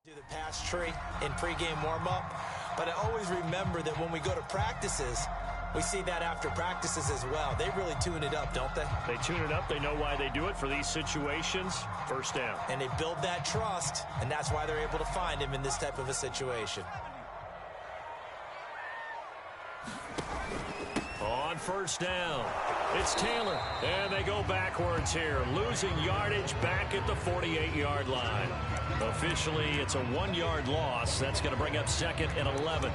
Do the pass tree in pregame warm-up, but I always remember that when we go to practices, we see that after practices as well. They really tune it up, don't they? They tune it up. They know why they do it for these situations. First down. And they build that trust, and that's why they're able to find him in this type of a situation. On first down, it's Taylor, and they go backwards here, losing yardage back at the 48-yard line. Officially, it's a 1-yard loss. That's going to bring up 2nd and 11.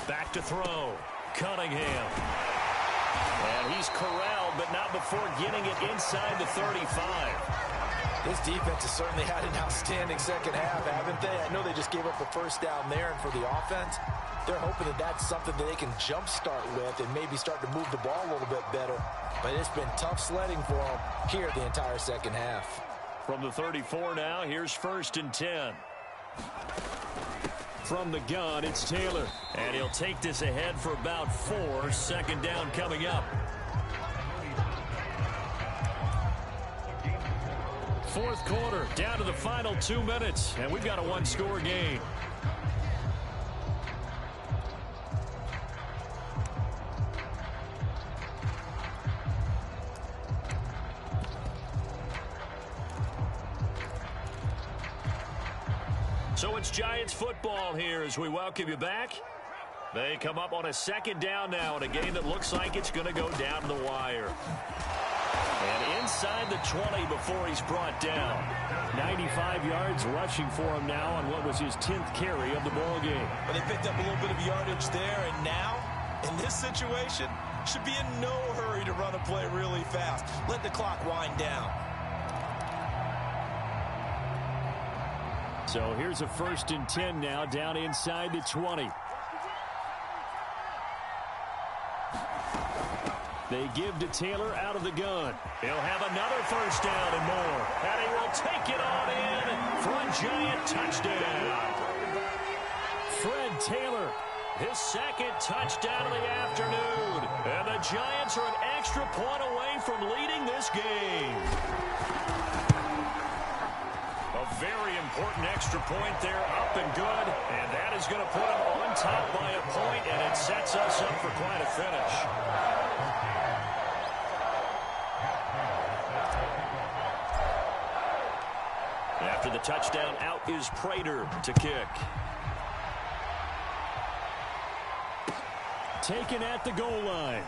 Back to throw. Cunningham. And he's corralled, but not before getting it inside the 35. This defense has certainly had an outstanding second half, haven't they? I know they just gave up the first down there, and for the offense, they're hoping that that's something that they can jumpstart with and maybe start to move the ball a little bit better. But it's been tough sledding for them here the entire second half. From the 34 now, here's 1st and 10. From the gun, it's Taylor. And he'll take this ahead for about 4. 2nd down coming up. 4th quarter, down to the final 2 minutes. And we've got a 1-score game. So it's Giants football here as we welcome you back. They come up on a 2nd down now in a game that looks like it's going to go down to the wire. And inside the 20 before he's brought down. 95 yards rushing for him now on what was his 10th carry of the ball game. But they picked up a little bit of yardage there, and now, in this situation, should be in no hurry to run a play really fast. Let the clock wind down. So here's a 1st and 10 now down inside the 20. They give to Taylor out of the gun. He'll have another 1st down and more. And he will take it on in for a Giant touchdown. Fred Taylor, his 2nd touchdown of the afternoon. And the Giants are an extra point away from leading this game. A very important extra point there, up and good. And that is going to put them on top by a point, and it sets us up for quite a finish. After the touchdown, out is Prater to kick. Taken at the goal line.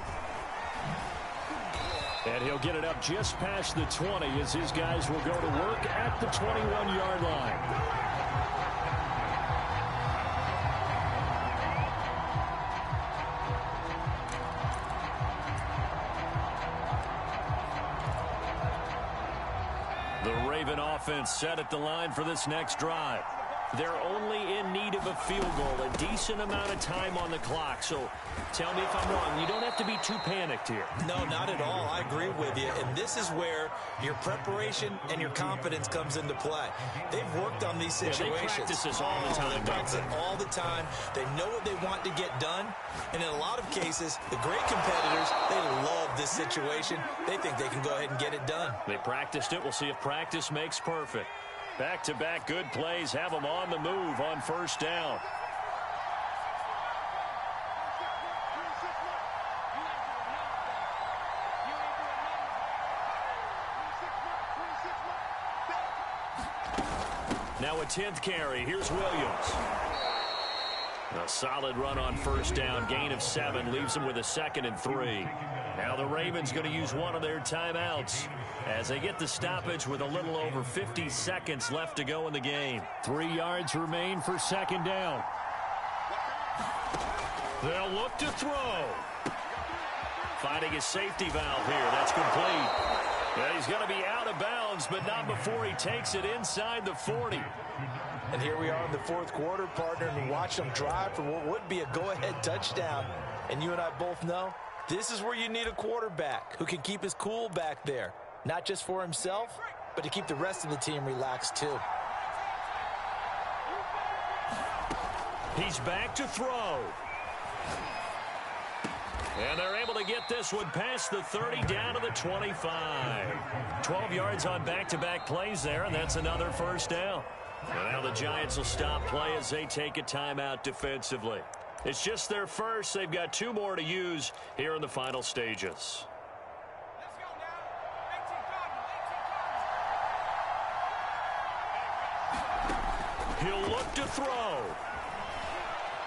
And he'll get it up just past the 20 as his guys will go to work at the 21-yard line. The Raven offense set at the line for this next drive. They're only in need of a field goal, a decent amount of time on the clock. So tell me if I'm wrong. You don't have to be too panicked here. No, not at all. I agree with you. And this is where your preparation and your confidence comes into play. They've worked on these situations. Yeah, they practice this all the time. They practice it all the time. They know what they want to get done. And in a lot of cases, the great competitors, they love this situation. They think they can go ahead and get it done. They practiced it. We'll see if practice makes perfect. Back-to-back good plays have them on the move on 1st down. Now a 10th carry. Here's Williams. A solid run on 1st down. Gain of 7 leaves them with a 2nd and 3. Now the Ravens going to use one of their timeouts as they get the stoppage with a little over 50 seconds left to go in the game. 3 yards remain for 2nd down. They'll look to throw. Finding his safety valve here. That's complete. Yeah, he's going to be out of bounds, but not before he takes it inside the 40. And here we are in the 4th quarter, partner, and watch them drive for what would be a go-ahead touchdown. And you and I both know This is where you need a quarterback who can keep his cool back there, not just for himself, but to keep the rest of the team relaxed too. He's back to throw. And they're able to get this one past the 30 down to the 25. 12 yards on back-to-back plays there, and that's another first down. And now the Giants will stop play as they take a timeout defensively. It's just their first. They've got 2 more to use here in the final stages. He'll look to throw.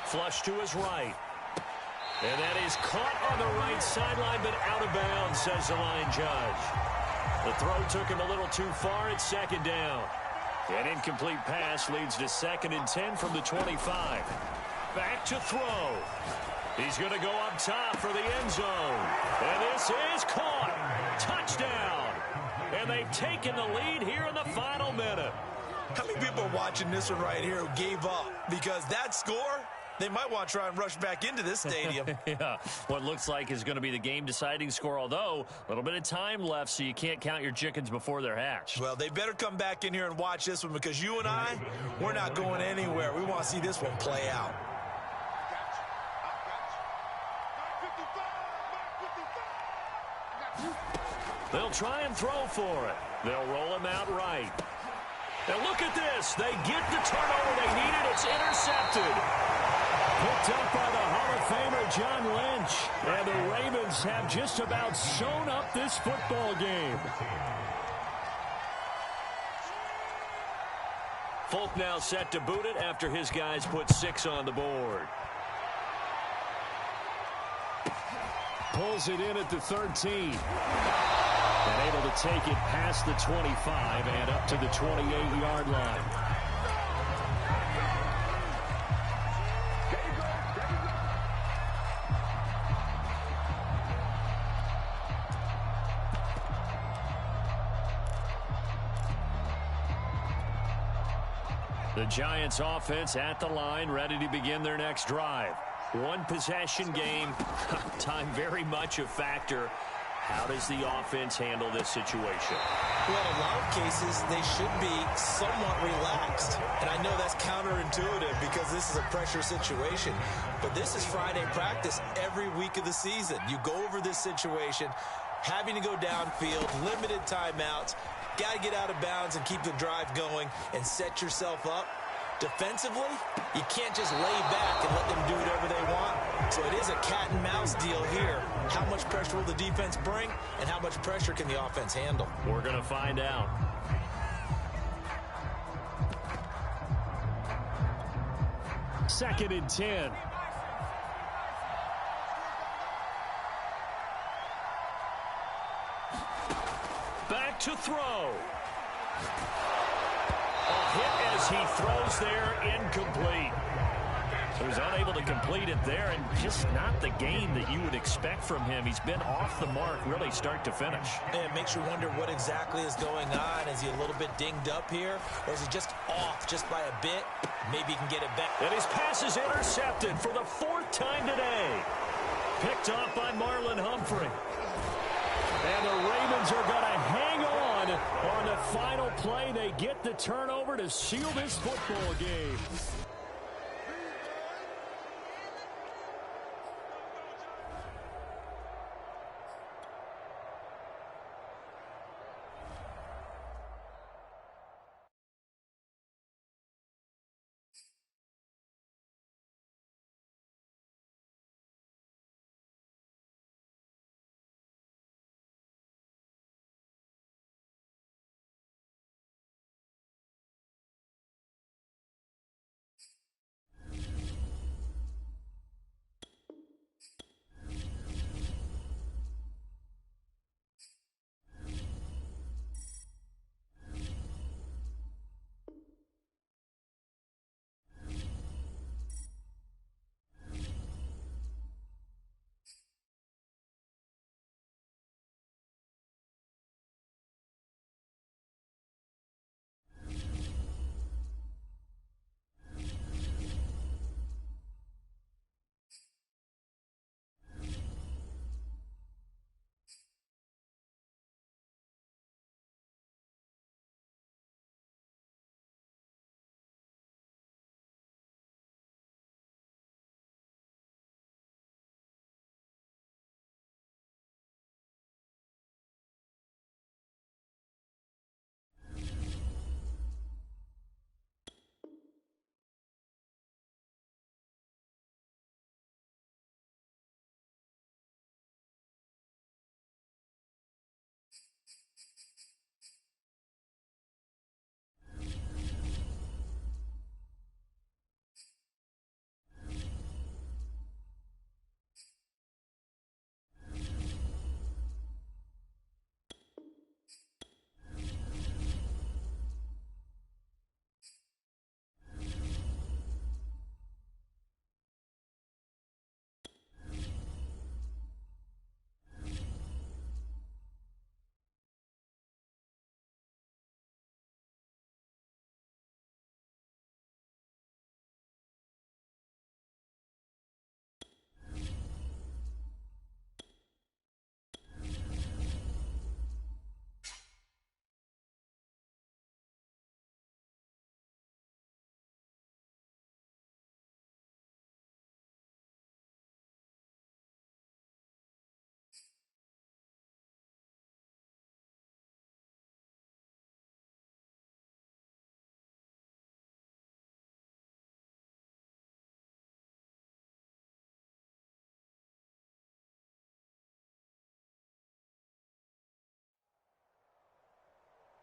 Flush to his right. And that is caught on the right sideline, but out of bounds, says the line judge. The throw took him a little too far at second down. An incomplete pass leads to 2nd and 10 from the 25. Back to throw. He's going to go up top for the end zone. And this is caught. Touchdown. And they've taken the lead here in the final minute. How many people are watching this one right here who gave up? Because that score, they might want to try and rush back into this stadium. Yeah, what looks like is going to be the game-deciding score, although a little bit of time left, so you can't count your chickens before they're hatched. Well, they better come back in here and watch this one, because you and I, we're not going anywhere. We want to see this one play out. They'll try and throw for it. They'll roll him out right. And look at this. They get the turnover they needed. It's intercepted. Picked up by the Hall of Famer John Lynch. And the Ravens have just about sewn up this football game. Folk now set to boot it after his guys put 6 on the board. Pulls it in at the 13. And able to take it past the 25 and up to the 28-yard line. The Giants offense at the line, ready to begin their next drive. One possession game, time very much a factor. How does the offense handle this situation? Well, in a lot of cases, they should be somewhat relaxed. And I know that's counterintuitive because this is a pressure situation. But this is Friday practice every week of the season. You go over this situation, having to go downfield, limited timeouts, got to get out of bounds and keep the drive going and set yourself up. Defensively, you can't just lay back and let them do whatever they want. So it is a cat and mouse deal here. How much pressure will the defense bring, and how much pressure can the offense handle? We're going to find out. Second and 10. Back to throw. A hit as he throws there, incomplete. He was unable to complete it there, and just not the game that you would expect from him. He's been off the mark really start to finish. And it makes you wonder what exactly is going on. Is he a little bit dinged up here, or is he just off just by a bit? Maybe he can get it back. And his pass is intercepted for the 4th time today. Picked off by Marlon Humphrey. And the Ravens are going to hang on the final play. They get the turnover to seal this football game.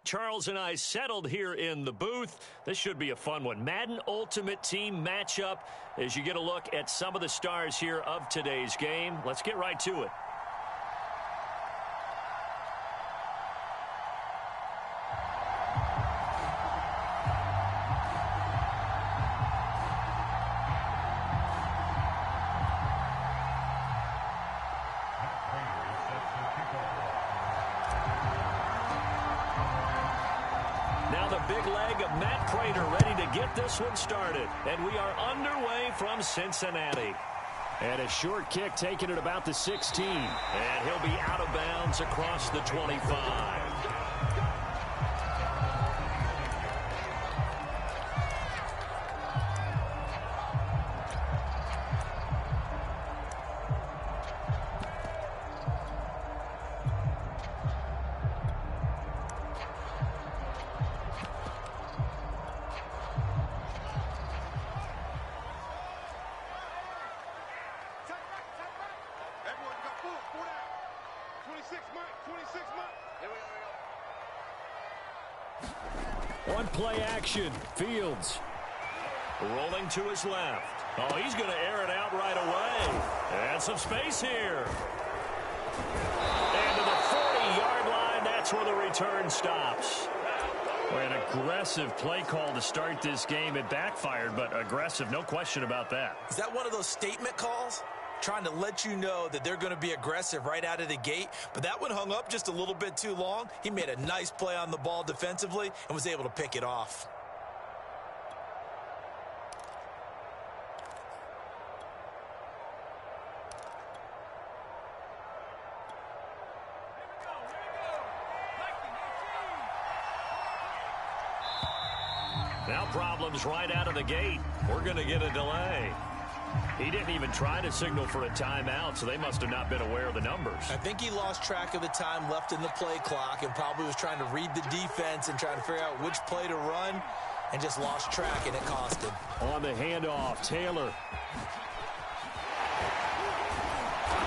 Charles and I settled here in the booth. This should be a fun one. Madden Ultimate Team matchup as you get a look at some of the stars here of today's game. Let's get right to it. Now the big leg of Matt Prater ready to get this one started. And we are underway from Cincinnati. And a short kick taken at about the 16. And he'll be out of bounds across the 25. On play action, Fields. Rolling to his left. Oh, he's going to air it out right away. And some space here. And to the 40-yard line, that's where the return stops. An aggressive play call to start this game. It backfired, but aggressive, no question about that. Is that one of those statement calls? Trying to let you know that they're going to be aggressive right out of the gate, but that one hung up just a little bit too long. He made a nice play on the ball defensively and was able to pick it off. Now problems right out of the gate. We're going to get a delay. He didn't even try to signal for a timeout, so they must have not been aware of the numbers. I think he lost track of the time left in the play clock and probably was trying to read the defense and trying to figure out which play to run and just lost track, and it cost him. On the handoff, Taylor.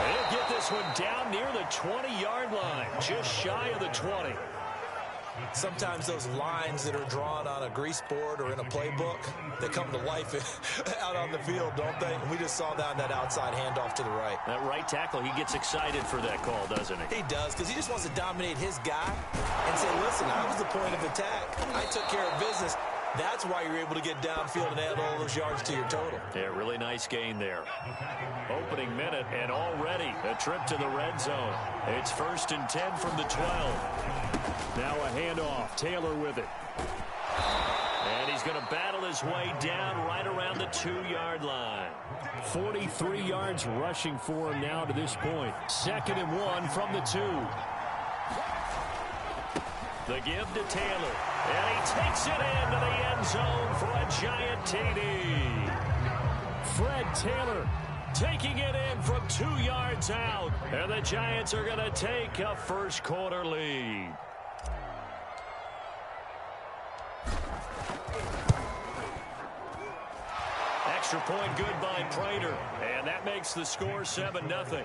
They'll get this one down near the 20-yard line, just shy of the 20. Sometimes those lines that are drawn on a grease board or in a playbook, they come to life out on the field, don't they? And we just saw that outside handoff to the right. That right tackle, he gets excited for that call, doesn't he? He does, because he just wants to dominate his guy and say, listen, I was the point of attack. I took care of business. That's why you're able to get downfield and add all those yards to your total. Yeah, really nice gain there. Opening minute, and already a trip to the red zone. It's 1st and 10 from the 12. Now a handoff. Taylor with it. And he's going to battle his way down right around the 2-yard line. 43 yards rushing for him now to this point. 2nd and 1 from the 2. The give to Taylor. And he takes it into the end zone for a giant TD. Fred Taylor taking it in from 2 yards out. And the Giants are going to take a first quarter lead. Extra point good by Prater. And that makes the score 7-0.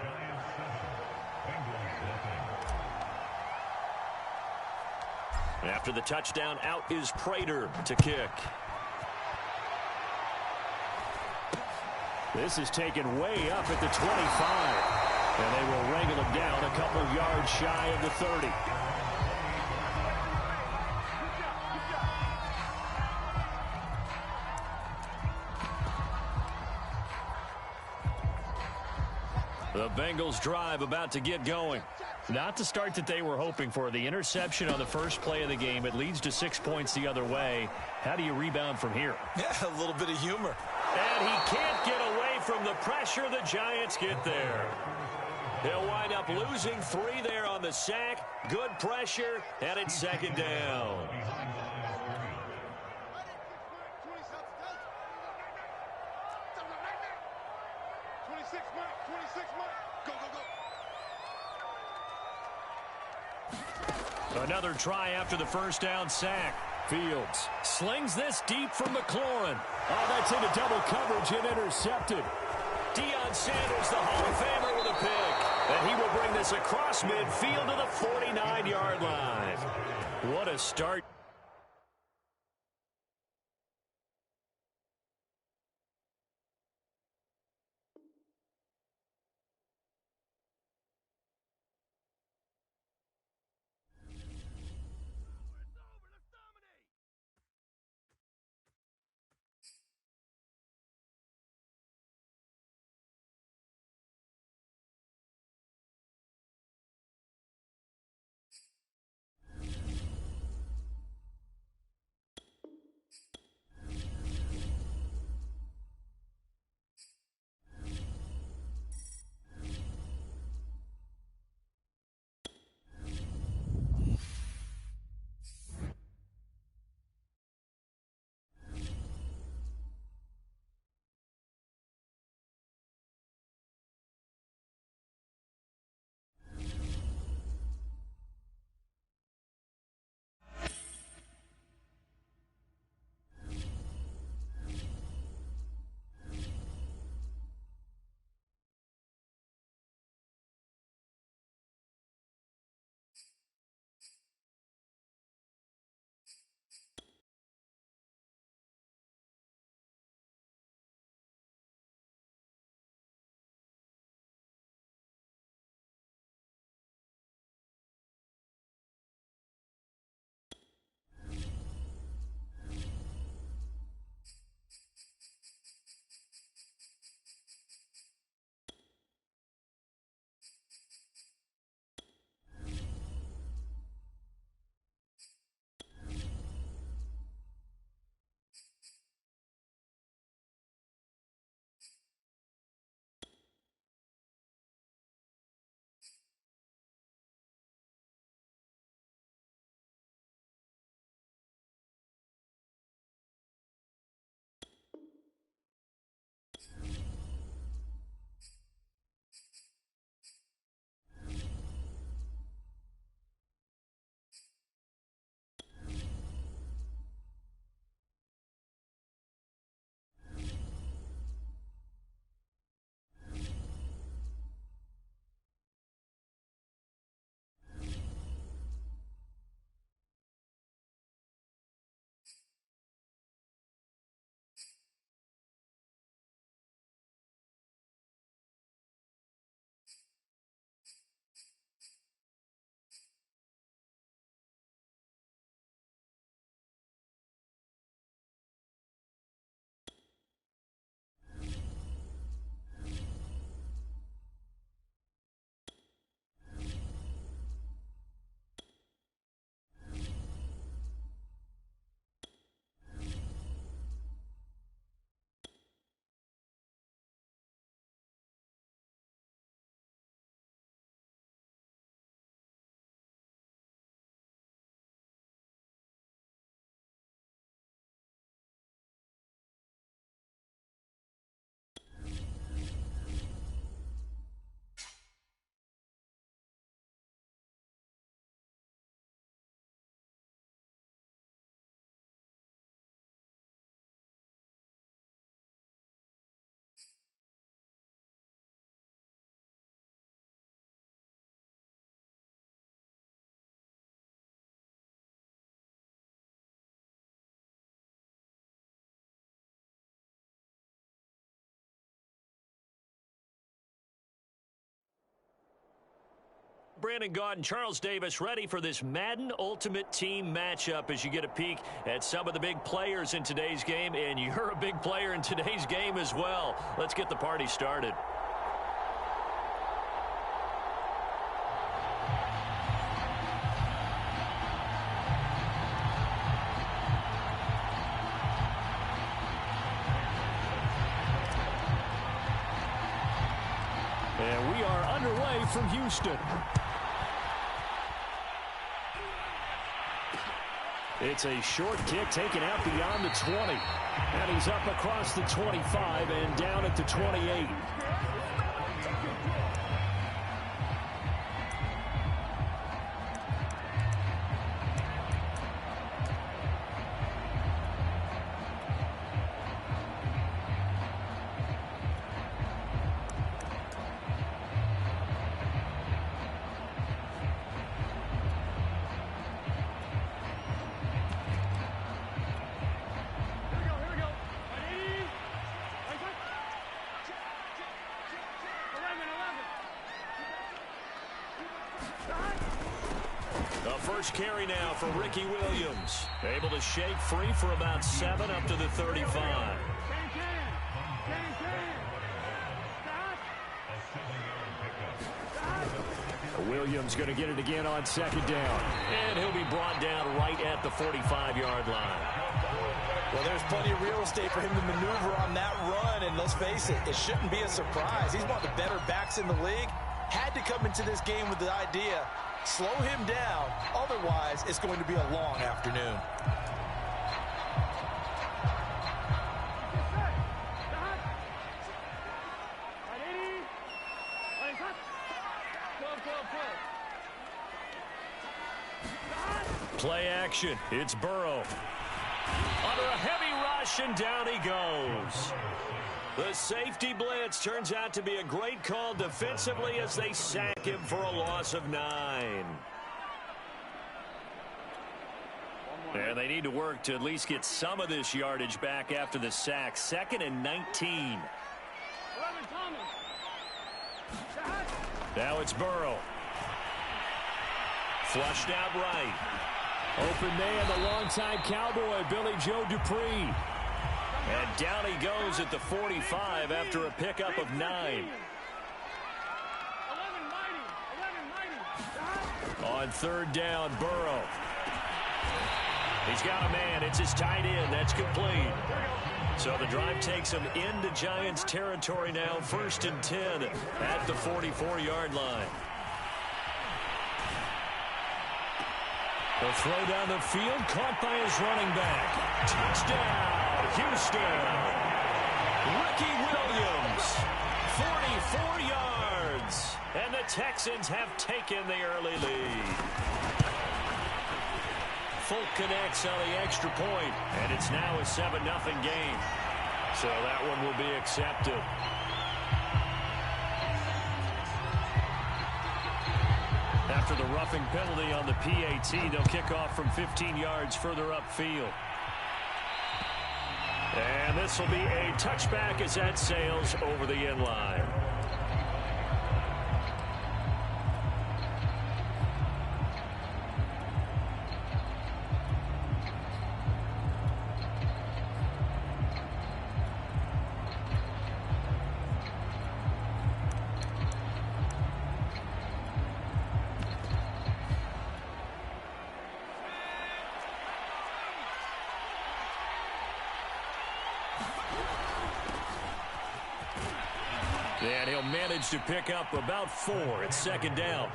After the touchdown, out is Prater to kick. This is taken way up at the 25. And they will wrangle him down a couple yards shy of the 30. The Bengals drive about to get going. Not the start that they were hoping for. The interception on the first play of the game. It leads to 6 points the other way. How do you rebound from here? Yeah, a little bit of humor. And he can't get away from the pressure. The Giants get there. He'll wind up losing 3 there on the sack. Good pressure, and it's 2nd down. Another try after the first down sack. Fields slings this deep from McLaurin. Oh, that's into double coverage and intercepted. Deion Sanders, the Hall of Famer, with a pick. And he will bring this across midfield to the 49-yard line. What a start. Brandon Gaudin, Charles Davis ready for this Madden Ultimate Team matchup as you get a peek at some of the big players in today's game, and you're a big player in today's game as well. Let's get the party started. And we are underway from Houston. It's a short kick taken out beyond the 20. And he's up across the 25 and down at the 28. first carry now for Ricky Williams. Able to shake free for about 7 up to the 35. Williams going to get it again on second down. And he'll be brought down right at the 45-yard line. Well, there's plenty of real estate for him to maneuver on that run. And let's face it, it shouldn't be a surprise. He's one of the better backs in the league. Had to come into this game with the idea, slow him down. Otherwise, it's going to be a long afternoon. Play action. It's Burrow. Under a heavy rush, and down he goes. The safety blitz turns out to be a great call defensively as they sack him for a loss of 9. And they need to work to at least get some of this yardage back after the sack. 2nd and 19. Now it's Burrow. Flushed out right. Open man, the longtime Cowboy, Billy Joe Dupree. And down he goes at the 45 after a pickup of 9. On 3rd down, Burrow. He's got a man. It's his tight end. That's complete. So the drive takes him into Giants territory now. 1st and 10 at the 44-yard line. The throw down the field, caught by his running back. Touchdown, Houston. Ricky Williams, 44 yards. And the Texans have taken the early lead. Folk connects on the extra point, and it's now a 7-0 game. So that one will be accepted. After the roughing penalty on the PAT, they'll kick off from 15 yards further upfield. And this will be a touchback as that sails over the end line. And he'll manage to pick up about 4 at 2nd down.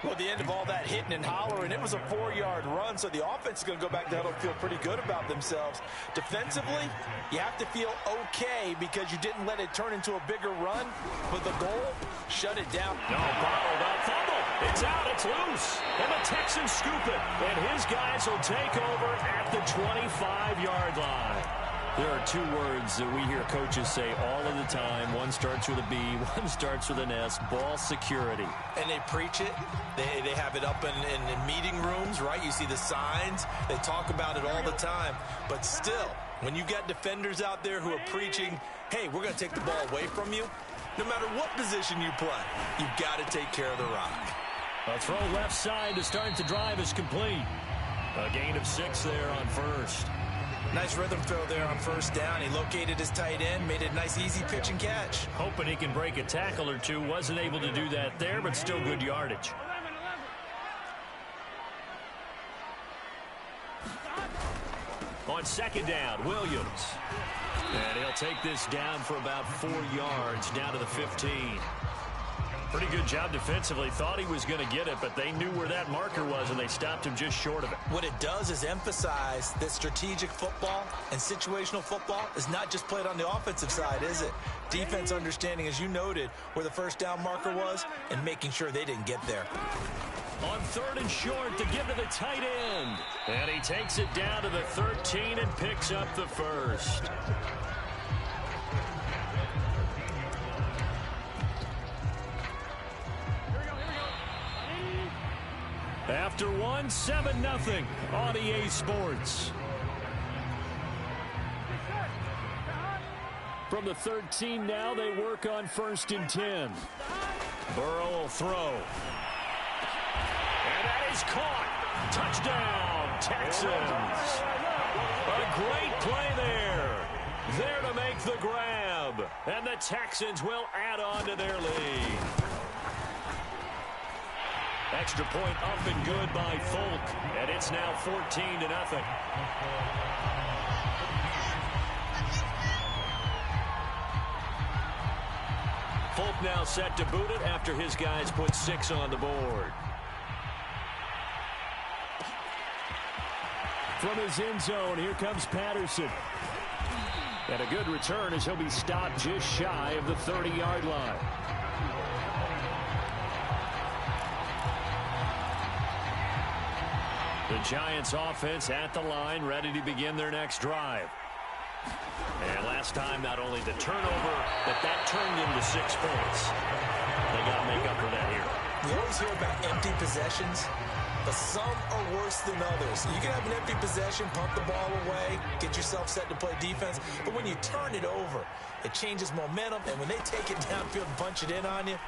Well, at the end of all that hitting and hollering, it was a 4-yard run, so the offense is going to go back there and feel pretty good about themselves. Defensively, you have to feel okay because you didn't let it turn into a bigger run, but the goal, shut it down. No, bottled up, fumble. It's out, it's loose. And the Texans scoop it, and his guys will take over at the 25-yard line. There are 2 words that we hear coaches say all of the time. One starts with a B, one starts with an S, ball security. And they preach it. They have it up in meeting rooms, right? You see the signs. They talk about it all the time. But still, when you got defenders out there who are preaching, hey, we're going to take the ball away from you, no matter what position you play, you've got to take care of the rock. A throw left side to start the drive is complete. A gain of 6 there on 1st. Nice rhythm throw there on 1st down. He located his tight end, made it a nice, easy pitch and catch. Hoping he can break a tackle or 2. Wasn't able to do that there, but still good yardage. On 2nd down, Williams. And he'll take this down for about 4 yards, down to the 15. Pretty good job defensively. Thought he was going to get it, but they knew where that marker was, and they stopped him just short of it. What it does is emphasize that strategic football and situational football is not just played on the offensive side, is it? Defense understanding, as you noted, where the 1st down marker was and making sure they didn't get there. On 3rd and short to give to the tight end. And he takes it down to the 13 and picks up the 1st. After 1, 7-0 on EA Sports. From the 13 now, they work on 1st and 10. Burrow will throw. And that is is caught. Touchdown, Texans. A great play there. There to make the grab. And the Texans will add on to their lead. Extra point up and good by Folk. And it's now 14-0. Folk now set to boot it after his guys put 6 on the board. From his end zone, here comes Patterson. And a good return as he'll be stopped just shy of the 30-yard line. The Giants offense at the line, ready to begin their next drive. And last time, not only the turnover, but that turned into 6 points. They got to make up for that here. We always hear about empty possessions, but some are worse than others. You can have an empty possession, pump the ball away, get yourself set to play defense, but when you turn it over, it changes momentum, and when they take it downfield and punch it in on you,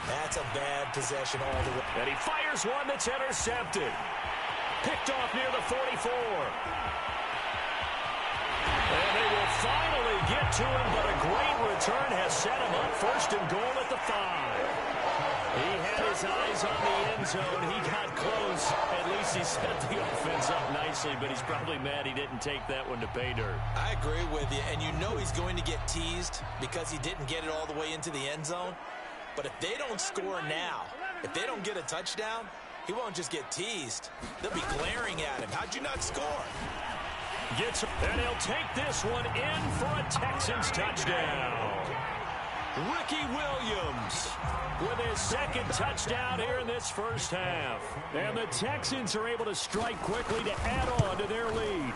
that's a bad possession all the way. And he fires one that's intercepted. Picked off near the 44. And they will finally get to him, but a great return has set him up first and goal at the 5. He had his eyes on the end zone. He got close. At least he set the offense up nicely, but he's probably mad he didn't take that one to pay dirt. I agree with you, and you know he's going to get teased because he didn't get it all the way into the end zone. But if they don't score now, if they don't get a touchdown, he won't just get teased. They'll be glaring at him. How'd you not score? And he'll take this one in for a Texans touchdown. Ricky Williams with his second touchdown here in this first half. And the Texans are able to strike quickly to add on to their lead.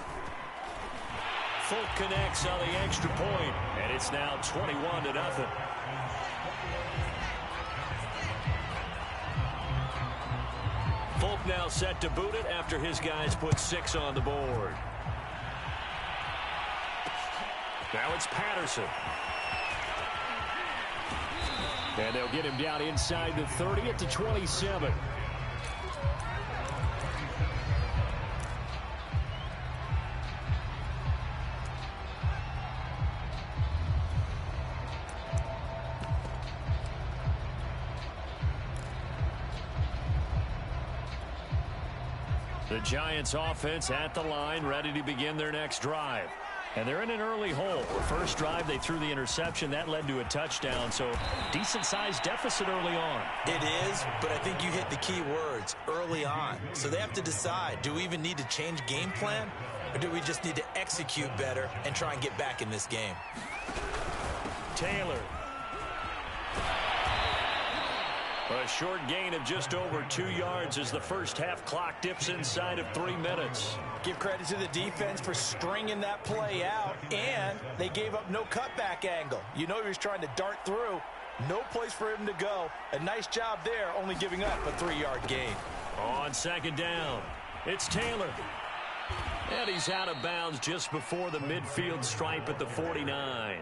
Folk connects on the extra point, and it's now 21-0. Folk now set to boot it after his guys put 6 on the board. Now it's Patterson. And they'll get him down inside the 30 at the 27. The Giants offense at the line, ready to begin their next drive. And they're in an early hole. The first drive, they threw the interception. That led to a touchdown, so decent-sized deficit early on. It is, but I think you hit the key words, early on. So they have to decide, do we even need to change game plan, or do we just need to execute better and try and get back in this game? Taylor. A short gain of just over 2 yards as the first half clock dips inside of 3 minutes. Give credit to the defense for stringing that play out, and they gave up no cutback angle. You know he was trying to dart through. No place for him to go. A nice job there, only giving up a 3-yard gain. On second down, it's Taylor. And he's out of bounds just before the midfield stripe at the 49.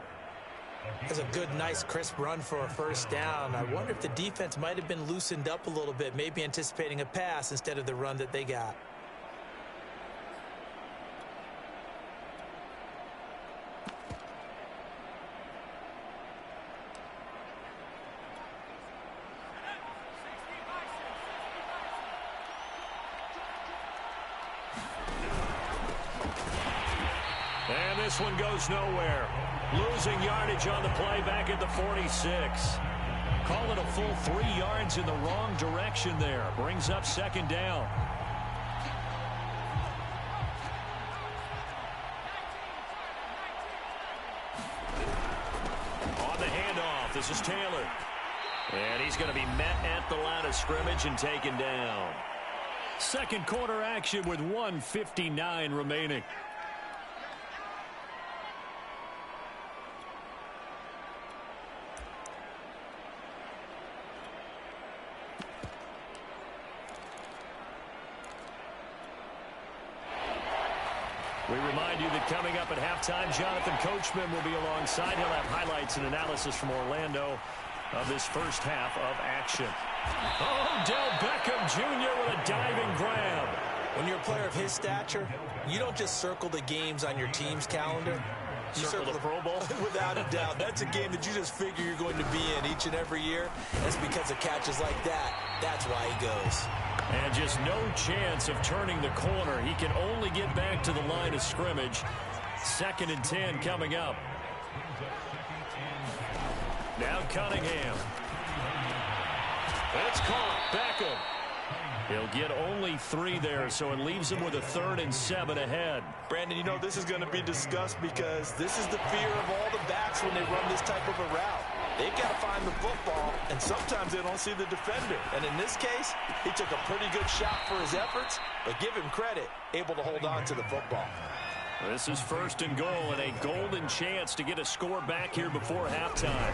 That's a good, nice, crisp run for a first down. I wonder if the defense might have been loosened up a little bit, maybe anticipating a pass instead of the run that they got. And this one goes nowhere. Losing yardage on the play back at the 46. Call it a full 3 yards in the wrong direction there. Brings up second down. On the handoff, this is Taylor. And he's going to be met at the line of scrimmage and taken down. Second quarter action with 1:59 remaining. We remind you that coming up at halftime, Jonathan Coachman will be alongside. He'll have highlights and analysis from Orlando. of this first half of action. Odell Beckham Jr. with a diving grab. When you're a player of his stature, you don't just circle the games on your team's calendar. You circle the Pro Bowl? Without a doubt. That's a game that you just figure you're going to be in each and every year. That's because of catches like that. That's why he goes. And just no chance of turning the corner. He can only get back to the line of scrimmage. 2nd and 10 coming up. Now Cunningham. It's caught. Beckham. He'll get only 3 there, so it leaves him with a 3rd and 7 ahead. Brandon, you know this is going to be discussed because this is the fear of all the backs when they run this type of a route. They've got to find the football, and sometimes they don't see the defender. And in this case, he took a pretty good shot for his efforts, but give him credit, able to hold on to the football. This is 1st and goal and a golden chance to get a score back here before halftime.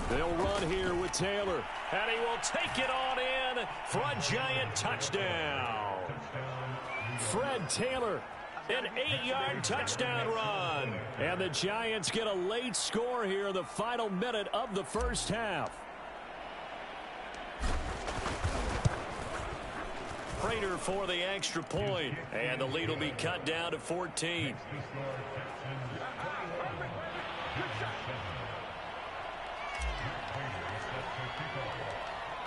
They'll run here with Taylor, and he will take it on in for a Giant touchdown. Fred Taylor, an 8-yard touchdown run. And the Giants get a late score here in the final minute of the first half. Prater for the extra point, and the lead will be cut down to 14.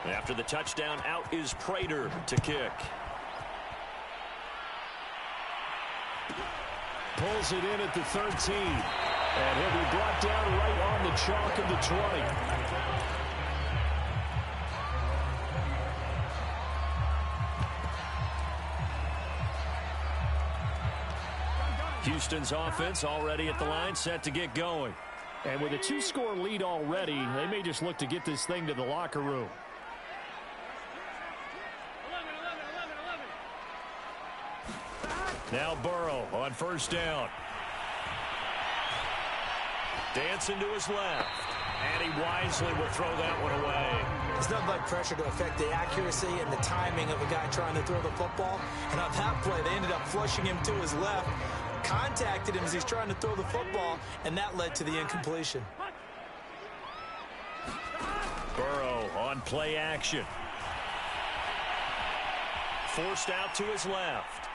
After the touchdown, out is Prater to kick. Pulls it in at the 13, and he'll be brought down right on the chalk of the 20. Houston's offense already at the line, set to get going. And with a 2-score lead already, they may just look to get this thing to the locker room. Now Burrow on 1st down. Dancing to his left. And he wisely will throw that one away. There's nothing like pressure to affect the accuracy and the timing of a guy trying to throw the football. And on that play, they ended up flushing him to his left. Contacted him as he's trying to throw the football, and that led to the incompletion. Burrow on play action. Forced out to his left.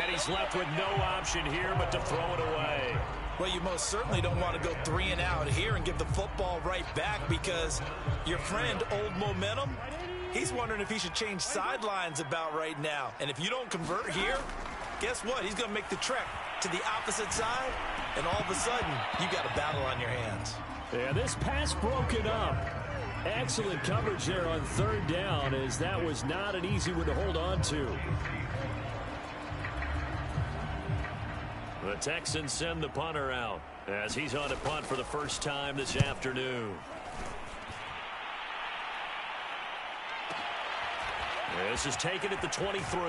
And he's left with no option here but to throw it away. Well, you most certainly don't want to go 3 and out here and give the football right back because your friend, Old Momentum, he's wondering if he should change sidelines about right now. And if you don't convert here, guess what? He's going to make the trek to the opposite side, and all of a sudden, you got a battle on your hands. Yeah, this pass broken up. Excellent coverage there on 3rd down, as that was not an easy one to hold on to. The Texans send the punter out as he's on a punt for the first time this afternoon. This is taken at the 23.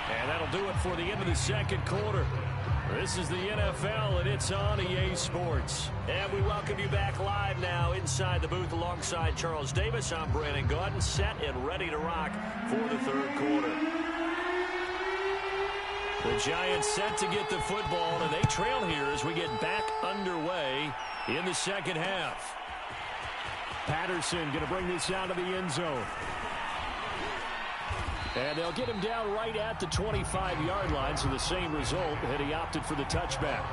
And that'll do it for the end of the 2nd quarter. This is the NFL, and it's on EA Sports. And we welcome you back live now inside the booth alongside Charles Davis. I'm Brandon Gaudin, set and ready to rock for the 3rd quarter. The Giants set to get the football, and they trail here as we get back underway in the 2nd half. Patterson going to bring this out of the end zone. And they'll get him down right at the 25-yard line, so the same result, and he opted for the touchback.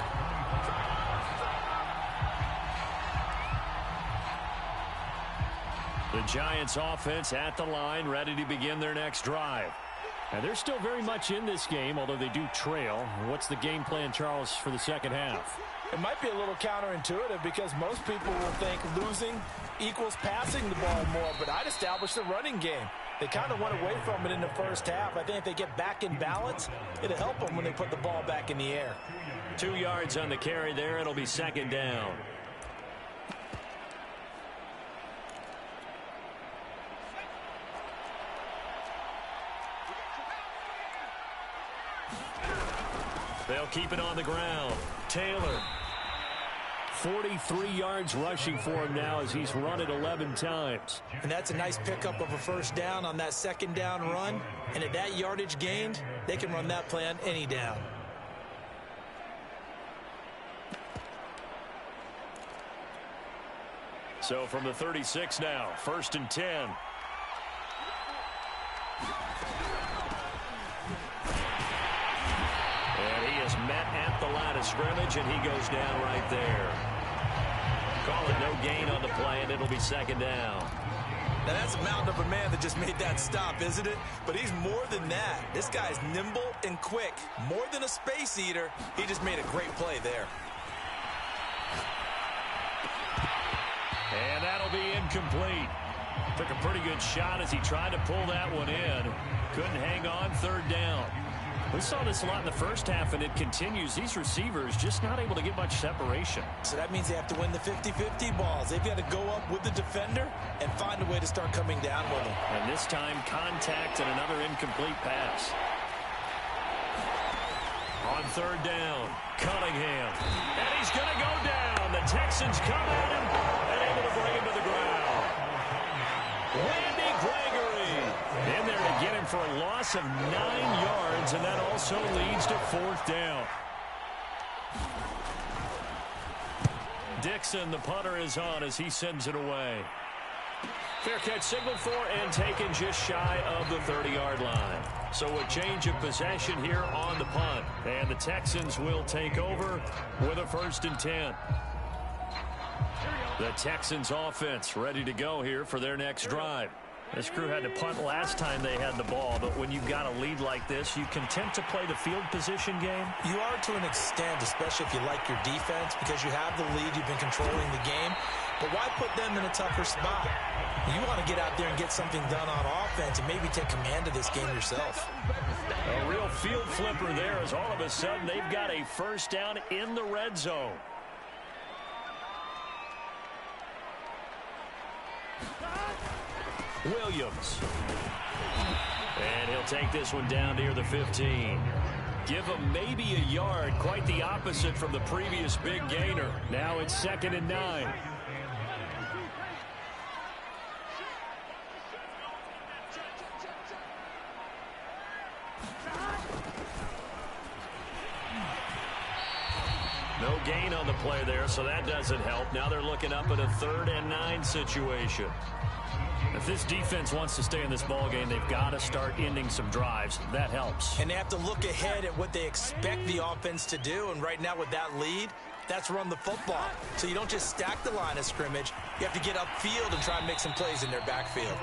The Giants offense at the line, ready to begin their next drive. And they're still very much in this game, although they do trail. What's the game plan, Charles, for the 2nd half? It might be a little counterintuitive because most people will think losing equals passing the ball more, but I'd establish the running game. They kind of went away from it in the first half. I think if they get back in balance, it'll help them when they put the ball back in the air. 2 yards on the carry there. It'll be 2nd down. They'll keep it on the ground. Taylor. 43 yards rushing for him now as he's run it 11 times. And that's a nice pickup of a 1st down on that 2nd down run. And at that yardage gained, they can run that play on any down. So from the 36 now, 1st and 10. And he is met at the line of scrimmage, and he goes down right there. Call it no gain on the play, and it'll be 2nd down. Now, that's a mountain of a man that just made that stop, isn't it? But he's more than that. This guy's nimble and quick. More than a space eater. He just made a great play there. And that'll be incomplete. Took a pretty good shot as he tried to pull that one in. Couldn't hang on, 3rd down. We saw this a lot in the first half, and it continues. These receivers just not able to get much separation. So that means they have to win the 50-50 balls. They've got to go up with the defender and find a way to start coming down with them. And this time, contact and another incomplete pass. On 3rd down, Cunningham. And he's going to go down. The Texans come at him and able to bring him to the ground. Randy Gregory in there to get him for a loss of 9 yards, and that also leads to 4th down. Dixon, the punter, is on as he sends it away. Fair catch signaled for and taken just shy of the 30-yard line. So a change of possession here on the punt. And the Texans will take over with a 1st and 10. The Texans offense ready to go here for their next drive. This crew had to punt last time they had the ball, but when you've got a lead like this, you content to play the field position game? You are to an extent, especially if you like your defense, because you have the lead, you've been controlling the game. But why put them in a tougher spot? You want to get out there and get something done on offense and maybe take command of this game yourself. A real field flipper there as all of a sudden they've got a 1st down in the red zone. Williams. And he'll take this one down near the 15. Give him maybe a yard, quite the opposite from the previous big gainer. Now it's 2nd and 9. No gain on the play there, so that doesn't help. Now they're looking up at a 3rd and 9 situation. If this defense wants to stay in this ball game, they've got to start ending some drives. That helps. And they have to look ahead at what they expect the offense to do. And right now with that lead, that's run the football. So you don't just stack the line of scrimmage. You have to get upfield and try and make some plays in their backfield.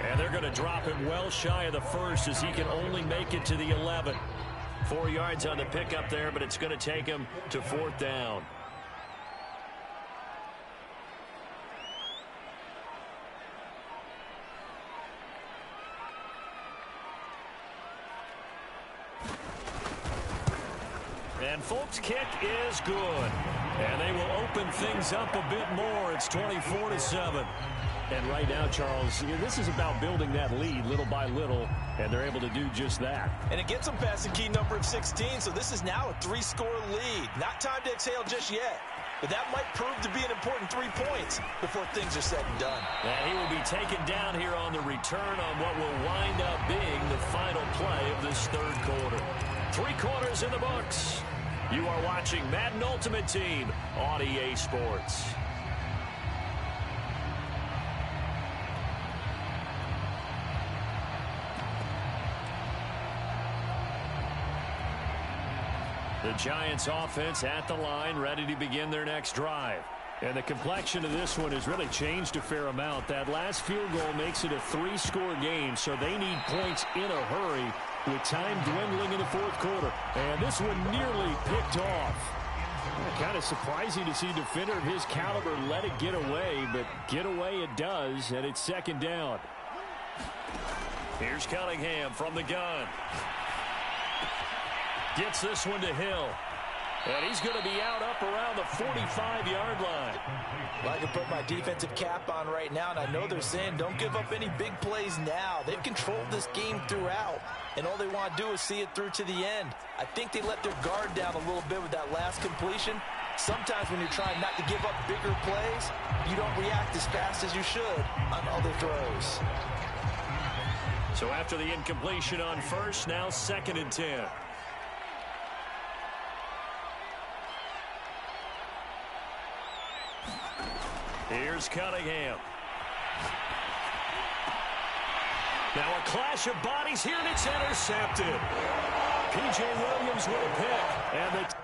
And they're going to drop him well shy of the 1st as he can only make it to the 11. 4 yards on the pickup there, but it's going to take him to 4th down. And Folk's kick is good. And they will open things up a bit more. It's 24-7. And right now, Charles, this is about building that lead little by little, and they're able to do just that. And it gets them past the key number of 16, so this is now a 3-score lead. Not time to exhale just yet, but that might prove to be an important 3 points before things are said and done. And he will be taken down here on the return on what will wind up being the final play of this 3rd quarter. 3 quarters in the books. You are watching Madden Ultimate Team on EA Sports. The Giants offense at the line, ready to begin their next drive. And the complexion of this one has really changed a fair amount. That last field goal makes it a 3-score game, so they need points in a hurry with time dwindling in the 4th quarter. And this one nearly picked off. Kind of surprising to see a defender of his caliber let it get away, but get away it does, and it's 2nd down. Here's Cunningham from the gun. Gets this one to Hill. And he's going to be out up around the 45-yard line. Well, I can put my defensive cap on right now, and I know they're saying don't give up any big plays now. They've controlled this game throughout, and all they want to do is see it through to the end. I think they let their guard down a little bit with that last completion. Sometimes when you're trying not to give up bigger plays, you don't react as fast as you should on other throws. So after the incompletion on 1st, now 2nd and 10. Here's Cunningham. Now a clash of bodies here, and it's intercepted. P.J. Williams with a pick. And the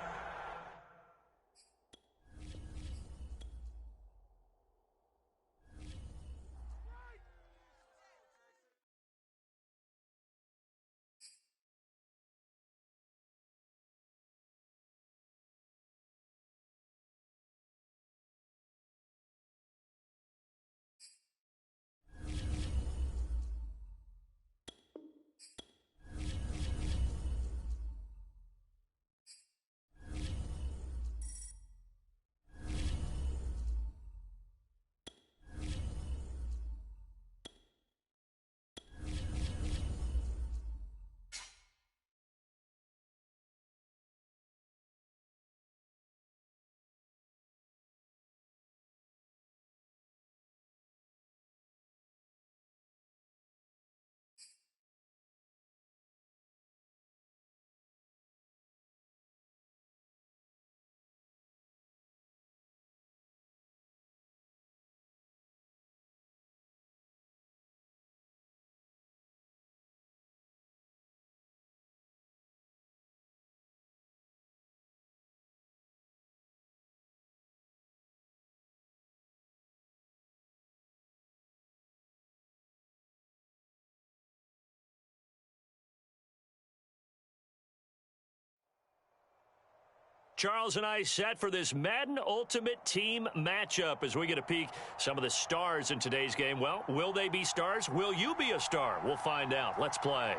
Charles and I set for this Madden Ultimate Team matchup as we get a peek some of the stars in today's game. Well, will they be stars? Will you be a star? We'll find out. Let's play.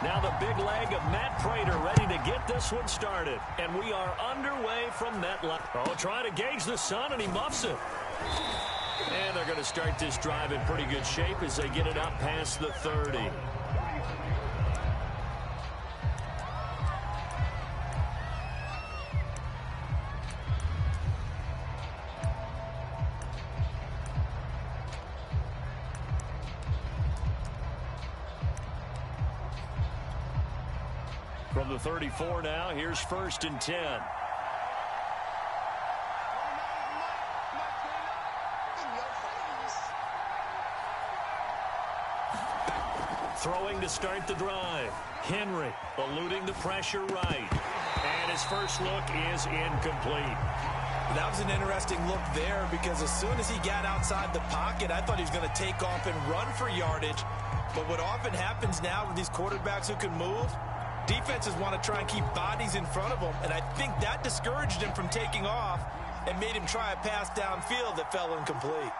Now the big leg of Matt Prater ready to get this one started. And we are underway from MetLife. Oh, trying to gauge the sun, and he muffs it. And they're going to start this drive in pretty good shape as they get it up past the 30. From the 34 now, here's 1st and 10. Throwing to start the drive. Henry eluding the pressure right. And his first look is incomplete. That was an interesting look there because as soon as he got outside the pocket, I thought he was going to take off and run for yardage. But what often happens now with these quarterbacks who can move, defenses want to try and keep bodies in front of them, and I think that discouraged him from taking off and made him try a pass downfield that fell incomplete.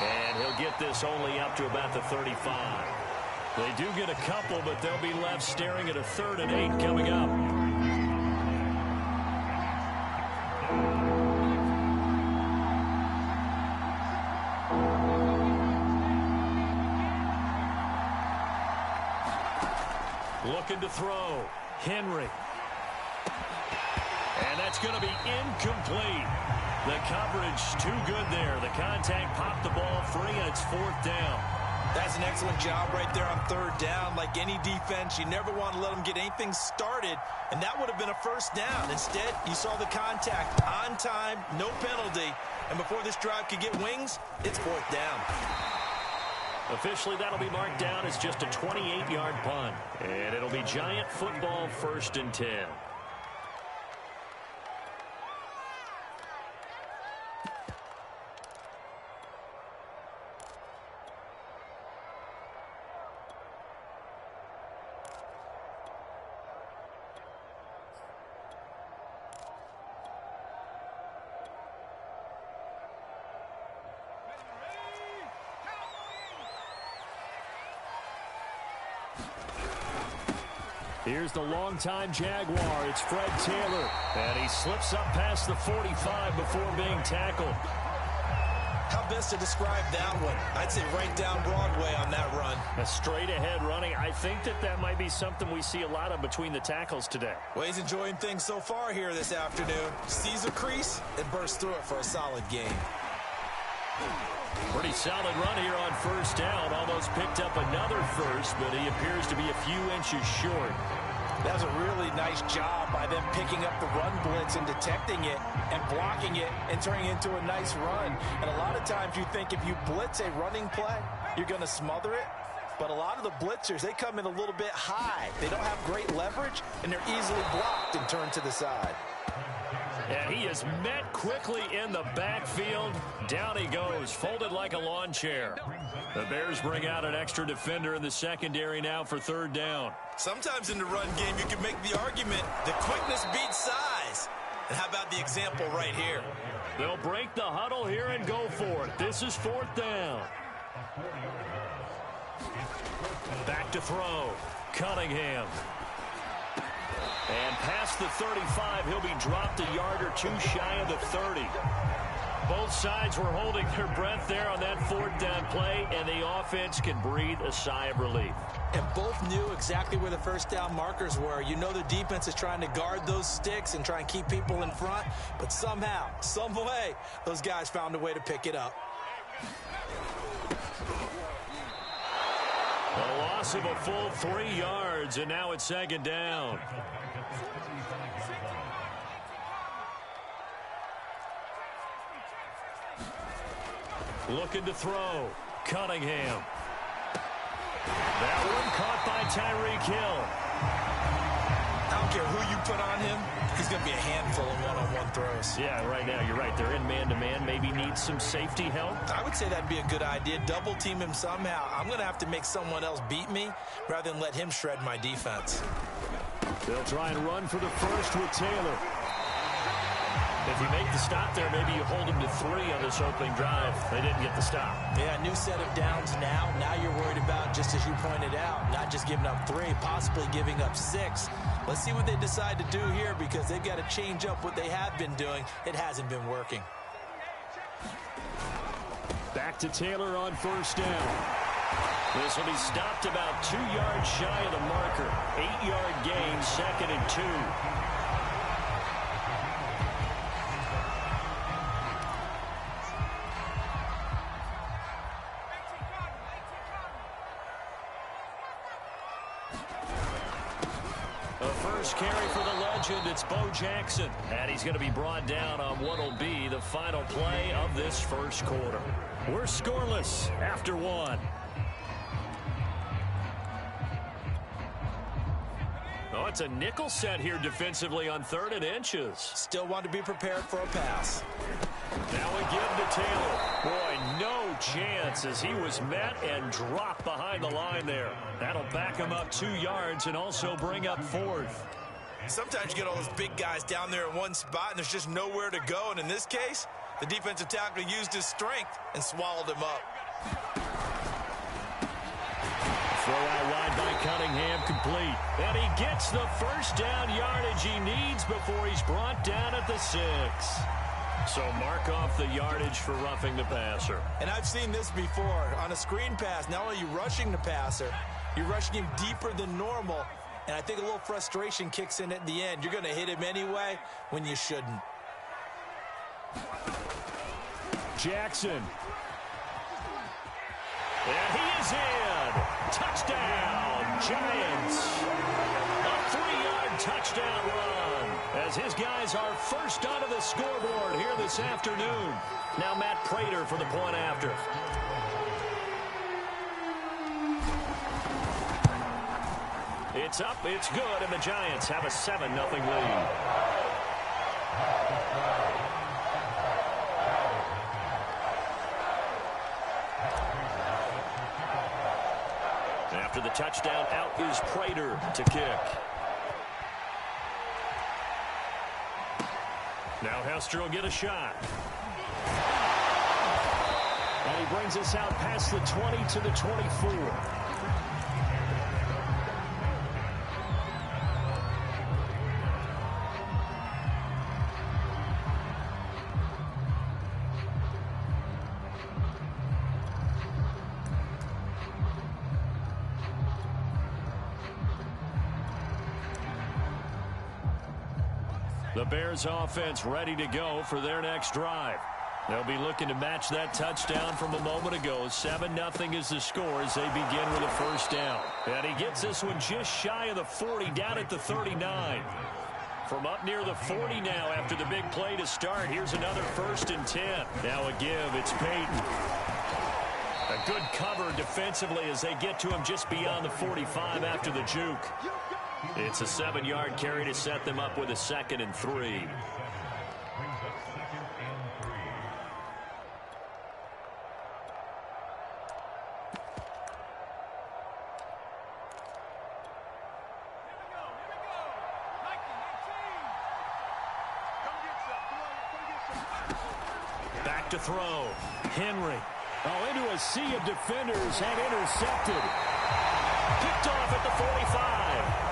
And he'll get this only up to about the 35. They do get a couple, but they'll be left staring at a 3rd and 8 coming up. Looking to throw. Henry. And that's going to be incomplete. The coverage too good there. The contact popped the ball free, and it's 4th down. That's an excellent job right there on 3rd down. Like any defense, you never want to let them get anything started, and that would have been a 1st down. Instead, you saw the contact on time, no penalty, and before this drive could get wings, it's 4th down. Officially, that'll be marked down as just a 28-yard punt, and it'll be Giant football 1st and 10. Here's the longtime Jaguar. It's Fred Taylor. And he slips up past the 45 before being tackled. How best to describe that one? I'd say right down Broadway on that run. A straight-ahead running. I think that might be something we see a lot of between the tackles today. Well, he's enjoying things so far here this afternoon. Sees a crease and bursts through it for a solid gain. Pretty solid run here on first down. Almost picked up another first, but he appears to be a few inches short. That was a really nice job by them picking up the run blitz and detecting it and blocking it and turning it into a nice run. And a lot of times you think if you blitz a running play, you're going to smother it. But a lot of the blitzers, they come in a little bit high. They don't have great leverage, and they're easily blocked and turned to the side. And he is met quickly in the backfield. Down he goes, folded like a lawn chair. The Bears bring out an extra defender in the secondary now for third down. Sometimes in the run game, you can make the argument that quickness beats size. And how about the example right here? They'll break the huddle here and go for it. This is fourth down. Back to throw. Cunningham. And past the 35, he'll be dropped a yard or two shy of the 30. Both sides were holding their breath there on that fourth down play, and the offense can breathe a sigh of relief. And both knew exactly where the first down markers were. You know the defense is trying to guard those sticks and try and keep people in front, but somehow, some way, those guys found a way to pick it up. A loss of a full 3 yards, and now it's second down. Looking to throw. Cunningham. That one caught by Tyreek Hill. I don't care who you put on him. He's going to be a handful of one-on-one throws. Yeah, right now, you're right. They're in man-to-man. Maybe needs some safety help. I would say that'd be a good idea. Double team him somehow. I'm going to have to make someone else beat me rather than let him shred my defense. They'll try and run for the first with Taylor. If you make the stop there, maybe you hold them to 3 on this opening drive. They didn't get the stop. Yeah, new set of downs now. Now you're worried about, just as you pointed out, not just giving up 3, possibly giving up 6. Let's see what they decide to do here because they've got to change up what they have been doing. It hasn't been working. Back to Taylor on first down. This will be stopped about 2 yards shy of the marker. 8-yard gain, 2nd and 2. Carry for the legend, it's Bo Jackson. And he's going to be brought down on what will be the final play of this first quarter. We're scoreless after 1. Oh, it's a nickel set here defensively on 3rd and inches. Still want to be prepared for a pass. Now we give to Taylor. Boy, no chance as he was met and dropped behind the line there. That'll back him up 2 yards and also bring up 4th. Sometimes you get all those big guys down there in one spot and there's just nowhere to go. And in this case, the defensive tackle used his strength and swallowed him up. Throw out wide by Cunningham, complete. And he gets the first down yardage he needs before he's brought down at the 6. So mark off the yardage for roughing the passer. And I've seen this before. On a screen pass, not only are you rushing the passer, you're rushing him deeper than normal. And I think a little frustration kicks in at the end. You're going to hit him anyway when you shouldn't. Jackson. And he is in. Touchdown, Giants. A 3-yard touchdown run as his guys are first onto the scoreboard here this afternoon. Now Matt Prater for the point after. It's up, it's good, and the Giants have a 7-0 lead. After the touchdown, out is Prater to kick. Now Hester will get a shot. And he brings us out past the 20 to the 24. The Bears offense ready to go for their next drive. They'll be looking to match that touchdown from a moment ago. 7-0 is the score as they begin with a first down. And he gets this one just shy of the 40, down at the 39. From up near the 40 now after the big play to start. Here's another 1st and 10. Now a give. It's Peyton. A good cover defensively as they get to him just beyond the 45 after the juke. It's a 7-yard carry to set them up with a 2nd and 3. Back to throw. Henry. Oh, into a sea of defenders and intercepted. Picked off at the 45.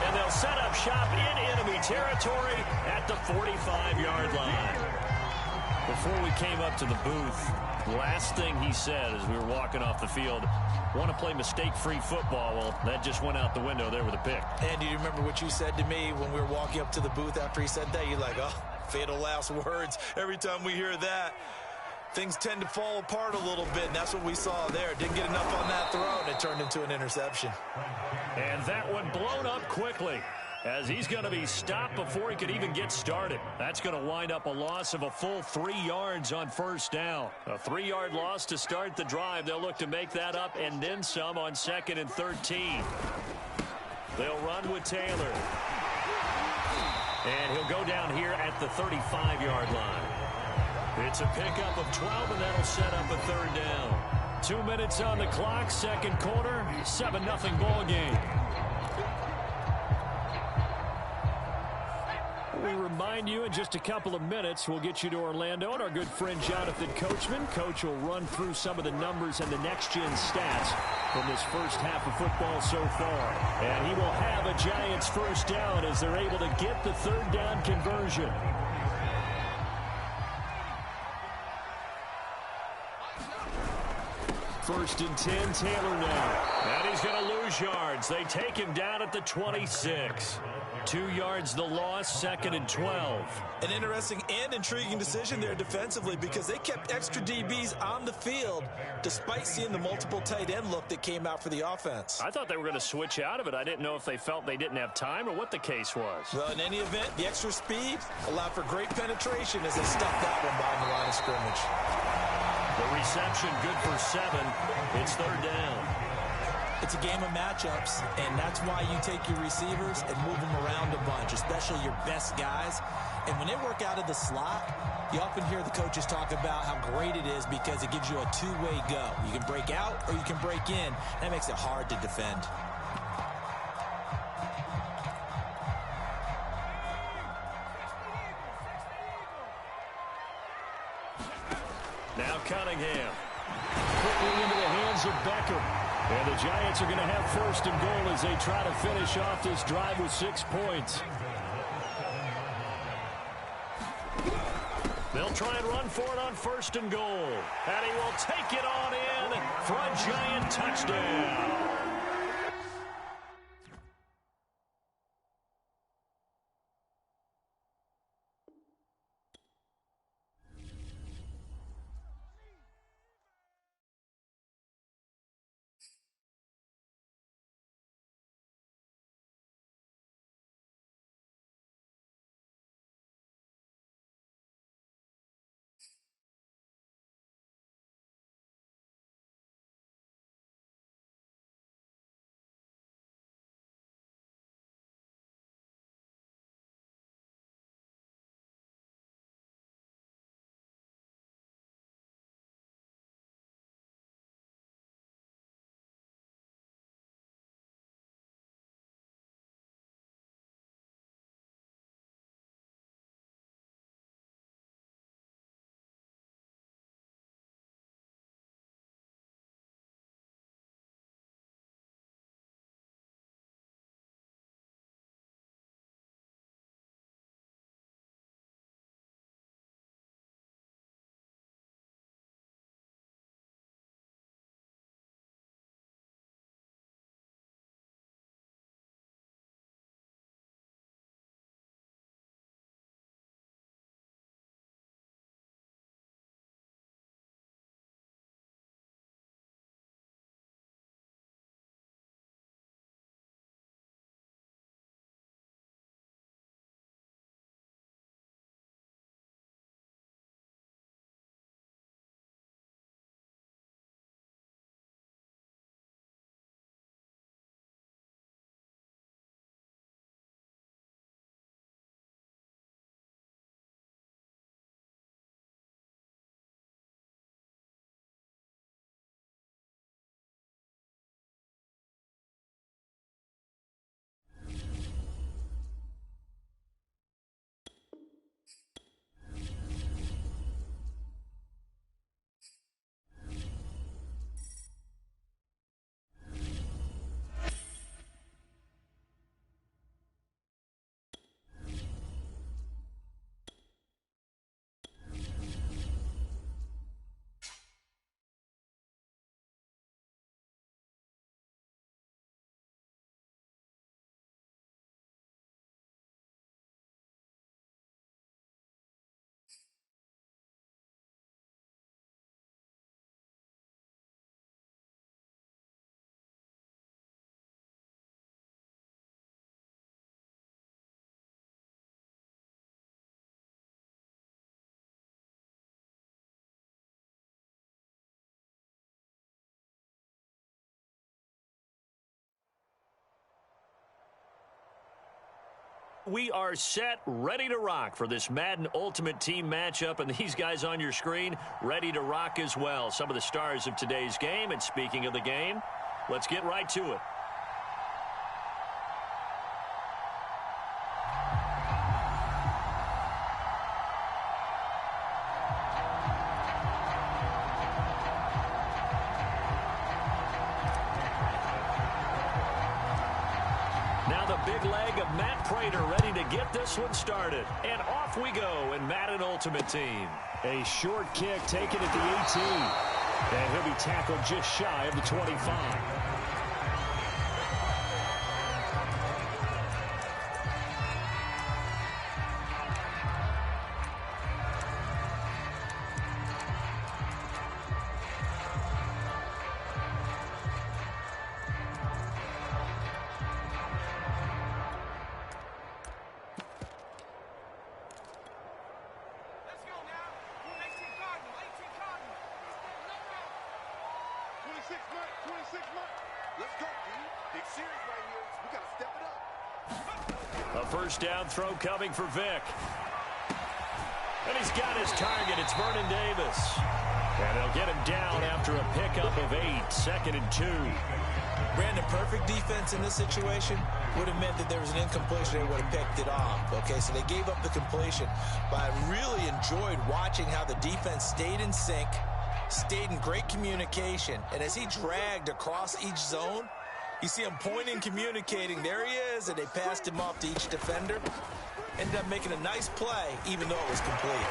And they'll set up shop in enemy territory at the 45-yard line. Before we came up to the booth, last thing he said as we were walking off the field, want to play mistake-free football. Well, that just went out the window there with a pick. And do you remember what you said to me when we were walking up to the booth after he said that? You're like, oh, fatal last words. Every time we hear that, things tend to fall apart a little bit, and that's what we saw there. Didn't get enough on that throw, and it turned into an interception. And that one blown up quickly as he's going to be stopped before he could even get started. That's going to wind up a loss of a full 3 yards on first down. A 3-yard loss to start the drive. They'll look to make that up and then some on 2nd and 13. They'll run with Taylor. And he'll go down here at the 35-yard line. It's a pickup of 12, and that'll set up a 3rd down. 2 minutes on the clock, 2nd quarter, 7-0 ball game. We remind you in just a couple of minutes, we'll get you to Orlando and our good friend Jonathan Coachman. Coach will run through some of the numbers and the next-gen stats from this first half of football so far. And he will have a Giants first down as they're able to get the 3rd down conversion. First and 10, Taylor now. And he's going to lose yards. They take him down at the 26. 2 yards the loss, 2nd and 12. An interesting and intriguing decision there defensively because they kept extra DBs on the field despite seeing the multiple tight end look that came out for the offense. I thought they were going to switch out of it. I didn't know if they felt they didn't have time or what the case was. Well, in any event, the extra speed allowed for great penetration as they stuffed that one behind the line of scrimmage. The reception good for 7. It's 3rd down. It's a game of matchups, and that's why you take your receivers and move them around a bunch, especially your best guys. And when they work out of the slot, you often hear the coaches talk about how great it is because it gives you a two-way go. You can break out or you can break in. That makes it hard to defend. Now Cunningham. Quickly into the hands of Beckham. And the Giants are going to have 1st and goal as they try to finish off this drive with 6 points. They'll try and run for it on 1st and goal. And he will take it on in for a Giant touchdown. We are set, ready to rock for this Madden Ultimate Team matchup, and these guys on your screen ready to rock as well. Some of the stars of today's game, and speaking of the game, let's get right to it. Now the big leg of Matt Prater ready to get this one started. And off we go in Madden Ultimate Team. A short kick taken at the 18. And he'll be tackled just shy of the 25. A first down throw coming for Vic. And he's got his target. It's Vernon Davis. And they'll get him down after a pickup of 8, 2nd and 2. Brandon, perfect defense in this situation would have meant that there was an incompletion. They would have picked it off. Okay, so they gave up the completion. But I really enjoyed watching how the defense stayed in sync, stayed in great communication. And as he dragged across each zone, you see him pointing, communicating. There he is, and they passed him off to each defender. Ended up making a nice play, even though it was complete.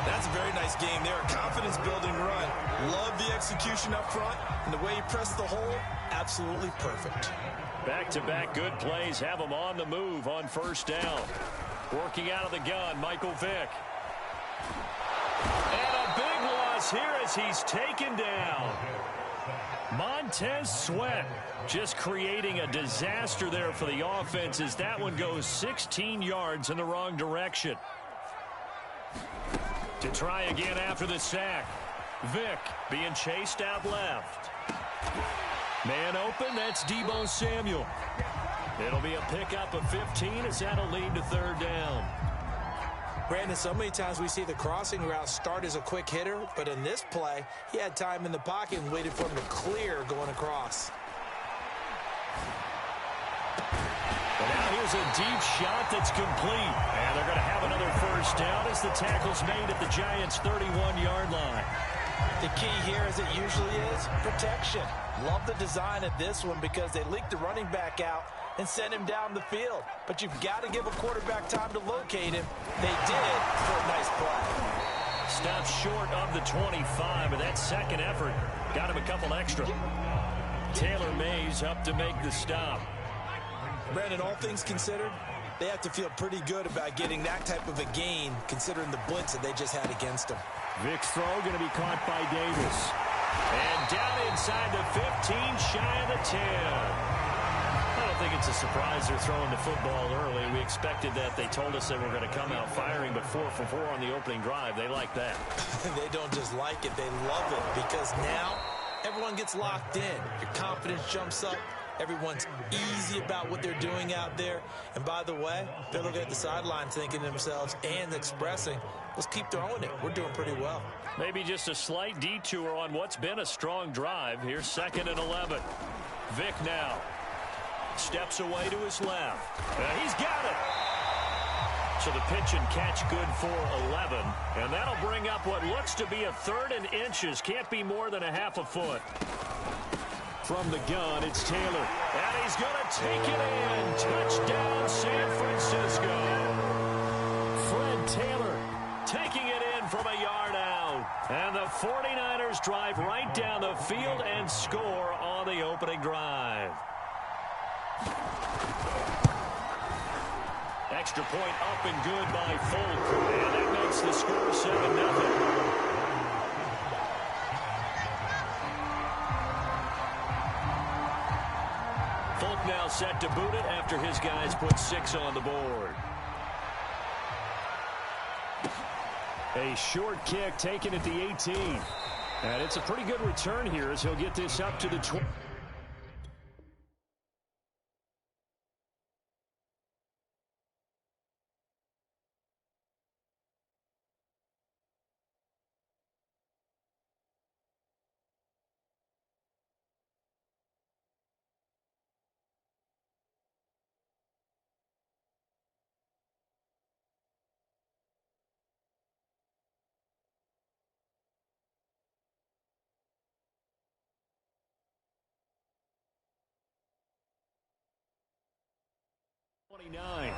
That's a very nice game there. A confidence-building run. Love the execution up front, and the way he pressed the hole, absolutely perfect. Back-to-back good plays have him on the move on first down. Working out of the gun, Michael Vick. And a big loss here as he's taken down. Montez Sweat just creating a disaster there for the offense as that one goes 16 yards in the wrong direction. To try again after the sack. Vick being chased out left. Man open, that's Deebo Samuel. It'll be a pickup of 15 as that'll lead to third down. Brandon, so many times we see the crossing route start as a quick hitter, but in this play, he had time in the pocket and waited for him to clear going across. And now here's a deep shot that's complete. And they're going to have another first down as the tackle's made at the Giants' 31-yard line. The key here, as it usually is, protection. Love the design of this one because they leaked the running back out and sent him down the field. But you've got to give a quarterback time to locate him. They did for a nice play. Stopped short of the 25, and that second effort got him a couple extra. Taylor Mays up to make the stop. Brandon, all things considered, they have to feel pretty good about getting that type of a gain considering the blitz that they just had against them. Vic's throw going to be caught by Davis. And down inside the 15, shy of the 10. I don't think it's a surprise they're throwing the football early. We expected that. They told us they were going to come out firing, but 4 for 4 on the opening drive. They like that. They don't just like it, they love it, because now everyone gets locked in. Your confidence jumps up. Everyone's easy about what they're doing out there. And by the way, they're looking at the sideline thinking to themselves and expressing, let's keep throwing it. We're doing pretty well. Maybe just a slight detour on what's been a strong drive. Here's 2nd and 11. Vic now steps away to his left. He's got it. So the pitch and catch good for 11. And that'll bring up what looks to be a 3rd and inches. Can't be more than a half a foot. From the gun, it's Taylor. And he's going to take it in. Touchdown, San Francisco. Fred Taylor taking it in from a yard out. And the 49ers drive right down the field and score on the opening drive. Extra point up and good by Folk. And that makes the score 7-0. Folk now set to boot it after his guys put 6 on the board. A short kick taken at the 18. And it's a pretty good return here as he'll get this up to the 20. 29.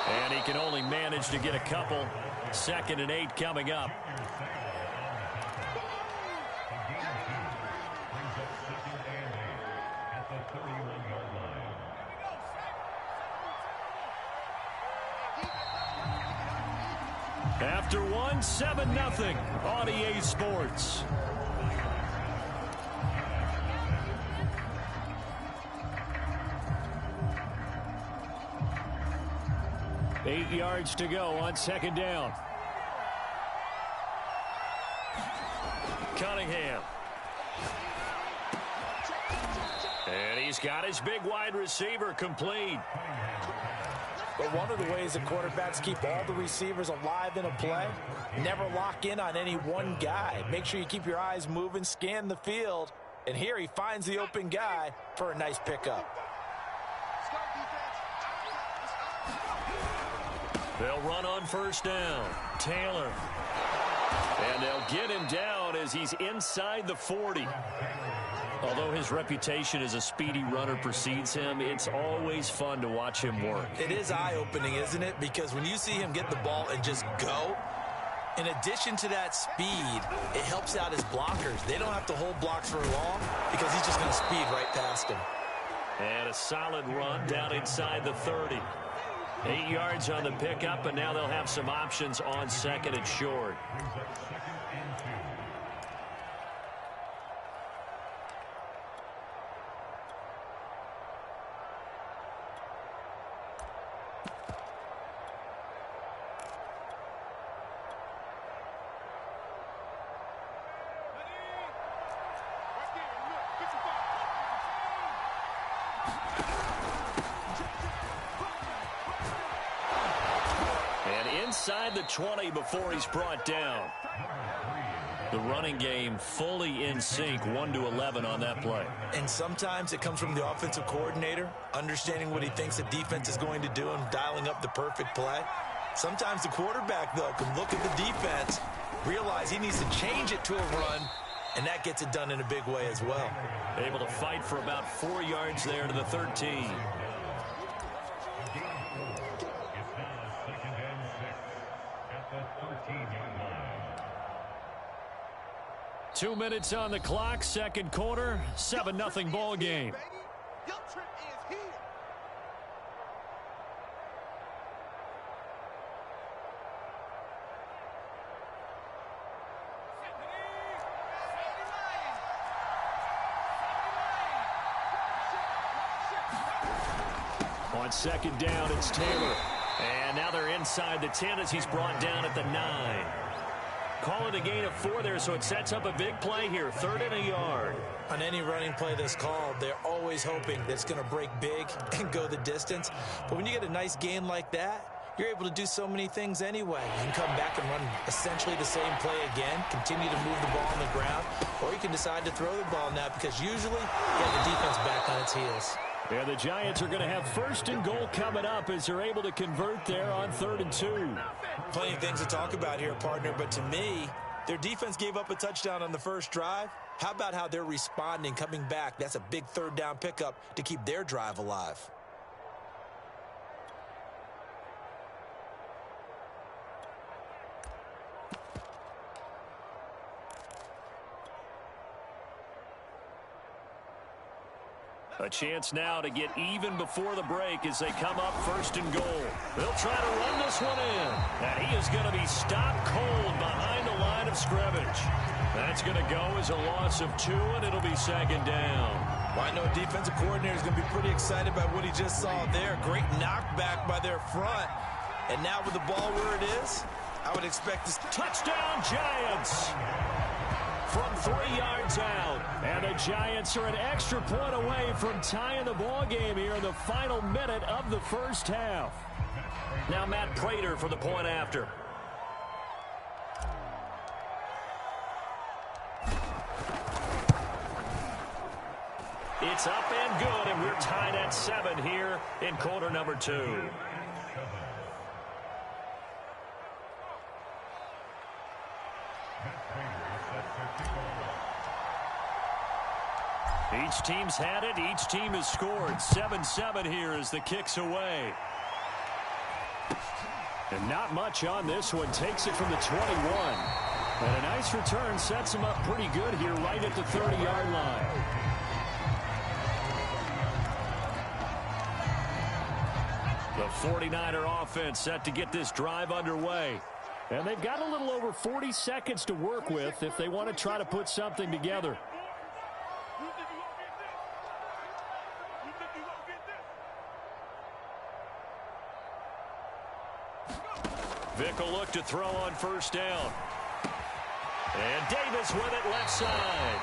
And he can only manage to get a couple. 2nd and 8 coming up. After one, 7-0 on EA Sports. Eight yards to go on 2nd down. Cunningham. And he's got his big wide receiver complete. But one of the ways that quarterbacks keep all the receivers alive in a play, never lock in on any one guy. Make sure you keep your eyes moving, scan the field. And here he finds the open guy for a nice pickup. They'll run on 1st down. Taylor. And they'll get him down as he's inside the 40. Although his reputation as a speedy runner precedes him, it's always fun to watch him work. It is eye-opening, isn't it? Because when you see him get the ball and just go, in addition to that speed, it helps out his blockers. They don't have to hold blocks for long because he's just going to speed right past him. And a solid run down inside the 30. 8 yards on the pickup, and now they'll have some options on 2nd and short. Inside the 20 before he's brought down. The running game fully in sync, 1-11 on that play. And sometimes it comes from the offensive coordinator, understanding what he thinks the defense is going to do and dialing up the perfect play. Sometimes the quarterback, though, can look at the defense, realize he needs to change it to a run, and that gets it done in a big way as well. Able to fight for about 4 yards there to the 13. 2 minutes on the clock, 2nd quarter, 7-0 ball game. On 2nd down, it's Taylor. And now they're inside the 10 as he's brought down at the 9. Call it a gain of 4 there, so it sets up a big play here. 3rd and a yard. On any running play that's called, they're always hoping that it's going to break big and go the distance. But when you get a nice gain like that, you're able to do so many things anyway. You can come back and run essentially the same play again, continue to move the ball on the ground, or you can decide to throw the ball now because usually you have the defense back on its heels. Yeah, the Giants are going to have 1st and goal coming up as they're able to convert there on 3rd and 2. Plenty of things to talk about here, partner, but to me, their defense gave up a touchdown on the first drive. How about how they're responding, coming back? That's a big 3rd down pickup to keep their drive alive. A chance now to get even before the break as they come up 1st and goal. They'll try to run this one in. And he is going to be stopped cold behind the line of scrimmage. That's going to go as a loss of 2, and it'll be 2nd down. Well, I know defensive coordinator is going to be pretty excited about what he just saw there. Great knockback by their front. And now with the ball where it is, I would expect this. Touchdown, Giants! From 3 yards out. And the Giants are an extra point away from tying the ball game here in the final minute of the first half. Now Matt Prater for the point after. It's up and good, and we're tied at 7 here in quarter number 2. Each team's had it. Each team has scored. 7-7 here as the kick's away. And not much on this one. Takes it from the 21. And a nice return sets him up pretty good here right at the 30-yard line. The 49er offense set to get this drive underway. And they've got a little over 40 seconds to work with if they want to try to put something together. Vick will look to throw on first down. And Davis with it left side.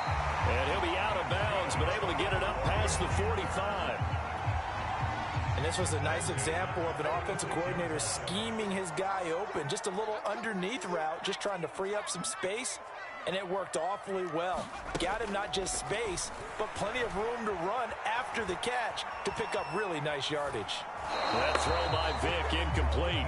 And he'll be out of bounds, but able to get it up past the 45. And this was a nice example of an offensive coordinator scheming his guy open. Just a little underneath route, just trying to free up some space. And it worked awfully well. Got him not just space, but plenty of room to run after the catch to pick up really nice yardage. That throw by Vick incomplete.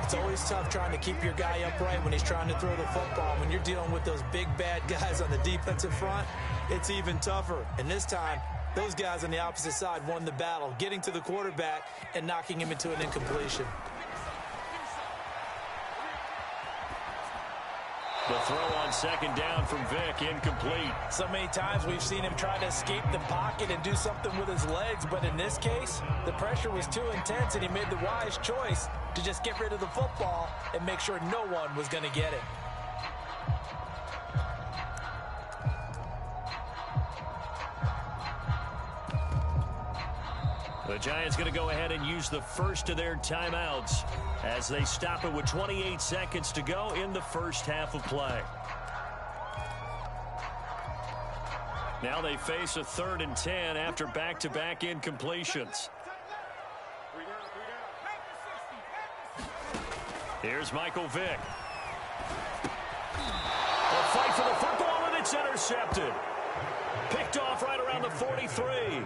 It's always tough trying to keep your guy upright when he's trying to throw the football. When you're dealing with those big, bad guys on the defensive front, it's even tougher. And this time, those guys on the opposite side won the battle, getting to the quarterback and knocking him into an incompletion. The throw on second down from Vick, incomplete. So many times we've seen him try to escape the pocket and do something with his legs, but in this case, the pressure was too intense and he made the wise choice to just get rid of the football and make sure no one was going to get it. The Giants going to go ahead and use the first of their timeouts as they stop it with 28 seconds to go in the first half of play. Now they face a 3rd and 10 after back-to-back incompletions. Here's Michael Vick. A fight for the football, and it's intercepted. Picked off right around the 43.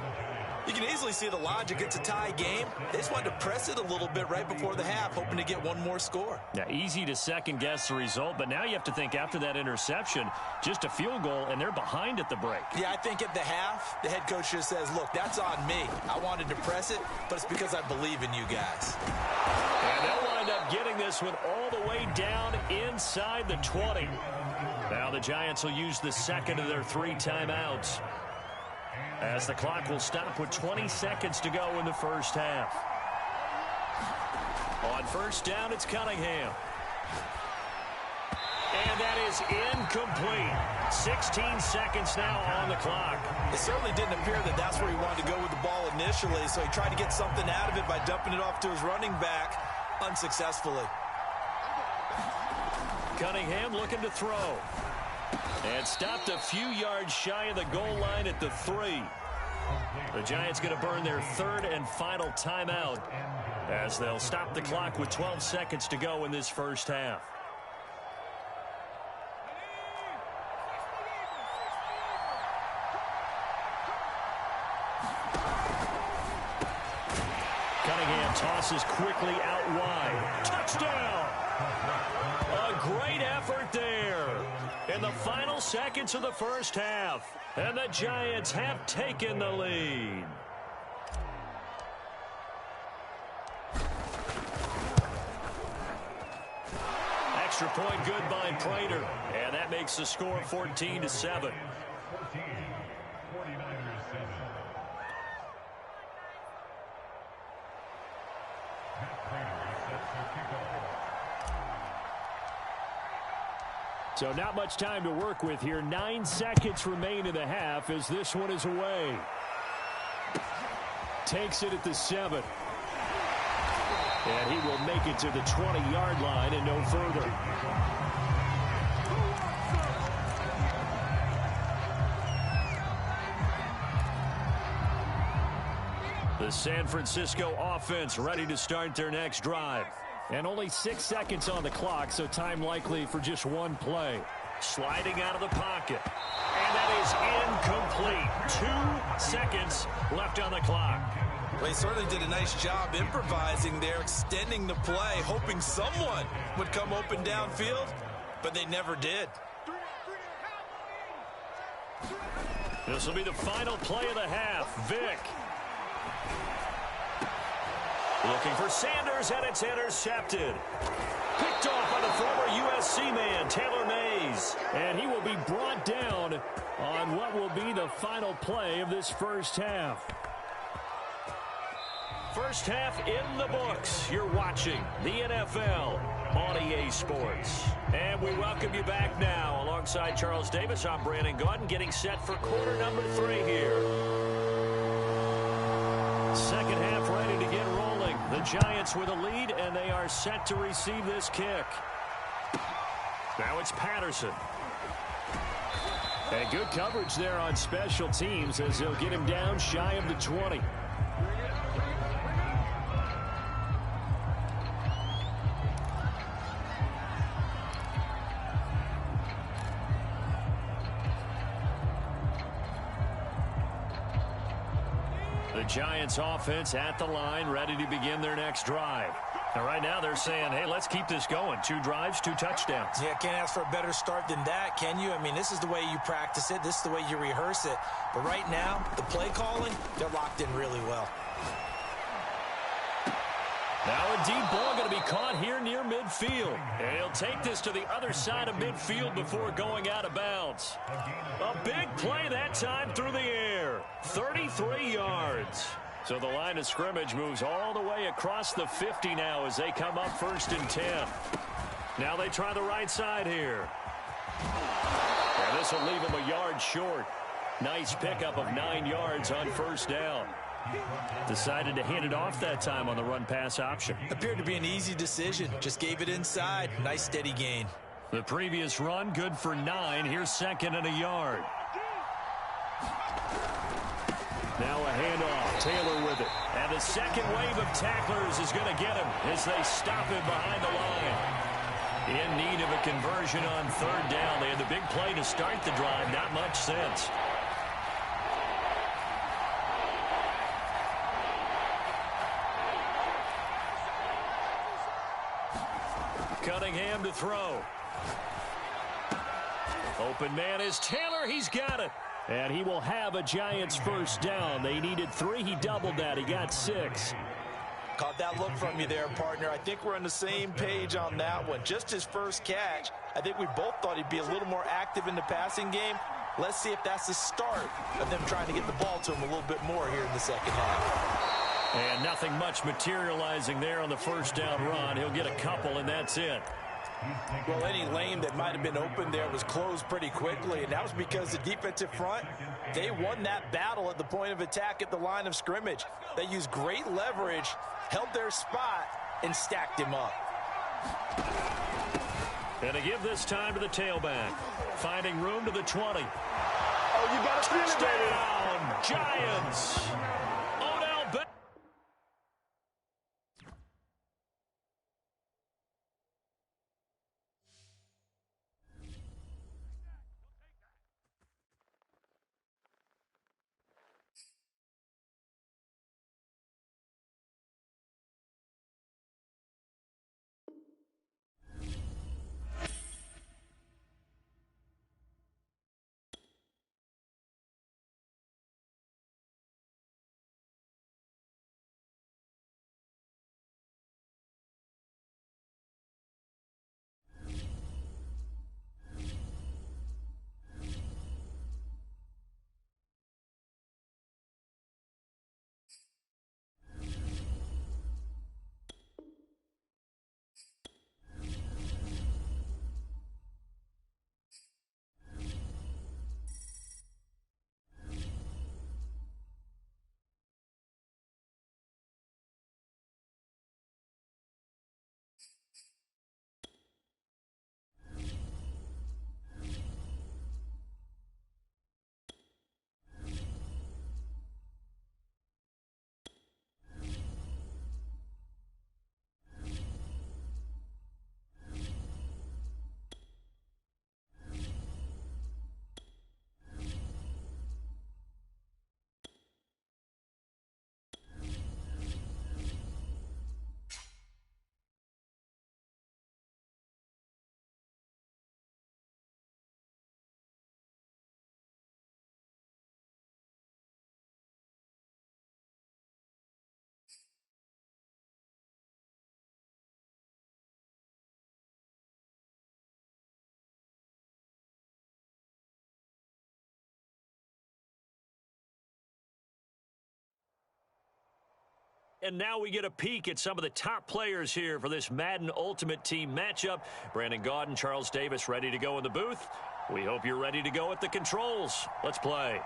You can easily see the logic. It's a tie game. They just wanted to press it a little bit right before the half, hoping to get one more score. Now, easy to second-guess the result, but now you have to think after that interception, just a field goal, and they're behind at the break. Yeah, I think at the half, the head coach just says, look, that's on me. I wanted to press it, but it's because I believe in you guys. And they'll wind up getting this one all the way down inside the 20. Now the Giants will use the second of their 3 timeouts, as the clock will stop with 20 seconds to go in the first half. On first down, it's Cunningham. And that is incomplete. 16 seconds now on the clock. It certainly didn't appear that that's where he wanted to go with the ball initially, so he tried to get something out of it by dumping it off to his running back unsuccessfully. Cunningham looking to throw. And stopped a few yards shy of the goal line at the 3. The Giants going to burn their 3rd and final timeout as they'll stop the clock with 12 seconds to go in this first half. Cunningham tosses quickly out wide. Touchdown! A great effort there in the final seconds of the first half. And the Giants have taken the lead. Extra point good by Prater. And that makes the score 14-7. So not much time to work with here. 9 seconds remain in the half as this one is away. Takes it at the 7. And he will make it to the 20-yard line and no further. The The San Francisco offense ready to start their next drive. And only 6 seconds on the clock, so time likely for just one play. Sliding out of the pocket. And that is incomplete. 2 seconds left on the clock. Well, he certainly did a nice job improvising there, extending the play, hoping someone would come open downfield, but they never did. This will be the final play of the half. Vick. Looking for Sanders, and it's intercepted. Picked off by the former USC man, Taylor Mays. And he will be brought down on what will be the final play of this first half. First half in the books. You're watching the NFL on EA Sports. And we welcome you back now. Alongside Charles Davis, I'm Brandon Gaudin, getting set for quarter number 3 here. Second half ready to get rolling. The Giants with a lead, and they are set to receive this kick. Now it's Patterson. And good coverage there on special teams as they'll get him down shy of the 20. The Giants offense at the line, ready to begin their next drive. And right now they're saying, hey, let's keep this going. 2 drives, 2 touchdowns. Yeah, can't ask for a better start than that, can you? I mean, this is the way you practice it. This is the way you rehearse it. But right now, the play calling, they're locked in really well. Now a deep ball going to be caught here near midfield. And he'll take this to the other side of midfield before going out of bounds. A big play that time through the air. 33 yards. So the line of scrimmage moves all the way across the 50 now as they come up 1st and 10. Now they try the right side here. And this will leave them a yard short. Nice pickup of 9 yards on 1st down. Decided to hand it off that time on the run-pass option. Appeared to be an easy decision. Just gave it inside. Nice steady gain. The previous run, good for 9. Here's 2nd and a yard. Now a handoff. Taylor with it. And the second wave of tacklers is going to get him as they stop him behind the line. In need of a conversion on 3rd down. They had the big play to start the drive. Not much sense. Cunningham to throw. Open man is Taylor. He's got it. And he will have a Giants first down. They needed 3. He doubled that. He got 6. Caught that look from you there, partner. I think we're on the same page on that one. Just his first catch. I think we both thought he'd be a little more active in the passing game. Let's see if that's the start of them trying to get the ball to him a little bit more here in the second half. And nothing much materializing there on the first down run. He'll get a couple, and that's it. Well, any lane that might have been open there was closed pretty quickly, and that was because the defensive front, they won that battle at the point of attack at the line of scrimmage. They used great leverage, held their spot, and stacked him up. And to give this time to the tailback. Finding room to the 20. Oh, you got to feel it, Touchdown, Giants. and now we get a peek at some of the top players here for this Madden Ultimate Team matchup. Brandon Gaudin, Charles Davis ready to go in the booth. We hope you're ready to go at the controls. Let's play.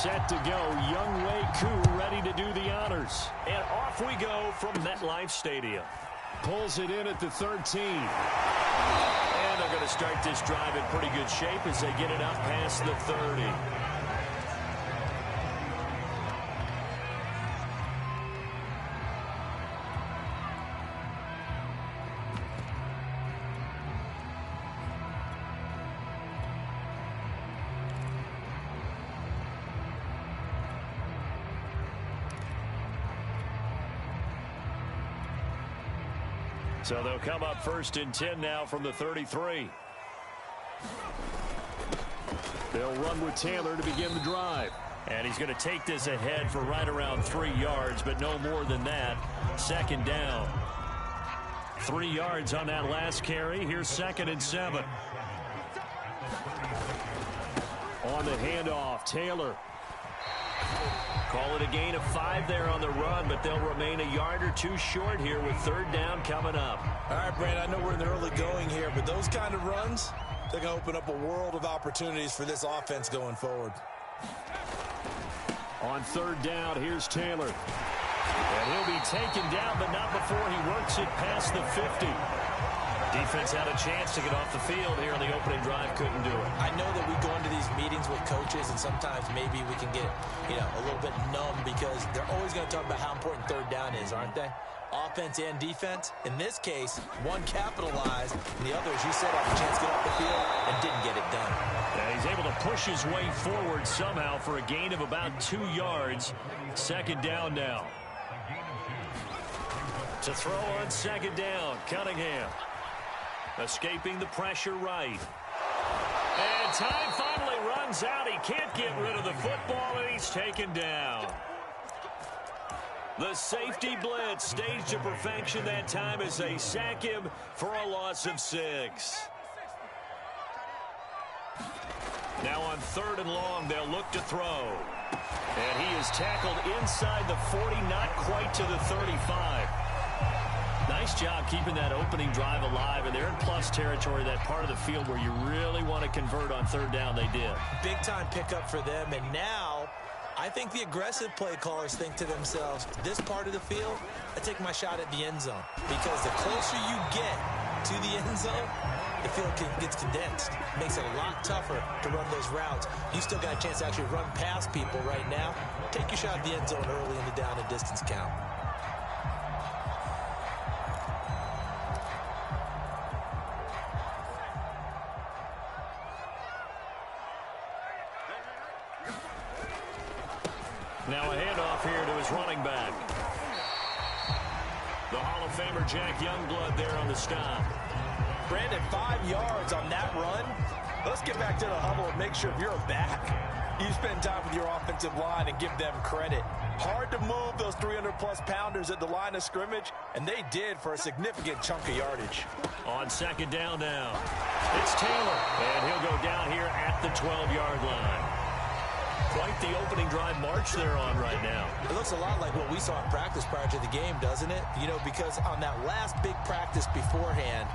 Set to go, Young Wei Koo ready to do the honors. And off we go from MetLife Stadium. Pulls it in at the 13. And they're going to start this drive in pretty good shape as they get it up past the 30. So they'll come up 1st and 10 now from the 33. They'll run with Taylor to begin the drive. And he's going to take this ahead for right around 3 yards, but no more than that. 2nd down. 3 yards on that last carry. Here's 2nd and 7. On the handoff, Taylor. Call it a gain of 5 there on the run, but they'll remain a yard or 2 short here with 3rd down coming up. All right, Brandon, I know we're in the early going here, but those kind of runs, they're going to open up a world of opportunities for this offense going forward. On 3rd down, here's Taylor. And he'll be taken down, but not before he works it past the 50. Defense had a chance to get off the field here on the opening drive, couldn't do it. I know that we go into these meetings with coaches, and sometimes maybe we can get, a little bit numb because they're always going to talk about how important 3rd down is, aren't they? Offense and defense. In this case, one capitalized, and the other, as you said, had a chance to get off the field and didn't get it done. Yeah, he's able to push his way forward somehow for a gain of about 2 yards. 2nd down now. To throw on 2nd down, Cunningham. Escaping the pressure right. And time finally runs out. He can't get rid of the football, and he's taken down. The safety blitz staged to perfection that time as they sack him for a loss of 6. Now on 3rd and long, they'll look to throw. And he is tackled inside the 40, not quite to the 35. Nice job keeping that opening drive alive, and they're in plus territory, that part of the field where you really want to convert on 3rd down. They did. Big-time pickup for them, and now I think the aggressive play callers think to themselves, this part of the field, I take my shot at the end zone, because the closer you get to the end zone, the field gets condensed. Makes it a lot tougher to run those routes. You still got a chance to actually run past people right now. Take your shot at the end zone early in the down and distance count. Now a handoff here to his running back. The Hall of Famer Jack Youngblood there on the stop. Brandon, 5 yards on that run. Let's get back to the huddle and make sure if you're back, you spend time with your offensive line and give them credit. Hard to move those 300-plus pounders at the line of scrimmage, and they did for a significant chunk of yardage. On 2nd down now, it's Taylor, and he'll go down here at the 12-yard line. Quite the opening drive march they're on right now. It looks a lot like what we saw in practice prior to the game, doesn't it? Because on that last big practice beforehand,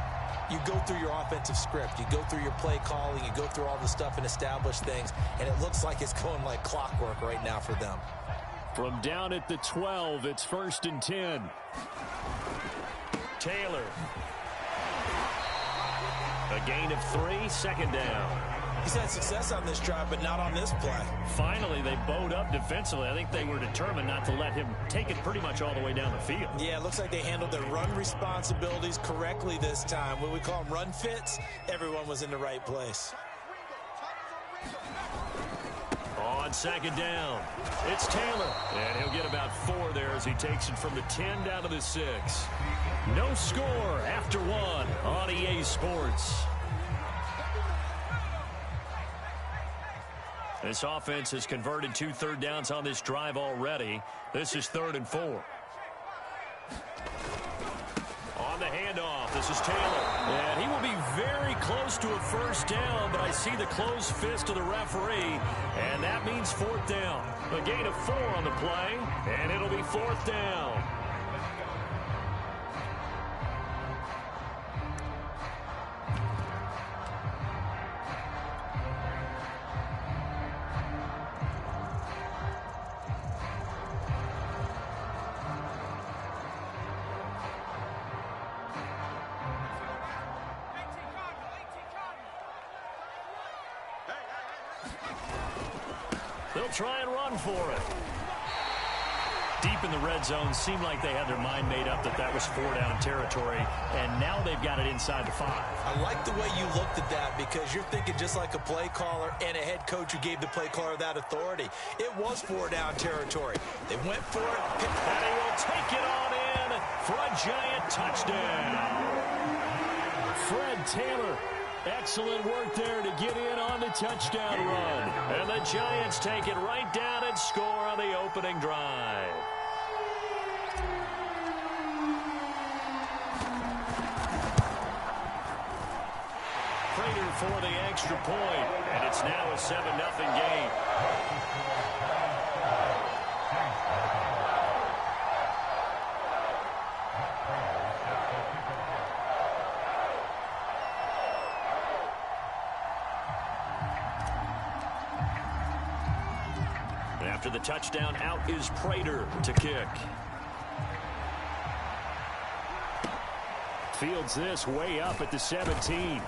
you go through your offensive script, you go through your play calling, you go through all the stuff and establish things, and it looks like it's going like clockwork right now for them. From down at the 12, it's 1st and 10. Taylor. A gain of 3, 2nd down. He's had success on this drive, but not on this play. Finally, they bowed up defensively. I think they were determined not to let him take it pretty much all the way down the field. Yeah, it looks like they handled their run responsibilities correctly this time. What we call them run fits, everyone was in the right place. On 2nd down, it's Taylor. And he'll get about 4 there as he takes it from the 10 down to the 6. No score after 1 on EA Sports. This offense has converted 2 third downs on this drive already. This is 3rd and 4. On the handoff, this is Taylor. And he will be very close to a first down, but I see the closed fist of the referee, and that means 4th down. A gain of 4 on the play, and it'll be 4th down. They'll try and run for it. Deep in the red zone, seemed like they had their mind made up that was 4-down territory, and now they've got it inside the 5. I like the way you looked at that because you're thinking just like a play caller and a head coach who gave the play caller that authority. It was 4-down territory. They went for it. And he will take it on in for a Giant touchdown. Fred Taylor. Excellent work there to get in on the touchdown run. And the Giants take it right down and score on the opening drive. Prater for the extra point, and it's now a 7-0 game. After the touchdown, out is Prater to kick. Fields this way up at the 17.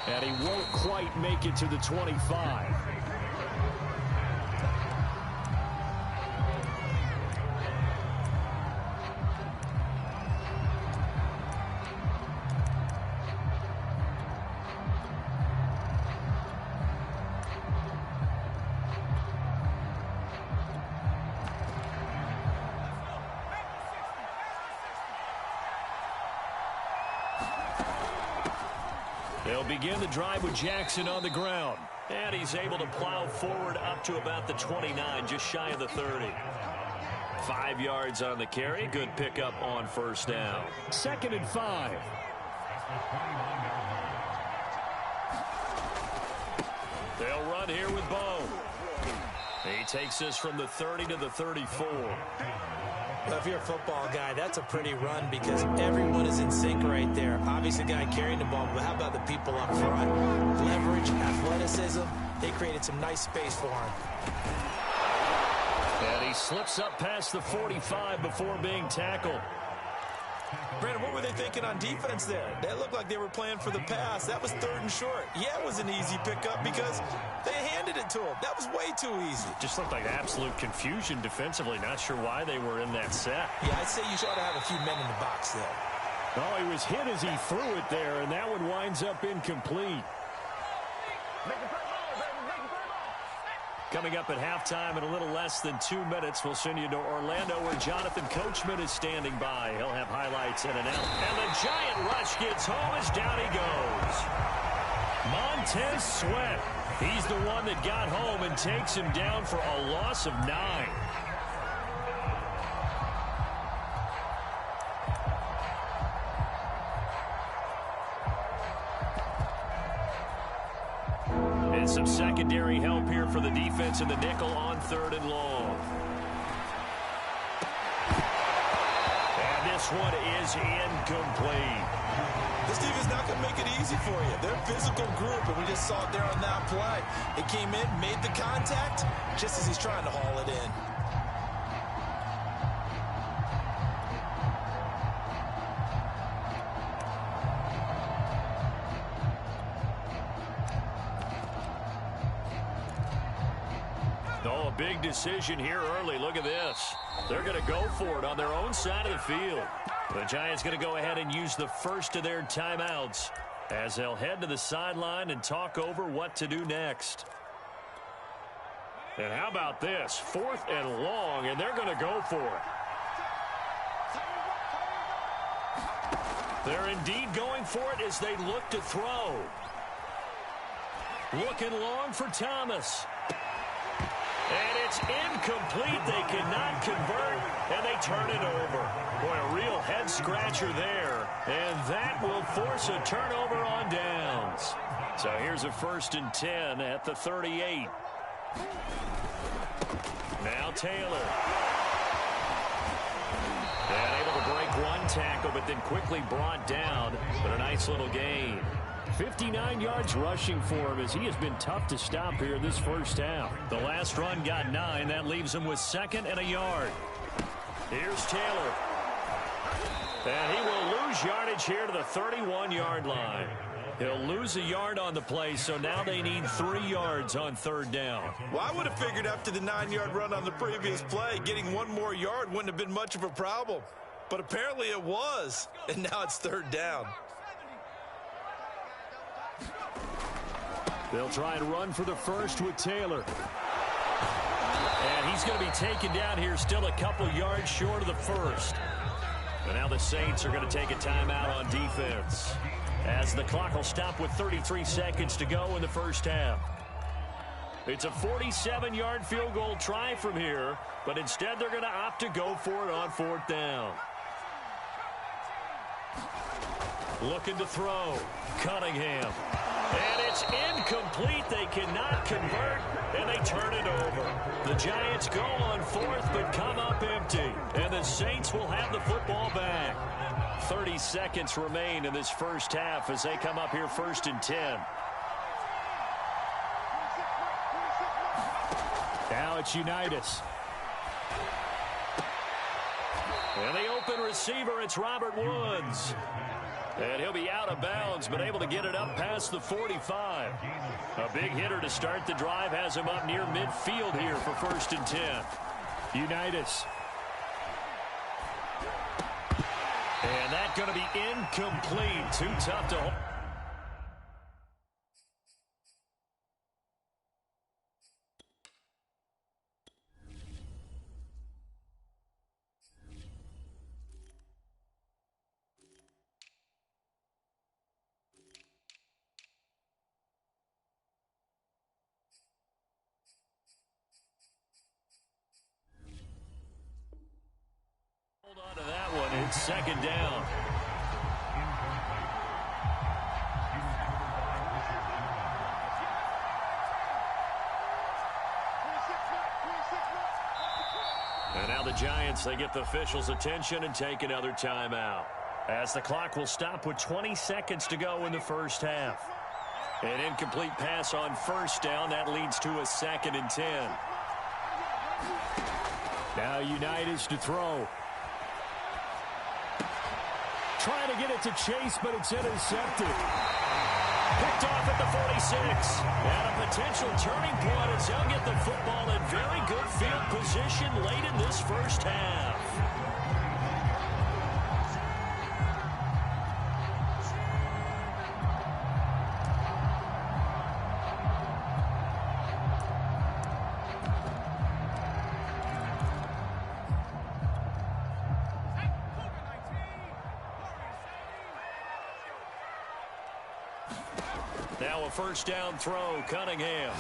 And he won't quite make it to the 25. They'll begin the drive with Jackson on the ground. And he's able to plow forward up to about the 29, just shy of the 30. 5 yards on the carry. Good pickup on first down. 2nd and 5. They'll run here with Bo. He takes us from the 30 to the 34. Well, if you're a football guy, that's a pretty run because everyone is in sync right there. Obviously, the guy carrying the ball, but how about the people up front? Leverage, athleticism, they created some nice space for him. And he slips up past the 45 before being tackled. Brandon, what were they thinking on defense there? They looked like they were playing for the pass. That was 3rd and short. Yeah, it was an easy pickup because they handed it to him. That was way too easy. Just looked like absolute confusion defensively. Not sure why they were in that set. Yeah, I'd say you ought to have a few men in the box there. Oh, he was hit as he threw it there, and that one winds up incomplete. Coming up at halftime in a little less than 2 minutes, we'll send you to Orlando where Jonathan Coachman is standing by. He'll have highlights and an out. And the Giant rush gets home as down he goes. Montez Sweat. He's the one that got home and takes him down for a loss of 9. And some secondary help here for the defense in the nickel on 3rd and long. And this one is incomplete. This defense is not going to make it easy for you. They're a physical group, and we just saw it there on that play. It came in, made the contact, just as he's trying to haul it in. Oh, a big decision here early. Look at this. They're going to go for it on their own side of the field. The Giants going to go ahead and use the first of their timeouts as they'll head to the sideline and talk over what to do next. And how about this? 4th and long, and they're going to go for it. They're indeed going for it as they look to throw. Looking long for Thomas. And it's incomplete. They cannot convert, and they turn it over. Boy, a real head-scratcher there. And that will force a turnover on downs. So here's a 1st and 10 at the 38. Now Taylor. And able to break one tackle, but then quickly brought down. But a nice little gain. 59 yards rushing for him as he has been tough to stop here this first half. The last run got 9. That leaves him with 2nd and a yard. Here's Taylor. And he will lose yardage here to the 31-yard line. He'll lose a yard on the play, so now they need 3 yards on 3rd down. Well, I would have figured after the 9-yard run on the previous play, getting 1 more yard wouldn't have been much of a problem. But apparently it was, and now it's 3rd down. They'll try and run for the first with Taylor. And he's going to be taken down here still a couple yards short of the first. And now the Saints are going to take a timeout on defense, as the clock will stop with 33 seconds to go in the first half. It's a 47-yard field goal try from here, but instead they're going to opt to go for it on 4th down. Looking to throw. Cunningham. And it's incomplete. They cannot convert, and they turn it over. The Giants go on 4th, but come up empty. And the Saints will have the football back. 30 seconds remain in this first half as they come up here 1st and 10. Now it's Unitas. And the open receiver, it's Robert Woods. And he'll be out of bounds, but able to get it up past the 45. A big hitter to start the drive has him up near midfield here for 1st and 10. Unitas. And that's going to be incomplete. Too tough to hold. Hold on to that one. It's 2nd down. And now the Giants, they get the officials' attention and take another timeout, as the clock will stop with 20 seconds to go in the first half. An incomplete pass on 1st down. That leads to a 2nd and 10. Now Unitas to throw. Trying to get it to Chase, but it's intercepted. Picked off at the 46. And a potential turning point as they'll get the football in very good field position late in this first half. Now a 1st down throw, Cunningham.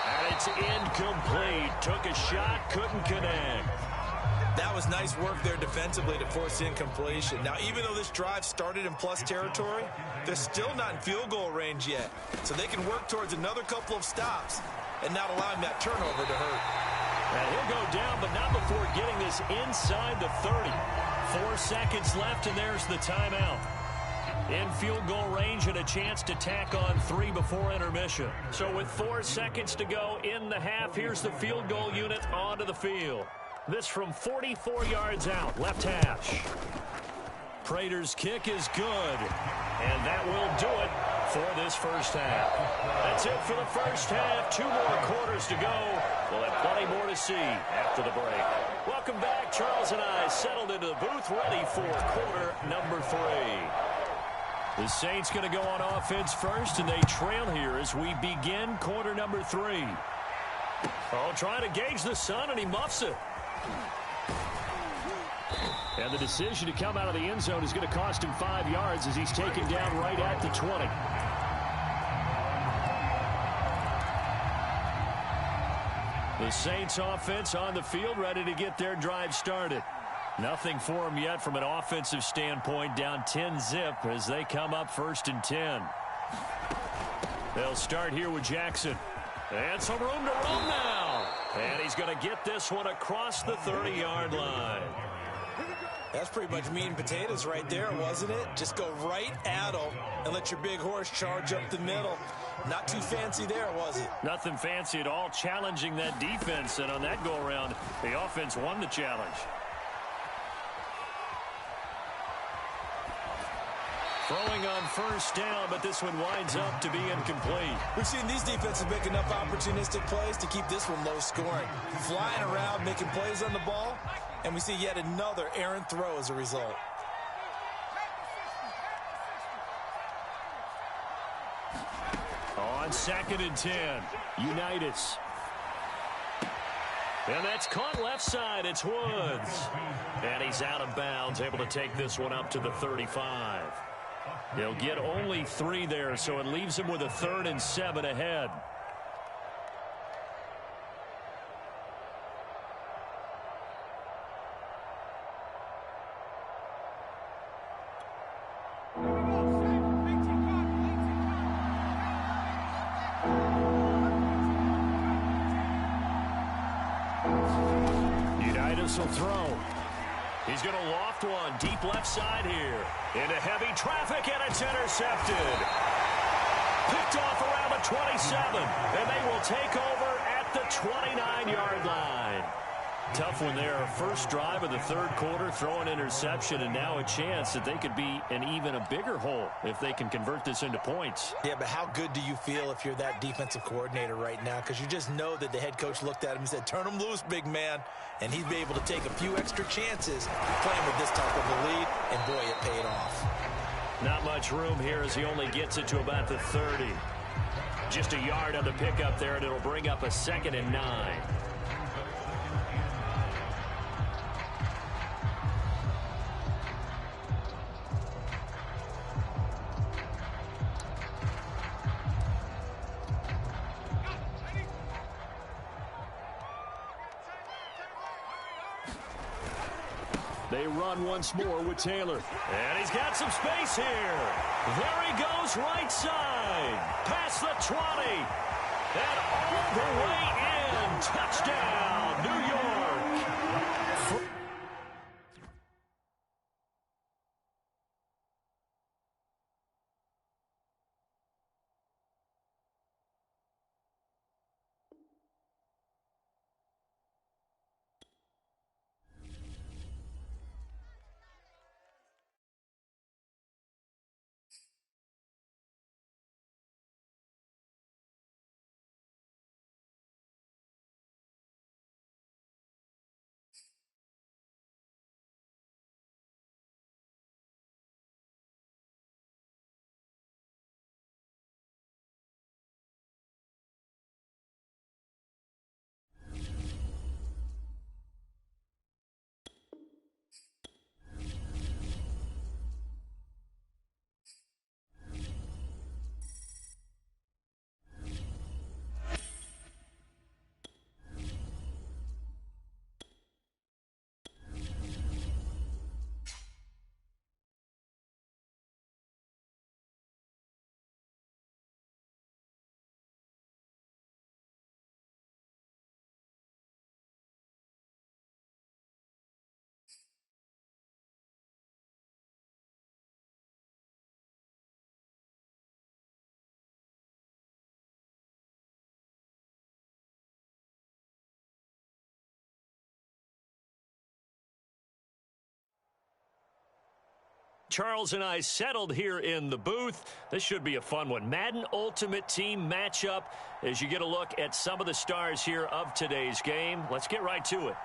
And it's incomplete. Took a shot, couldn't connect. That was nice work there defensively to force incompletion. Now, even though this drive started in plus territory, they're still not in field goal range yet. So they can work towards another couple of stops and not allowing that turnover to hurt. And he'll go down, but not before getting this inside the 30. 4 seconds left, and there's the timeout. In field goal range and a chance to tack on 3 before intermission. So with 4 seconds to go in the half, here's the field goal unit onto the field. This from 44 yards out, left hash. Prater's kick is good. And that will do it for this first half. That's it for the first half. 2 more quarters to go. We'll have plenty more to see after the break. Welcome back. Charles and I settled into the booth, ready for quarter number 3. The Saints going to go on offense first, and they trail here as we begin quarter number 3. Oh, trying to gauge the sun, and he muffs it. And the decision to come out of the end zone is going to cost him 5 yards as he's taken down right at the 20. The Saints offense on the field, ready to get their drive started. Nothing for them yet from an offensive standpoint, down 10-zip as they come up 1st and 10. They'll start here with Jackson. And some room to run now. And he's going to get this one across the 30-yard line. That's pretty much meat and potatoes right there, wasn't it? Just go right at them and let your big horse charge up the middle. Not too fancy there, was it? Nothing fancy at all, challenging that defense. And on that go-around, the offense won the challenge. Throwing on 1st down, but this one winds up to be incomplete. We've seen these defenses make enough opportunistic plays to keep this one low scoring. Flying around, making plays on the ball, and we see yet another errant throw as a result. On 2nd and 10, Unitas. And that's caught left side. It's Woods. And he's out of bounds, able to take this one up to the 35. They'll get only 3 there, so it leaves him with a 3rd and 7 ahead. Unitas will throw. He's going to loft one deep left side here. Into heavy traffic, and it's intercepted. Picked off around the 27, and they will take over at the 29-yard line. Tough one there. First drive of the 3rd quarter, throw an interception, and now a chance that they could be in even a bigger hole if they can convert this into points. Yeah, but how good do you feel if you're that defensive coordinator right now? Because you just know that the head coach looked at him and said, turn him loose, big man. And he'd be able to take a few extra chances playing with this type of a lead, and boy, it paid off. Not much room here as he only gets it to about the 30. Just a yard on the pickup there, and it'll bring up a 2nd and 9. They run once more with Taylor. And he's got some space here. There he goes right side. Past the 20. And all the way in. Touchdown, New York. Charles and I settled here in the booth. This should be a fun one. Madden Ultimate Team matchup as you get a look at some of the stars here of today's game. Let's get right to it.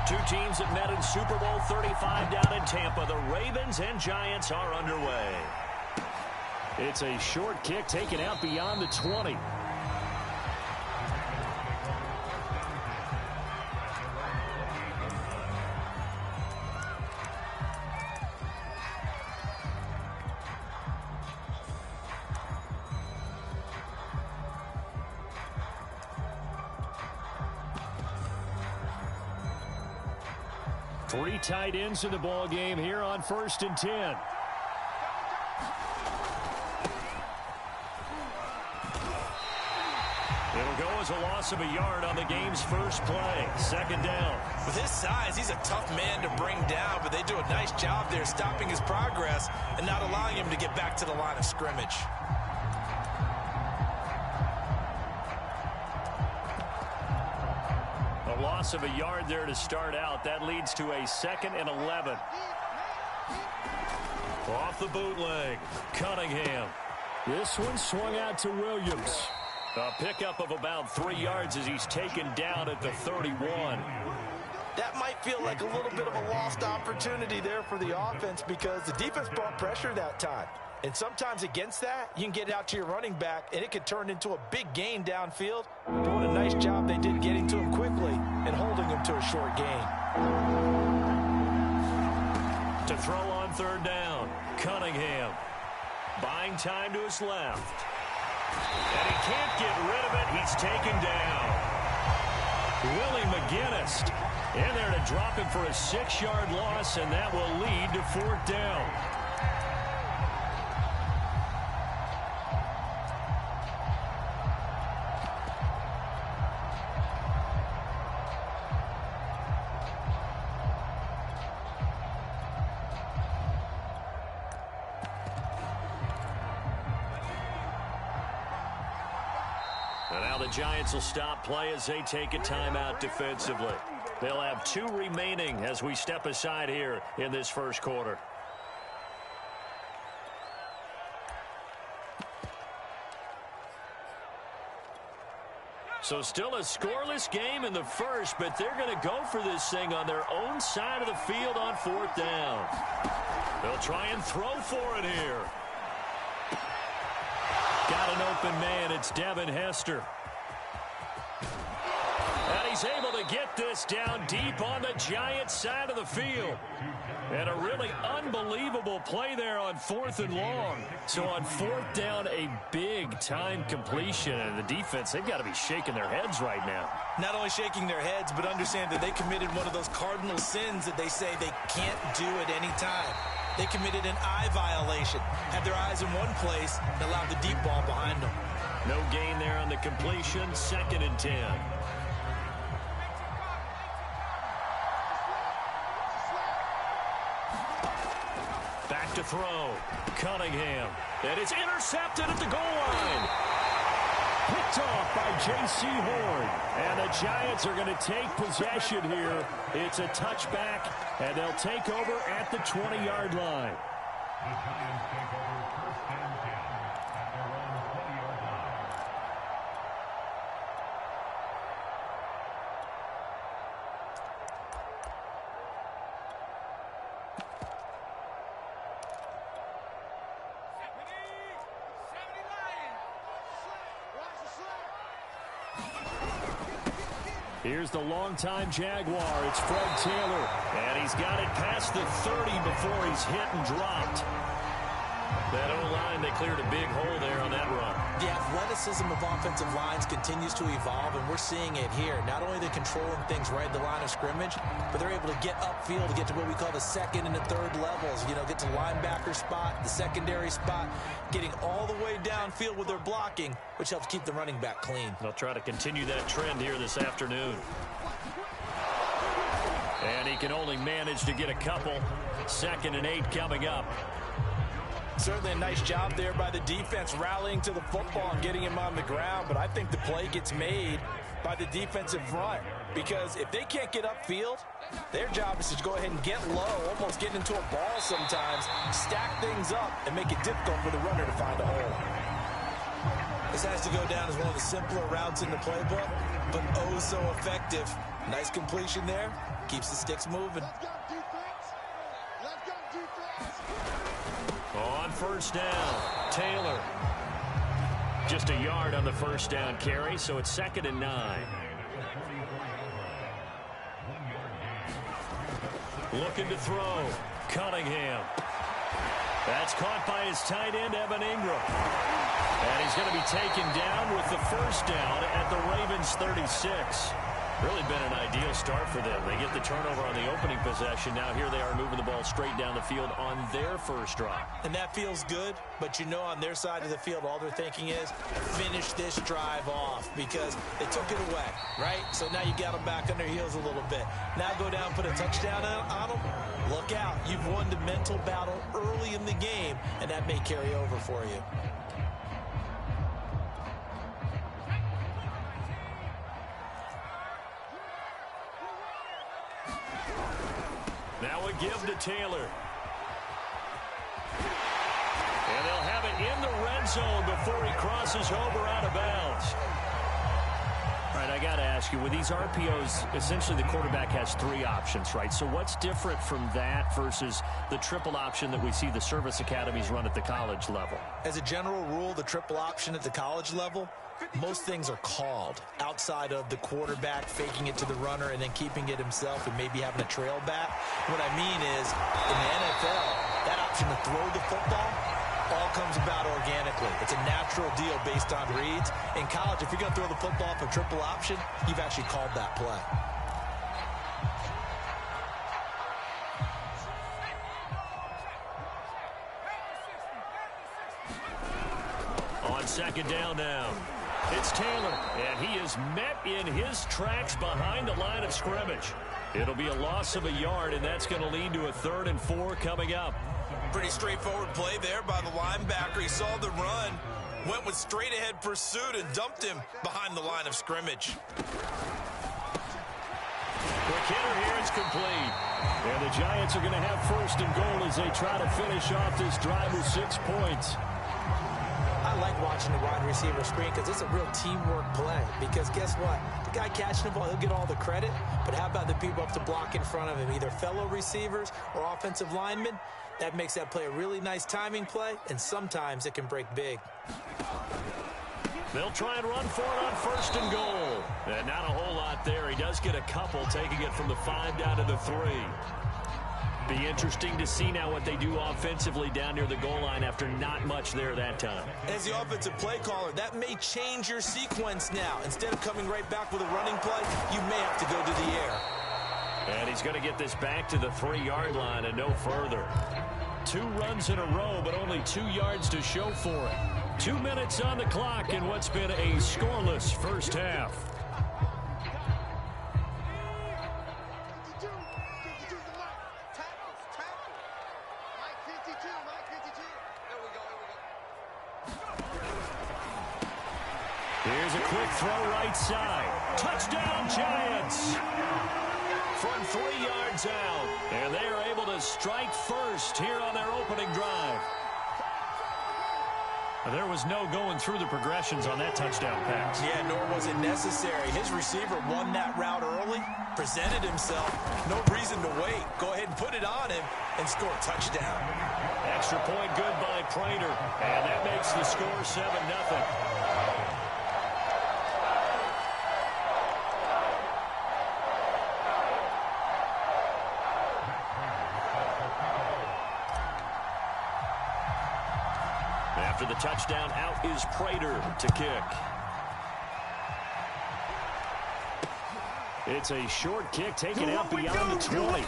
Two teams that met in Super Bowl 35 down in Tampa. The Ravens and Giants are underway. It's a short kick taken out beyond the 20. Three tight ends in the ball game here on 1st and 10. It'll go as a loss of a yard on the game's first play. 2nd down. With his size, he's a tough man to bring down, but they do a nice job there stopping his progress and not allowing him to get back to the line of scrimmage. A loss of a yard there to start out. That leads to a 2nd and 11. Off the bootleg, Cunningham. This one swung out to Williams. A pickup of about 3 yards as he's taken down at the 31. That might feel like a little bit of a lost opportunity there for the offense because the defense brought pressure that time. And sometimes against that, you can get out to your running back, and it could turn into a big gain downfield. But what a nice job they did getting to him quickly and holding him to a short gain. To throw on 3rd down, Cunningham. Buying time to his left. And he can't get rid of it. He's taken down. Willie McGinnis in there to drop him for a 6-yard loss, and that will lead to 4th down. And now the Giants will stop play as they take a timeout defensively. They'll have 2 remaining as we step aside here in this first quarter. So still a scoreless game in the first, but they're going to go for this thing on their own side of the field on 4th down. They'll try and throw for it here. Got an open man. It's Devin Hester. And he's able to get this down deep on the Giants' side of the field. And a really unbelievable play there on 4th and long. So on 4th down, a big-time completion. And the defense, they've got to be shaking their heads right now. Not only shaking their heads, but understand that they committed one of those cardinal sins that they say they can't do at any time. They committed an eye violation, had their eyes in one place, and allowed the deep ball behind them. No gain there on the completion, 2nd and 10. Back to throw, Cunningham. And it's intercepted at the goal line. Picked off by J.C. Horn. And the Giants are going to take possession here. It's a touchback, and they'll take over at the 20-yard line. Here's the longtime Jaguar. It's Fred Taylor. And he's got it past the 30 before he's hit and dropped. That O-line, they cleared a big hole there on that run. The athleticism of offensive lines continues to evolve, and we're seeing it here. Not only are they controlling things right at the line of scrimmage, but they're able to get upfield to get to what we call the 2nd and the 3rd levels. You know, get to linebacker spot, the secondary spot, getting all the way downfield with their blocking, which helps keep the running back clean. They'll try to continue that trend here this afternoon. And he can only manage to get a couple. 2nd and 8 coming up. Certainly a nice job there by the defense rallying to the football and getting him on the ground, but I think the play gets made by the defensive front because if they can't get upfield, their job is to go ahead and get low, almost get into a ball sometimes, stack things up, and make it difficult for the runner to find a hole. This has to go down as one of the simpler routes in the playbook, but oh so effective. Nice completion there, keeps the sticks moving. On 1st down, Taylor. Just a yard on the first down carry, so it's 2nd and 9. Looking to throw. Cunningham. That's caught by his tight end, Evan Ingram. And he's going to be taken down with the first down at the Ravens 36. Really been an ideal start for them. They get the turnover on the opening possession. Now here they are moving the ball straight down the field on their first drive. And that feels good, but you know on their side of the field, all they're thinking is finish this drive off because they took it away, right? So now you got them back on their heels a little bit. Now go down, put a touchdown on them. Look out. You've won the mental battle early in the game, and that may carry over for you. Now a give to Taylor. And they'll have it in the red zone before he crosses over out of bounds. All right, I got to ask you, with these RPOs, essentially the quarterback has 3 options, right? So what's different from that versus the triple option that we see the service academies run at the college level? As a general rule, the triple option at the college level, most things are called outside of the quarterback faking it to the runner and then keeping it himself and maybe having a trail back. What I mean is, in the NFL, that option to throw the football all comes about organically. It's a natural deal based on reads. In college, if you're going to throw the football off a triple option, you've actually called that play. On 2nd down now. It's Taylor, and he is met in his tracks behind the line of scrimmage. It'll be a loss of a yard, and that's going to lead to a 3rd and 4 coming up. Pretty straightforward play there by the linebacker. He saw the run, went with straight-ahead pursuit, and dumped him behind the line of scrimmage. Quick hitter here, it's complete. And the Giants are going to have 1st and goal as they try to finish off this drive with 6 points. I like watching the wide receiver screen because it's a real teamwork play. Because guess what? The guy catching the ball, he'll get all the credit. But how about the people up to block in front of him, either fellow receivers or offensive linemen? That makes that play a really nice timing play, and sometimes it can break big. They'll try and run for it on 1st and goal. And not a whole lot there. He does get a couple, taking it from the 5 down to the 3. Be interesting to see now what they do offensively down near the goal line after not much there that time. As the offensive play caller, that may change your sequence now. Instead of coming right back with a running play, you may have to go to the air. And he's going to get this back to the 3-yard line and no further. 2 runs in a row, but only 2 yards to show for it. 2 minutes on the clock in what's been a scoreless first half. Here's a quick throw right side. Touchdown, Giants! From 3 yards out. And they are able to strike first here on their opening drive. There was no going through the progressions on that touchdown pass. Yeah, nor was it necessary. His receiver won that route early, presented himself. No reason to wait. Go ahead and put it on him and score a touchdown. Extra point good by Prater. And that makes the score 7-0. After the touchdown, out is Prater to kick. It's a short kick taken out beyond the 20.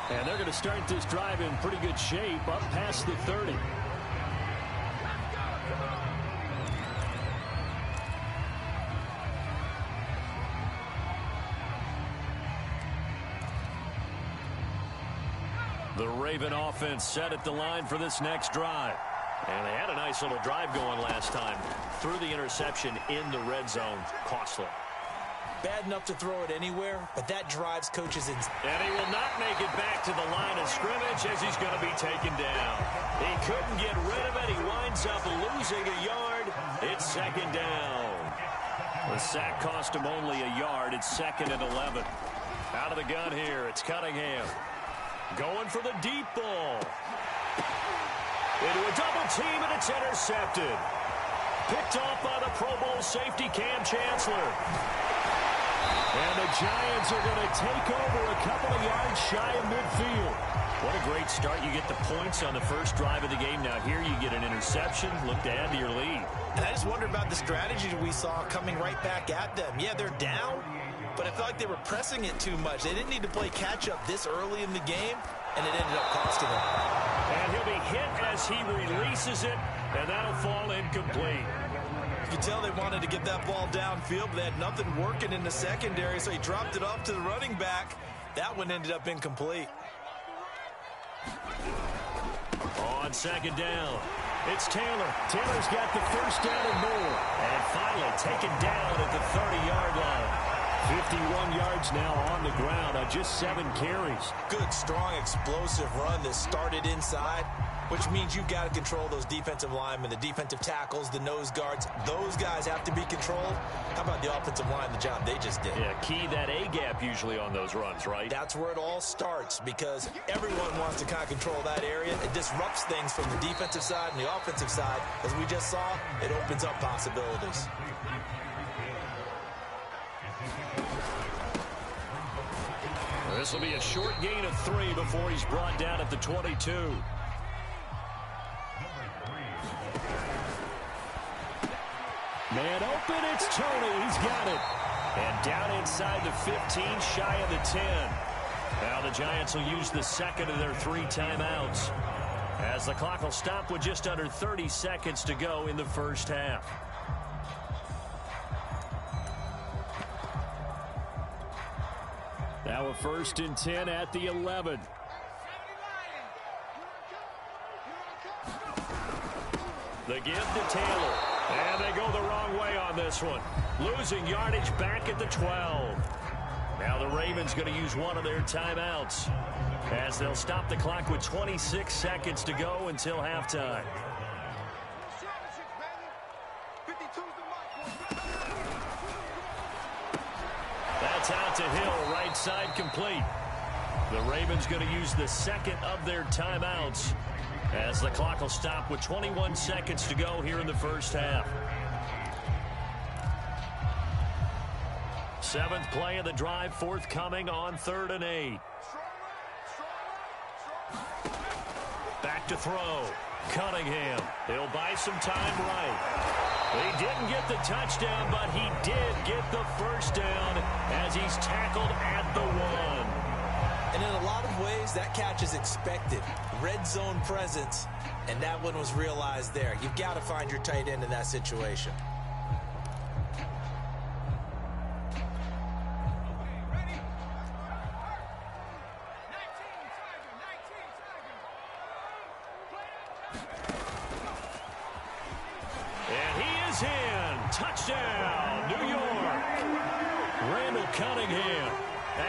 And they're going to start this drive in pretty good shape up past the 30. The Raven offense set at the line for this next drive. And they had a nice little drive going last time. Threw the interception in the red zone. Costly. Bad enough to throw it anywhere, but that drives coaches in. And he will not make it back to the line of scrimmage as he's going to be taken down. He couldn't get rid of it. He winds up losing a yard. It's 2nd down. The sack cost him only a yard. It's 2nd and 11. Out of the gun here, it's Cunningham. Going for the deep ball. Into a double team, and it's intercepted. Picked off by the Pro Bowl safety Cam Chancellor. And the Giants are going to take over a couple of yards shy of midfield. What a great start. You get the points on the first drive of the game. Now here you get an interception. Look to add to your lead. And I just wonder about the strategy that we saw coming right back at them. Yeah, they're down, but I felt like they were pressing it too much. They didn't need to play catch-up this early in the game, and it ended up costing them. And he'll be hit as he releases it, and that'll fall incomplete. You could tell they wanted to get that ball downfield, but they had nothing working in the secondary, so he dropped it off to the running back. That one ended up incomplete. On second down, it's Taylor. Taylor's got the first down and more. And finally taken down at the 30-yard line. 51 yards now on the ground on just 7 carries. Good, strong, explosive run that started inside, which means you've got to control those defensive linemen, the defensive tackles, the nose guards. Those guys have to be controlled. How about the offensive line, the job they just did? Yeah, key that A-gap usually on those runs, right? That's where it all starts because everyone wants to kind of control that area. It disrupts things from the defensive side and the offensive side. As we just saw, it opens up possibilities. This will be a short gain of 3 before he's brought down at the 22. Man open, it's Tony. He's got it. And down inside the 15, shy of the 10. Now the Giants will use the second of their 3 timeouts, as the clock will stop with just under 30 seconds to go in the first half. Now a 1st and 10 at the 11. The give to Taylor. And they go the wrong way on this one. Losing yardage back at the 12. Now the Ravens going to use one of their timeouts, as they'll stop the clock with 26 seconds to go until halftime. That's out to Hill, right side complete. The Ravens going to use the second of their timeouts, as the clock will stop with 21 seconds to go here in the first half. 7th play of the drive forthcoming on 3rd and 8. Back to throw. Cunningham. He'll buy some time right. He didn't get the touchdown, but he did get the first down as he's tackled at the 1. And in a lot of ways, that catch is expected. Red zone presence, and that one was realized there. You've got to find your tight end in that situation. And he is in. Touchdown, New York. Randall Cunningham,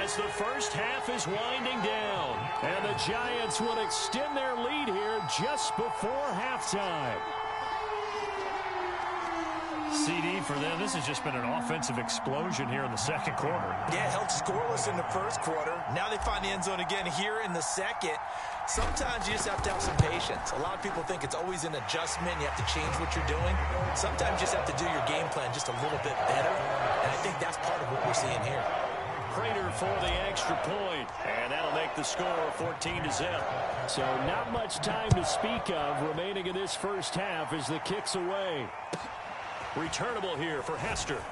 as the first half is winding down. And the Giants will extend their lead here just before halftime. CD for them. This has just been an offensive explosion here in the second quarter. Yeah, held scoreless in the first quarter. Now they find the end zone again here in the second. Sometimes you just have to have some patience. A lot of people think it's always an adjustment. You have to change what you're doing. Sometimes you just have to do your game plan just a little bit better. And I think that's part of what we're seeing here. Prater for the extra point, and that'll make the score 14-0. So not much time to speak of remaining in this first half as the kick's away. Returnable here for Hester.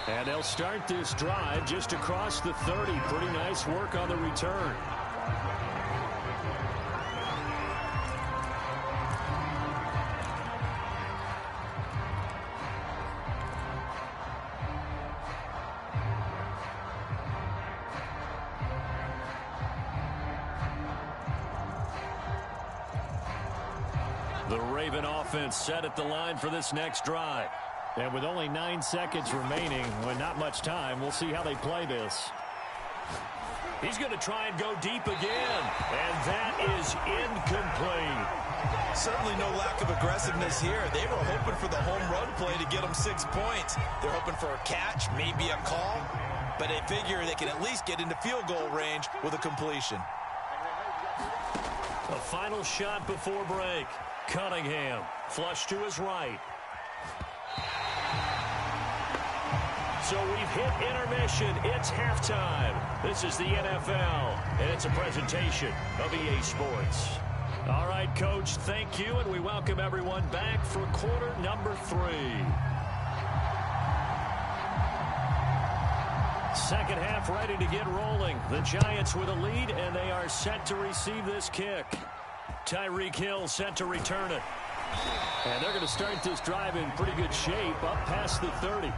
And they'll start this drive just across the 30. Pretty nice work on the return. The Raven offense set at the line for this next drive. And with only 9 seconds remaining, with not much time, we'll see how they play this. He's going to try and go deep again. And that is incomplete. Certainly no lack of aggressiveness here. They were hoping for the home run play to get them 6 points. They're hoping for a catch, maybe a call. But they figure they can at least get into field goal range with a completion. A final shot before break. Cunningham, flush to his right. So we've hit intermission. It's halftime. This is the NFL, and it's a presentation of EA Sports. All right, Coach, thank you, and we welcome everyone back for quarter number 3. Second half ready to get rolling. The Giants with a lead, and they are set to receive this kick. Tyreek Hill set to return it. And they're going to start this drive in pretty good shape, up past the 30.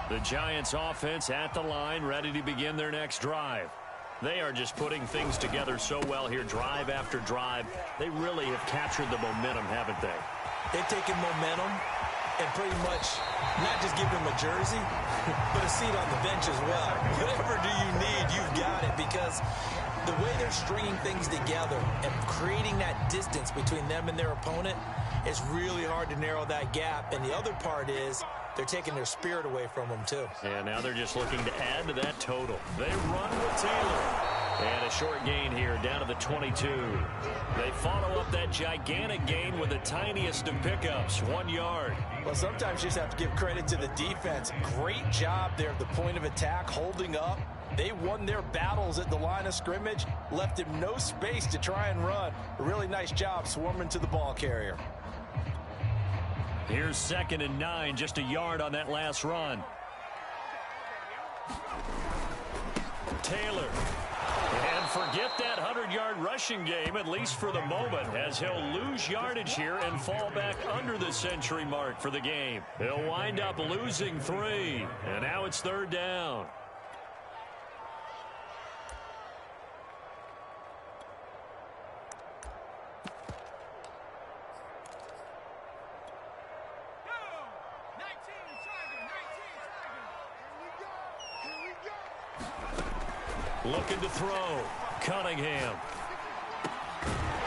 The Giants offense at the line, ready to begin their next drive. They are just putting things together so well here, drive after drive. They really have captured the momentum, haven't they? They've taken momentum and pretty much not just give them a jersey, but a seat on the bench as well. Whatever do you need, you've got it, because the way they're stringing things together and creating that distance between them and their opponent is really hard to narrow that gap. And the other part is they're taking their spirit away from them, too. And now they're just looking to add to that total. They run with Taylor. And a short gain here, down to the 22. They follow up that gigantic gain with the tiniest of pickups, 1 yard. Well, sometimes you just have to give credit to the defense. Great job there at the point of attack, holding up. They won their battles at the line of scrimmage, left him no space to try and run. A really nice job swarming to the ball carrier. Here's 2nd and 9, just a yard on that last run. Taylor. And forget that 100-yard rushing game, at least for the moment, as he'll lose yardage here and fall back under the century mark for the game. He'll wind up losing 3, and now it's 3rd down. Looking to throw. Cunningham.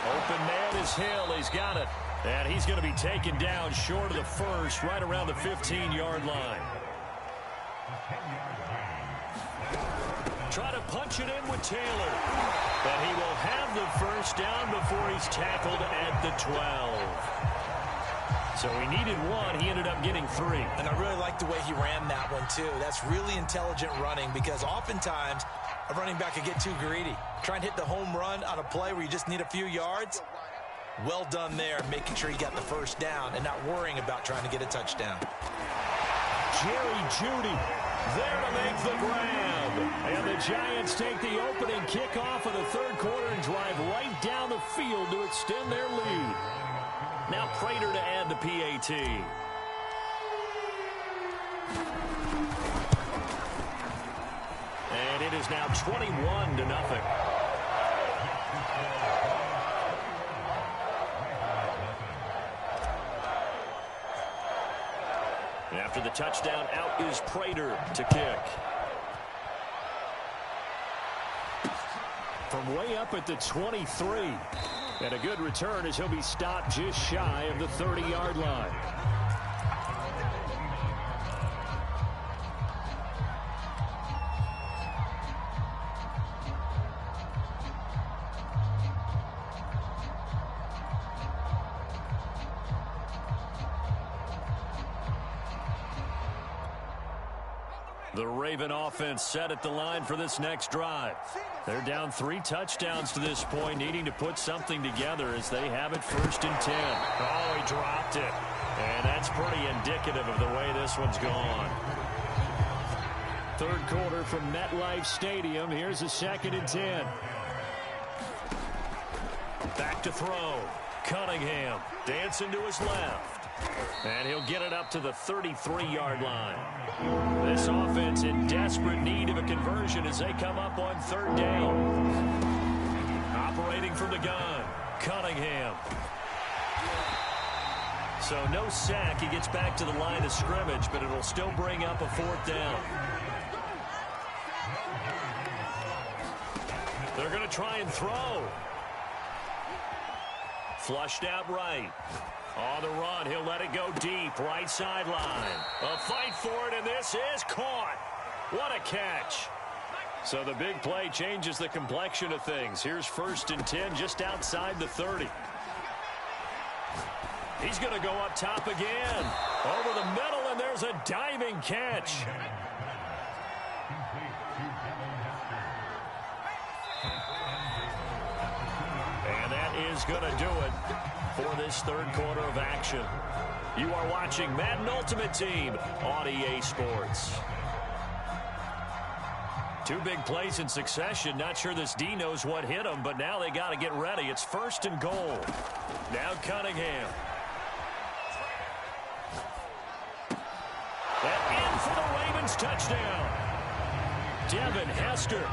Open man is Hill. He's got it. And he's going to be taken down short of the first, right around the 15-yard line. Try to punch it in with Taylor. But he will have the first down before he's tackled at the 12. So he needed 1. He ended up getting 3. And I really like the way he ran that one, too. That's really intelligent running, because oftentimes a running back could get too greedy. Try and hit the home run on a play where you just need a few yards. Well done there, making sure he got the first down and not worrying about trying to get a touchdown. Jerry Jeudy there to make the grab. And the Giants take the opening kickoff of the 3rd quarter and drive right down the field to extend their lead. Now Prater to add the PAT. And it is now 21-0. After the touchdown, out is Prater to kick. From way up at the 23. And a good return as he'll be stopped just shy of the 30-yard line. The Raven offense set at the line for this next drive. They're down 3 touchdowns to this point, needing to put something together as they have it 1st and 10. Oh, he dropped it. And that's pretty indicative of the way this one's gone. 3rd quarter from MetLife Stadium. Here's a 2nd and 10. Back to throw. Cunningham dancing to his left. And he'll get it up to the 33-yard line. This offense in desperate need of a conversion as they come up on 3rd down. Operating from the gun, Cunningham. So no sack. He gets back to the line of scrimmage, but it'll still bring up a 4th down. They're going to try and throw. Flushed out right. On the run, he'll let it go deep, right sideline. A fight for it, and this is caught. What a catch. So the big play changes the complexion of things. Here's 1st and 10 just outside the 30. He's going to go up top again. Over the middle, and there's a diving catch. And that is going to do it for this third quarter of action. You are watching Madden Ultimate Team on EA Sports. 2 big plays in succession. Not sure this D knows what hit him, but now they got to get ready. It's 1st and goal. Now Cunningham. And in for the Ravens touchdown. Devin Hester,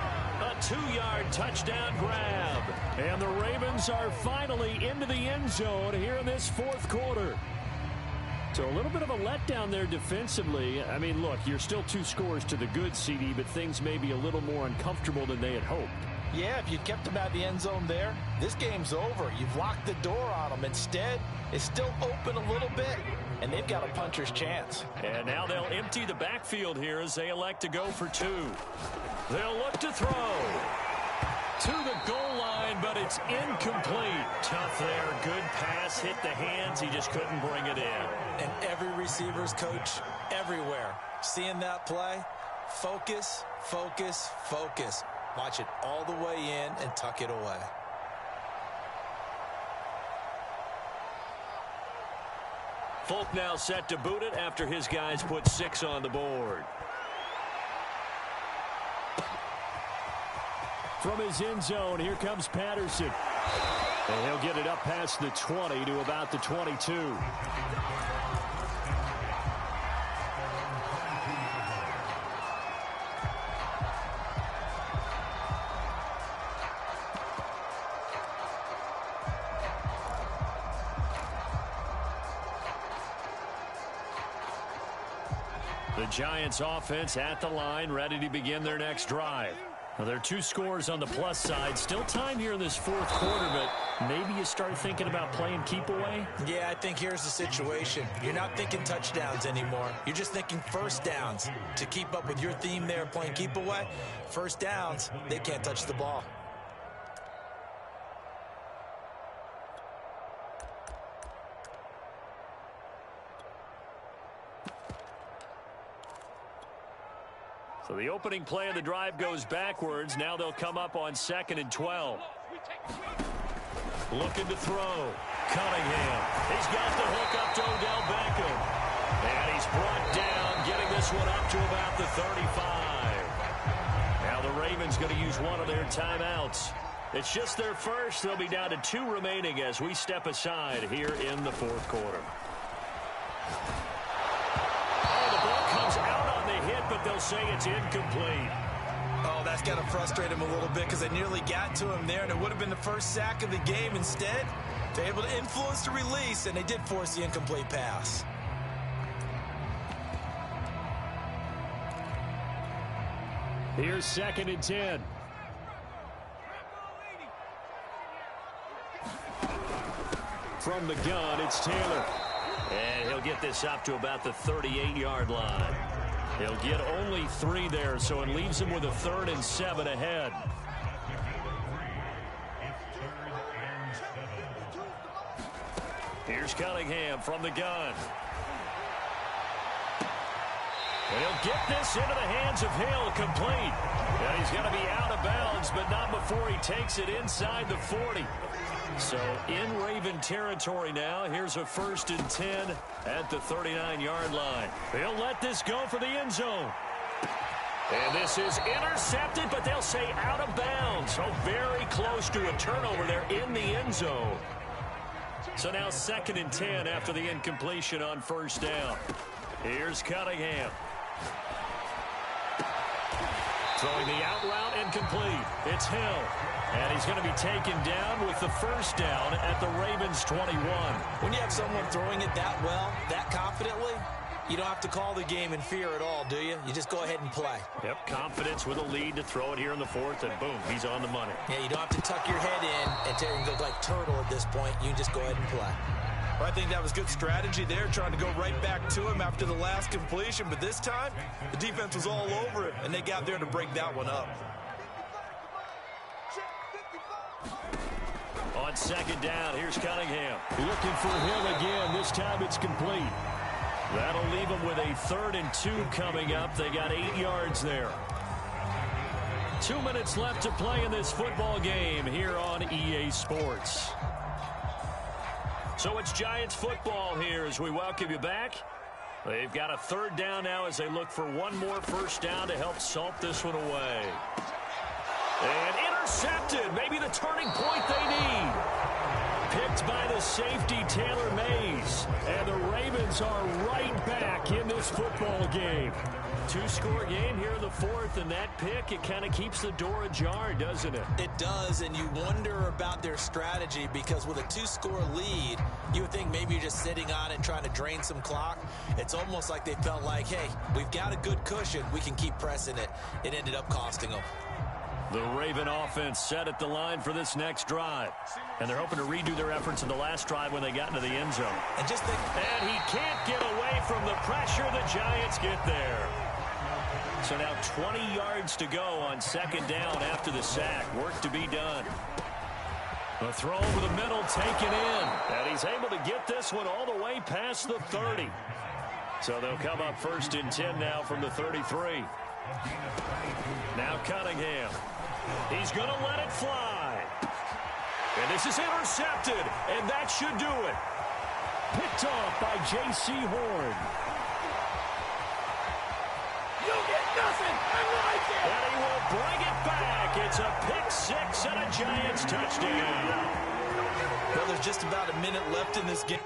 a 2-yard touchdown grab. And the Ravens are finally into the end zone here in this 4th quarter. So a little bit of a letdown there defensively. I mean, look, you're still 2 scores to the good, CD, but things may be a little more uncomfortable than they had hoped. Yeah, if you'd kept them out of the end zone there, this game's over. You've locked the door on them. Instead, it's still open a little bit, and they've got a puncher's chance. And now they'll empty the backfield here as they elect to go for 2. They'll look to throw to the goal line, but it's incomplete. Tough there. Good pass. Hit the hands. He just couldn't bring it in. And every receiver's coach everywhere. Seeing that play, focus, focus, focus. Watch it all the way in and tuck it away. Folk now set to boot it after his guys put 6 on the board. From his end zone, here comes Patterson. And he'll get it up past the 20 to about the 22. The Giants offense at the line, ready to begin their next drive. Now, there are 2 scores on the plus side. Still time here in this 4th quarter, but maybe you start thinking about playing keep away? Yeah, I think here's the situation. You're not thinking touchdowns anymore. You're just thinking first downs. To keep up with your theme there, playing keep away, first downs, they can't touch the ball. So the opening play of the drive goes backwards. Now they'll come up on 2nd and 12. Looking to throw. Cunningham. He's got the hook up to Odell Beckham. And he's brought down, getting this one up to about the 35. Now the Ravens going to use one of their timeouts. It's just their first. They'll be down to 2 remaining as we step aside here in the 4th quarter. But they'll say it's incomplete. Oh, that's got to frustrate him a little bit because they nearly got to him there, and it would have been the first sack of the game. Instead, they're able to influence the release, and they did force the incomplete pass. Here's 2nd and 10. From the gun, it's Taylor. And he'll get this up to about the 38-yard line. He'll get only 3 there, so it leaves him with a 3rd and 7 ahead. Here's Cunningham from the gun. And he'll get this into the hands of Hill, complete. And he's going to be out of bounds, but not before he takes it inside the 40. So in Raven territory now. Here's a 1st and 10 at the 39-yard line. They'll let this go for the end zone. And this is intercepted, but they'll say out of bounds. So very close to a turnover there in the end zone. So now 2nd and 10 after the incompletion on 1st down. Here's Cunningham. Throwing the out route incomplete. It's Hill. And he's going to be taken down with the 1st down at the Ravens 21. When you have someone throwing it that well, that confidently, you don't have to call the game in fear at all, do you? You just go ahead and play. Yep, confidence with a lead to throw it here in the 4th, and boom, he's on the money. Yeah, you don't have to tuck your head in and look like turtle at this point. You can just go ahead and play. I think that was good strategy there, trying to go right back to him after the last completion. But this time, the defense was all over it, and they got there to break that one up. On second down, here's Cunningham. Looking for him again. This time it's complete. That'll leave them with a 3rd and 2 coming up. They got 8 yards there. 2 minutes left to play in this football game here on EA Sports. So it's Giants football here as we welcome you back. They've got a 3rd down now as they look for one more first down to help salt this one away. And intercepted. Maybe the turning point they need. Picked by the safety, Taylor Mays. And the Ravens are right back in this football game. 2-score game here in the 4th, and that pick, it kind of keeps the door ajar, doesn't it? It does, and you wonder about their strategy because with a 2-score lead, you would think maybe you're just sitting on it trying to drain some clock. It's almost like they felt like, hey, we've got a good cushion. We can keep pressing it. It ended up costing them. The Raven offense set at the line for this next drive. And they're hoping to redo their efforts in the last drive when they got into the end zone. And he can't get away from the pressure. The Giants get there. So now 20 yards to go on second down after the sack. Work to be done. The throw over the middle taken in. And he's able to get this one all the way past the 30. So they'll come up 1st and 10 now from the 33. Now Cunningham. He's going to let it fly. And this is intercepted. And that should do it. Picked off by J.C. Horn. You'll get nothing. I like it. And he will bring it back. It's a pick-6 and a Giants touchdown. Well, there's just about a minute left in this game.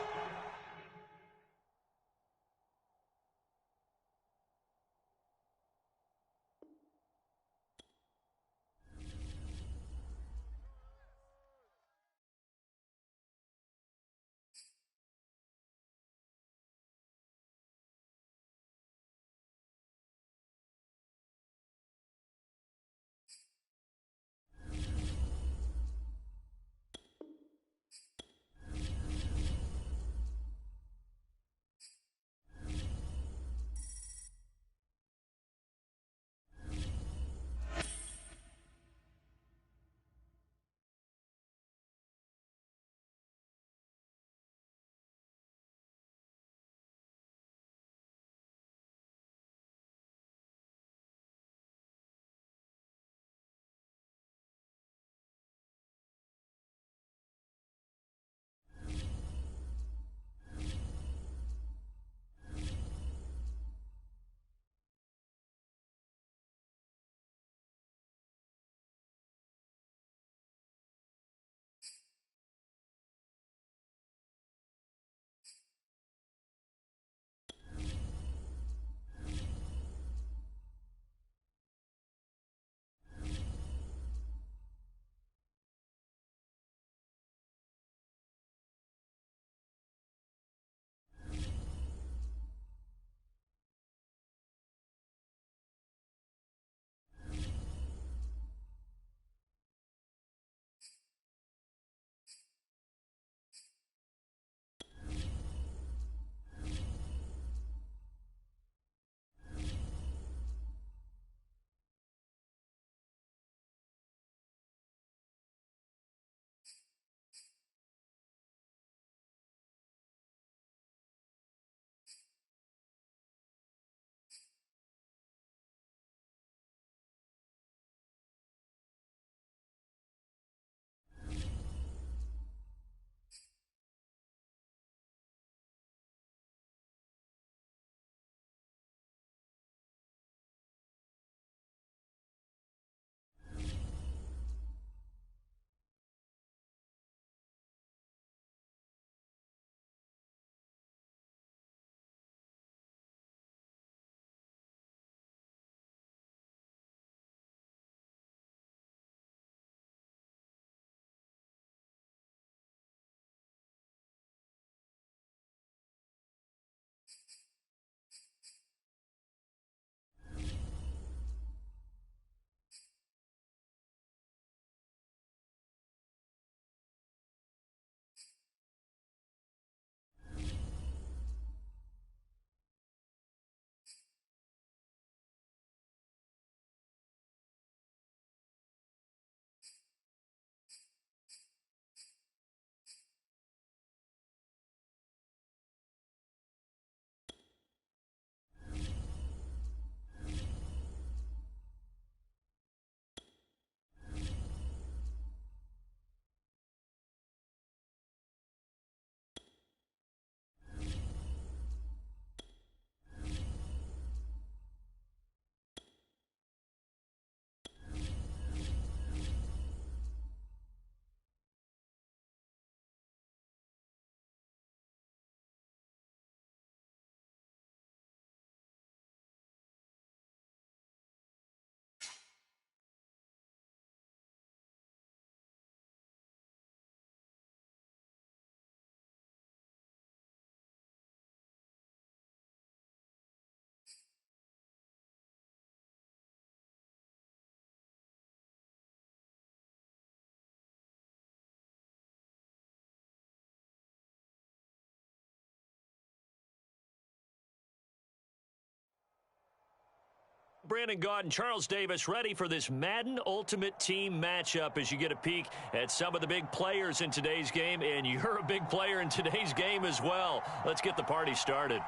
Brandon Gaud and Charles Davis ready for this Madden Ultimate Team matchup as you get a peek at some of the big players in today's game, and you're a big player in today's game as well. Let's get the party started.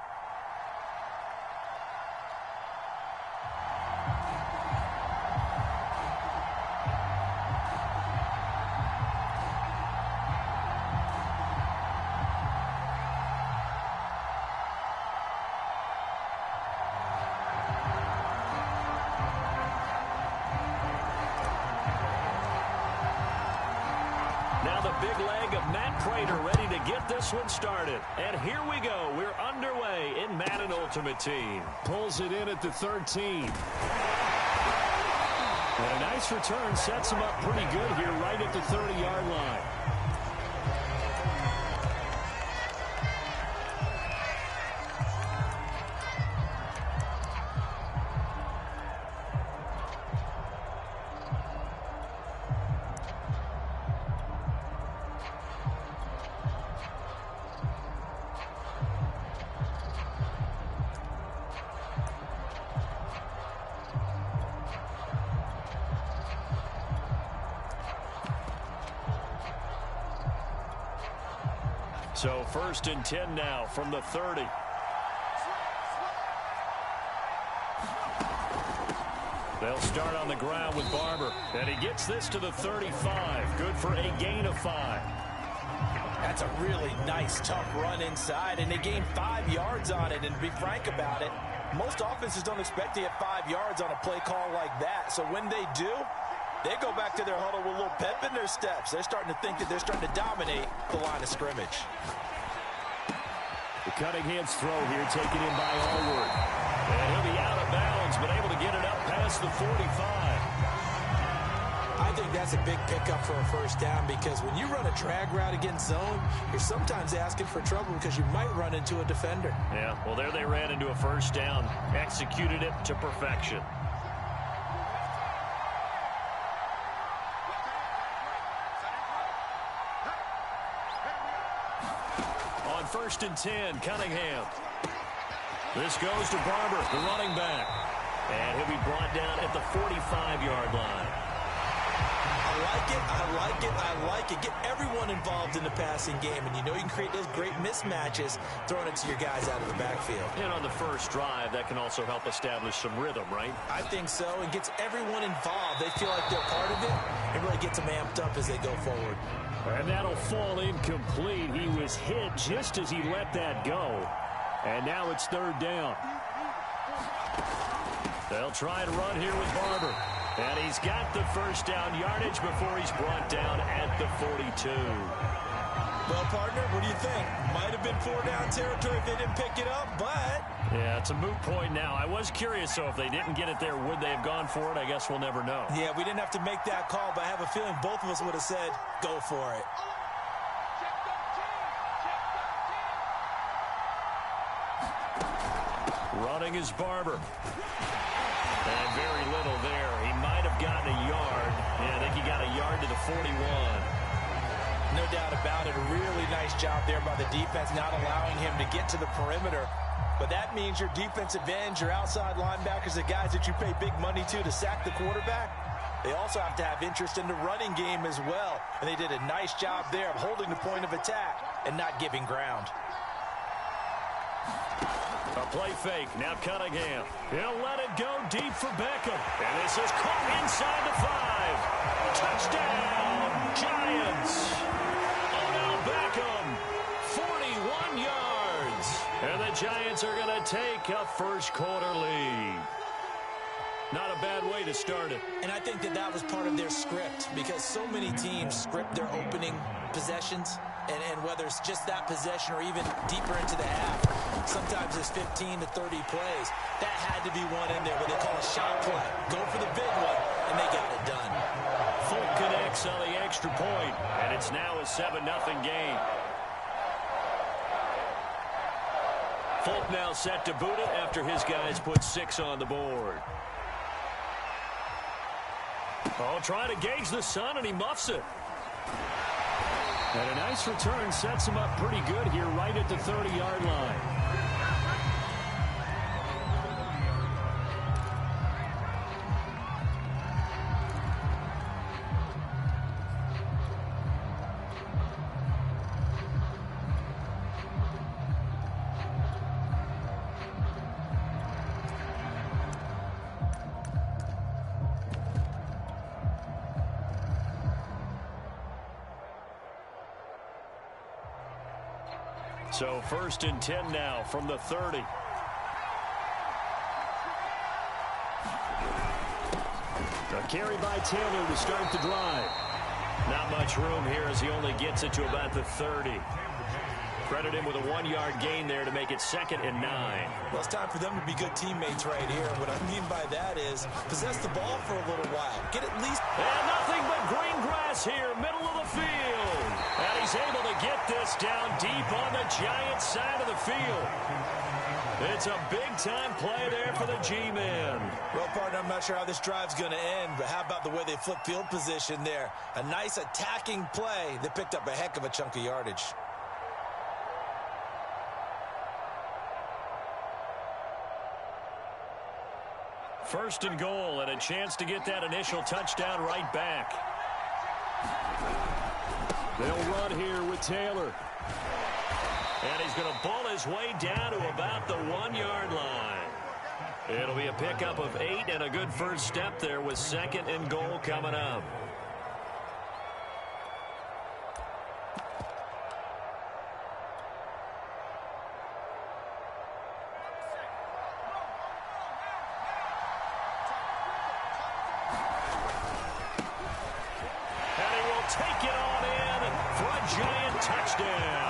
Now the big leg of Matt Prater ready to get this one started. And here we go. We're underway in Madden Ultimate Team. Pulls it in at the 13. And a nice return sets him up pretty good here right at the 30-yard line. So 1st and 10 now from the 30. They'll start on the ground with Barber. And he gets this to the 35. Good for a gain of 5. That's a really nice, tough run inside, and they gained 5 yards on it. And to be frank about it, most offenses don't expect to get 5 yards on a play call like that. So when they do, they go back to their huddle with a little pep in their steps. They're starting to think that they're starting to dominate the line of scrimmage. The Cunningham's throw here taken in by Allward. And he'll be out of bounds, but able to get it up past the 45. I think that's a big pickup for a first down, because when you run a drag route against zone, you're sometimes asking for trouble because you might run into a defender. Yeah, well, there they ran into a first down. Executed it to perfection. On 1st and 10, Cunningham. This goes to Barber, the running back. And he'll be brought down at the 45-yard line. I like it, I like it, I like it. Get everyone involved in the passing game, and you know you can create those great mismatches throwing it to your guys out of the backfield. And on the first drive, that can also help establish some rhythm, right? I think so. It gets everyone involved. They feel like they're part of it. It really gets them amped up as they go forward. And that'll fall incomplete. He was hit just as he let that go. And now it's 3rd down. They'll try and run here with Barber. And he's got the first down yardage before he's brought down at the 42. Well, partner, what do you think? Might have been 4-down territory if they didn't pick it up, but... Yeah, it's a moot point now. I was curious, so if they didn't get it there, would they have gone for it? I guess we'll never know. Yeah, we didn't have to make that call, but I have a feeling both of us would have said, go for it. Running is Barber. And very little there. He might have gotten a yard. Yeah, I think he got a yard to the 41. No doubt about it. A really nice job there by the defense, not allowing him to get to the perimeter. But that means your defensive ends, your outside linebackers, the guys that you pay big money to sack the quarterback, they also have to have interest in the running game as well. And they did a nice job there of holding the point of attack and not giving ground. A play fake. Now Cunningham. He'll let it go deep for Beckham. And this is caught inside the 5. Touchdown, Giants. Odell Beckham, 41 yards. And the Giants are going to take a first quarter lead. Not a bad way to start it. And I think that that was part of their script, because so many teams script their opening possessions. And whether it's just that possession or even deeper into the half, sometimes it's 15 to 30 plays. That had to be one in there where they call a shot play. Go for the big one, and they got it done. Folk connects on the extra point, and it's now a 7-0 game. Folk now set to boot it after his guys put 6 on the board. Oh, trying to gauge the sun, and he muffs it. And a nice return sets him up pretty good here right at the 30-yard line. So 1st and 10 now from the 30. A carry by Taylor to start the drive. Not much room here as he only gets it to about the 30. Credit him with a 1-yard gain there to make it 2nd and 9. Well, it's time for them to be good teammates right here. What I mean by that is possess the ball for a little while. Get at least... And nothing but green grass here, middle of the field. And he's able to get this down deep on the Giants side of the field. It's a big-time play there for the G-men. Well, partner, I'm not sure how this drive's going to end, but how about the way they flip field position there? A nice attacking play that picked up a heck of a chunk of yardage. First and goal, and a chance to get that initial touchdown right back. They'll run here with Taylor. And he's going to bull his way down to about the 1-yard line. It'll be a pickup of 8 and a good first step there with 2nd and goal coming up. And he will take it on in for a Giant touchdown.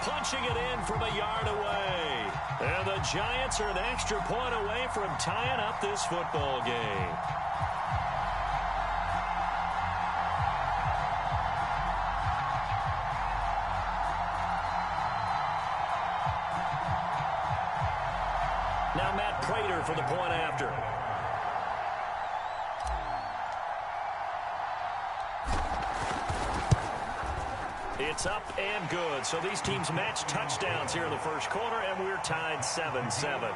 Punching it in from a yard away. And the Giants are an extra point away from tying up this football game. Now Matt Prater for the point after. It's up and good. So these teams match touchdowns here in the first quarter, and we're tied 7-7.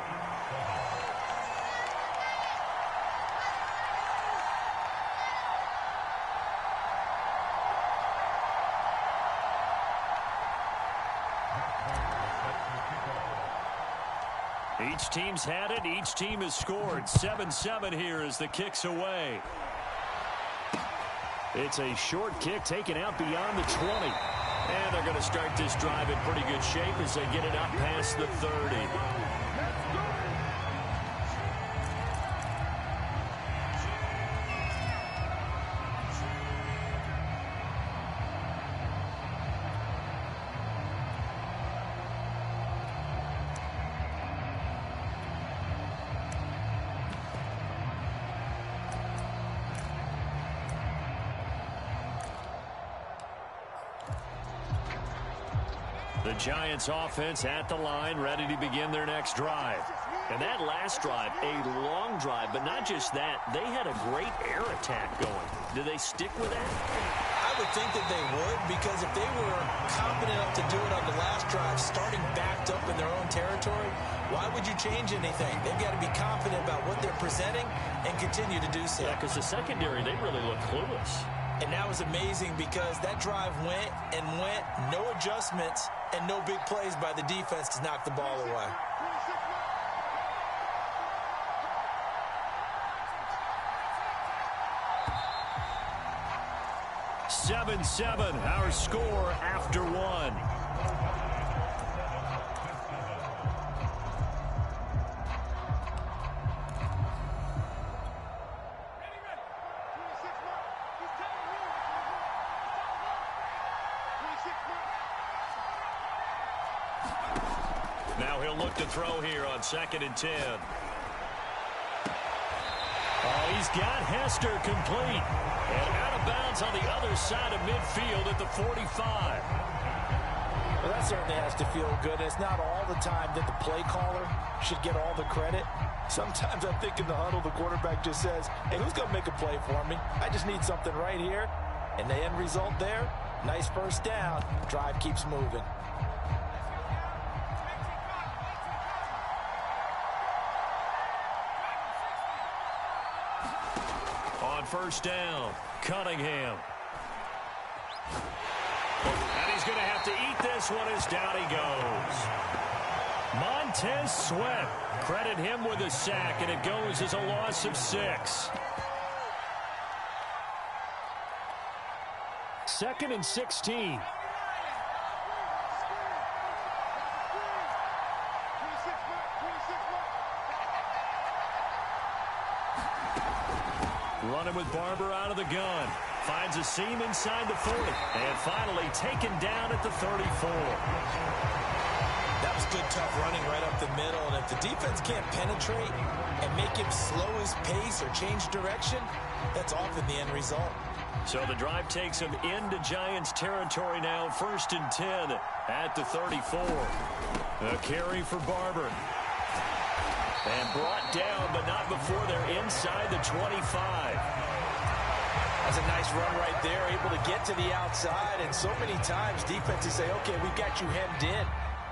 Each team's had it. Each team has scored. 7-7 here as the kick's away. It's a short kick taken out beyond the 20. And they're going to start this drive in pretty good shape as they get it up past the 30. The Giants offense at the line, ready to begin their next drive. And that last drive, a long drive, but not just that. They had a great air attack going. Do they stick with that? I would think that they would, because if they were confident enough to do it on the last drive, starting backed up in their own territory, why would you change anything? They've got to be confident about what they're presenting and continue to do so. Yeah, because the secondary, they really look clueless. And that was amazing because that drive went and went, no adjustments, and no big plays by the defense to knock the ball away. Seven, our score after one. Now he'll look to throw here on 2nd and 10. Oh, he's got Hester complete. And out of bounds on the other side of midfield at the 45. Well, that certainly has to feel good. It's not all the time that the play caller should get all the credit. Sometimes I think in the huddle, the quarterback just says, hey, who's going to make a play for me? I just need something right here. And the end result there, nice first down. Drive keeps moving. On first down, Cunningham. And he's going to have to eat this one as down he goes. Montez Sweat. Credit him with a sack, and it goes as a loss of 6. 2nd and 16. Running with Barber out of the gun. Finds a seam inside the 40. And finally taken down at the 34. That was good, tough running right up the middle. And if the defense can't penetrate and make him slow his pace or change direction, that's often the end result. So the drive takes him into Giants territory now. 1st and 10 at the 34. A carry for Barber. And brought down, but not before they're inside the 25. That's a nice run right there, able to get to the outside. And so many times defenses say, okay, we've got you hemmed in.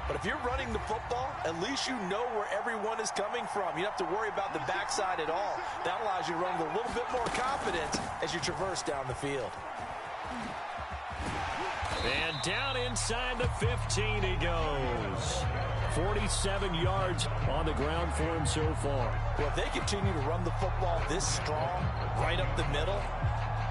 But if you're running the football, at least you know where everyone is coming from. You don't have to worry about the backside at all. That allows you to run with a little bit more confidence as you traverse down the field. And down inside the 15 he goes. 47 yards on the ground for him so far. Well, if they continue to run the football this strong, right up the middle,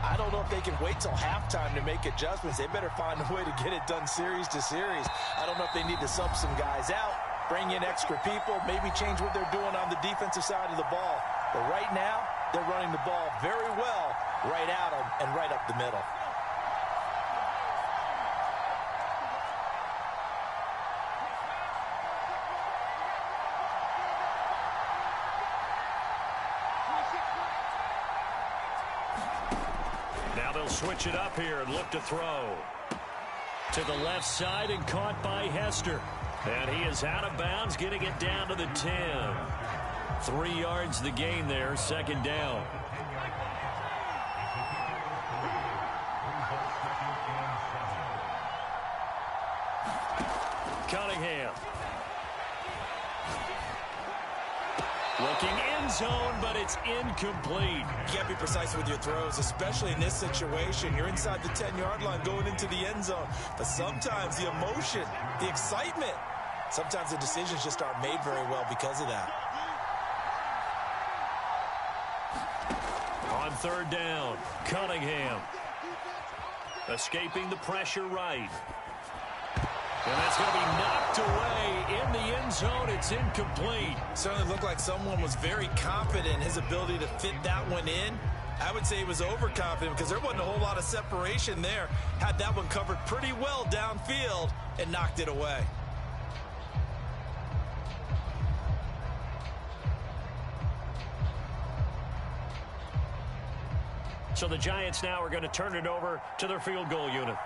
I don't know if they can wait till halftime to make adjustments. They better find a way to get it done series to series. I don't know if they need to sub some guys out, bring in extra people, maybe change what they're doing on the defensive side of the ball. But right now, they're running the ball very well right at them and right up the middle. Now they'll switch it up here and look to throw. To the left side and caught by Hester. And he is out of bounds, getting it down to the 10. 3 yards the gain there, 2nd down. Cunningham. Looking end zone, but it's incomplete. You got to be precise with your throws, especially in this situation. You're inside the 10-yard line going into the end zone. But sometimes the emotion, the excitement, sometimes the decisions just aren't made very well because of that. On 3rd down, Cunningham. Escaping the pressure right. And that's going to be knocked away in the end zone. It's incomplete. Certainly looked like someone was very confident in his ability to fit that one in. I would say he was overconfident because there wasn't a whole lot of separation there. Had that one covered pretty well downfield and knocked it away. So the Giants now are going to turn it over to their field goal unit.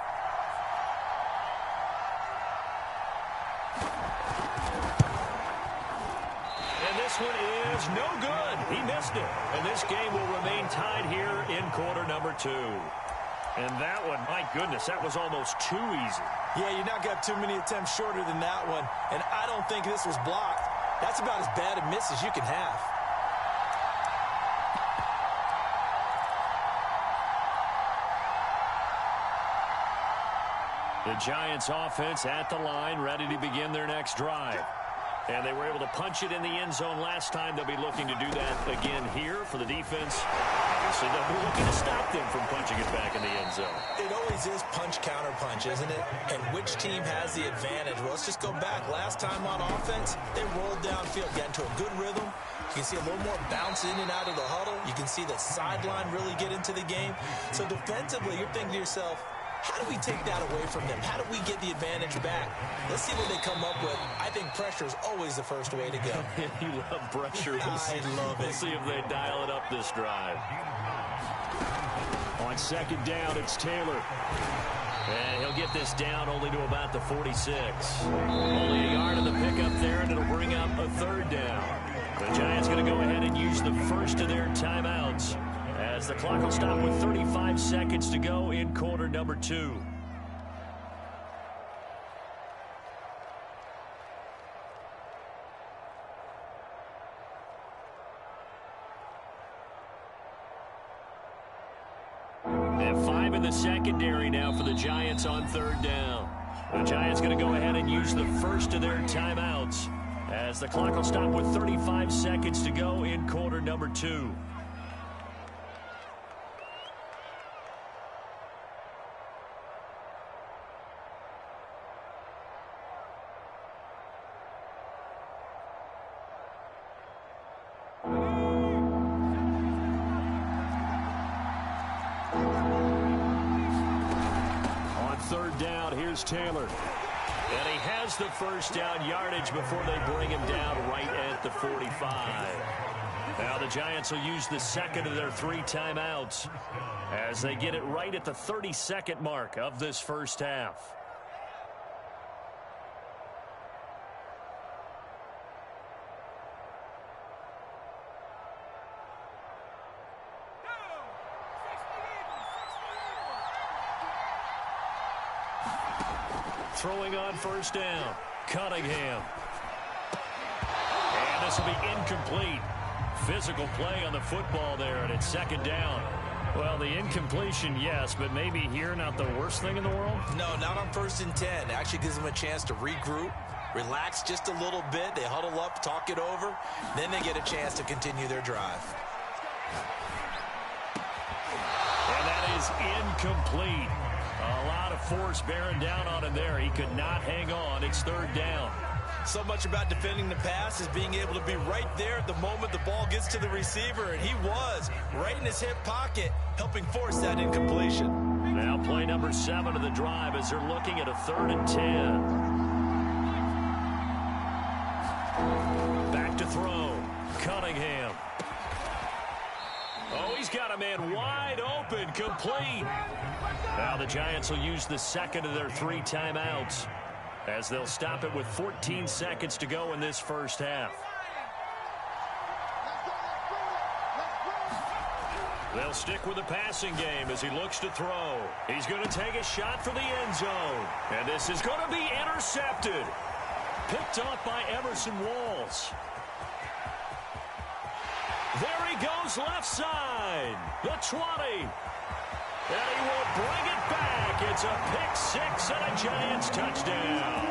This one is no good. He missed it. And this game will remain tied here in quarter number 2. And that one, my goodness, that was almost too easy. Yeah, you not got too many attempts shorter than that one. And I don't think this was blocked. That's about as bad a miss as you can have. The Giants offense at the line, ready to begin their next drive. And they were able to punch it in the end zone last time. They'll be looking to do that again here for the defense. Obviously, they'll be looking to stop them from punching it back in the end zone. It always is punch-counter-punch, isn't it? And which team has the advantage? Well, let's just go back. Last time on offense, they rolled downfield, got into a good rhythm. You can see a little more bounce in and out of the huddle. You can see the sideline really get into the game. So defensively, you're thinking to yourself, how do we take that away from them? How do we get the advantage back? Let's see what they come up with. I think pressure is always the first way to go. You love pressure. I love it. We'll see if they dial it up this drive. On 2nd down, it's Taylor. And he'll get this down only to about the 46. Only a yard of the pickup there, and it'll bring up a 3rd down. The Giants going to go ahead and use the first of their timeouts, as the clock will stop with 35 seconds to go in quarter number 2. And 5 in the secondary now for the Giants on 3rd down. The Giants going to go ahead and use the first of their timeouts, as the clock will stop with 35 seconds to go in quarter number 2. here's Taylor. And he has the first down yardage before they bring him down right at the 45. Now the Giants will use the second of their 3 timeouts as they get it right at the 30-second mark of this first half. Throwing on first down, Cunningham. And this will be incomplete. Physical play on the football there, and it's second down. Well, the incompletion, yes, but maybe here not the worst thing in the world? No, not on 1st and 10. It actually gives them a chance to regroup, relax just a little bit. They huddle up, talk it over. Then they get a chance to continue their drive. And that is incomplete. A lot of force bearing down on him there. He could not hang on. It's third down. So much about defending the pass is being able to be right there at the moment the ball gets to the receiver, and he was right in his hip pocket, helping force that incompletion. Now play number 7 of the drive as they're looking at a 3rd and 10. Back to throw. Cunningham. Oh, he's got a man wide open, complete. Now the Giants will use the second of their 3 timeouts as they'll stop it with 14 seconds to go in this first half. They'll stick with the passing game as he looks to throw. He's going to take a shot for the end zone. And this is going to be intercepted. Picked off by Emerson Walls. There he goes left side. The 20. And he will bring it back. It's a pick 6 and a Giants touchdown.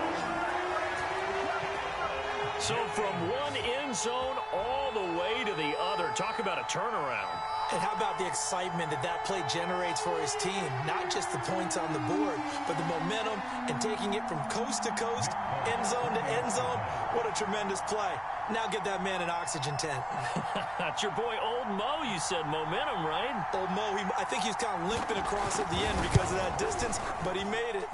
So from one end zone all the way to the other. Talk about a turnaround. And how about the excitement that play generates for his team? Not just the points on the board, but the momentum and taking it from coast to coast, end zone to end zone. What a tremendous play. Now get that man an oxygen tent. That's your boy Old Mo, you said. Momentum, right? Old Mo, I think he's kind of limping across at the end because of that distance, but he made it.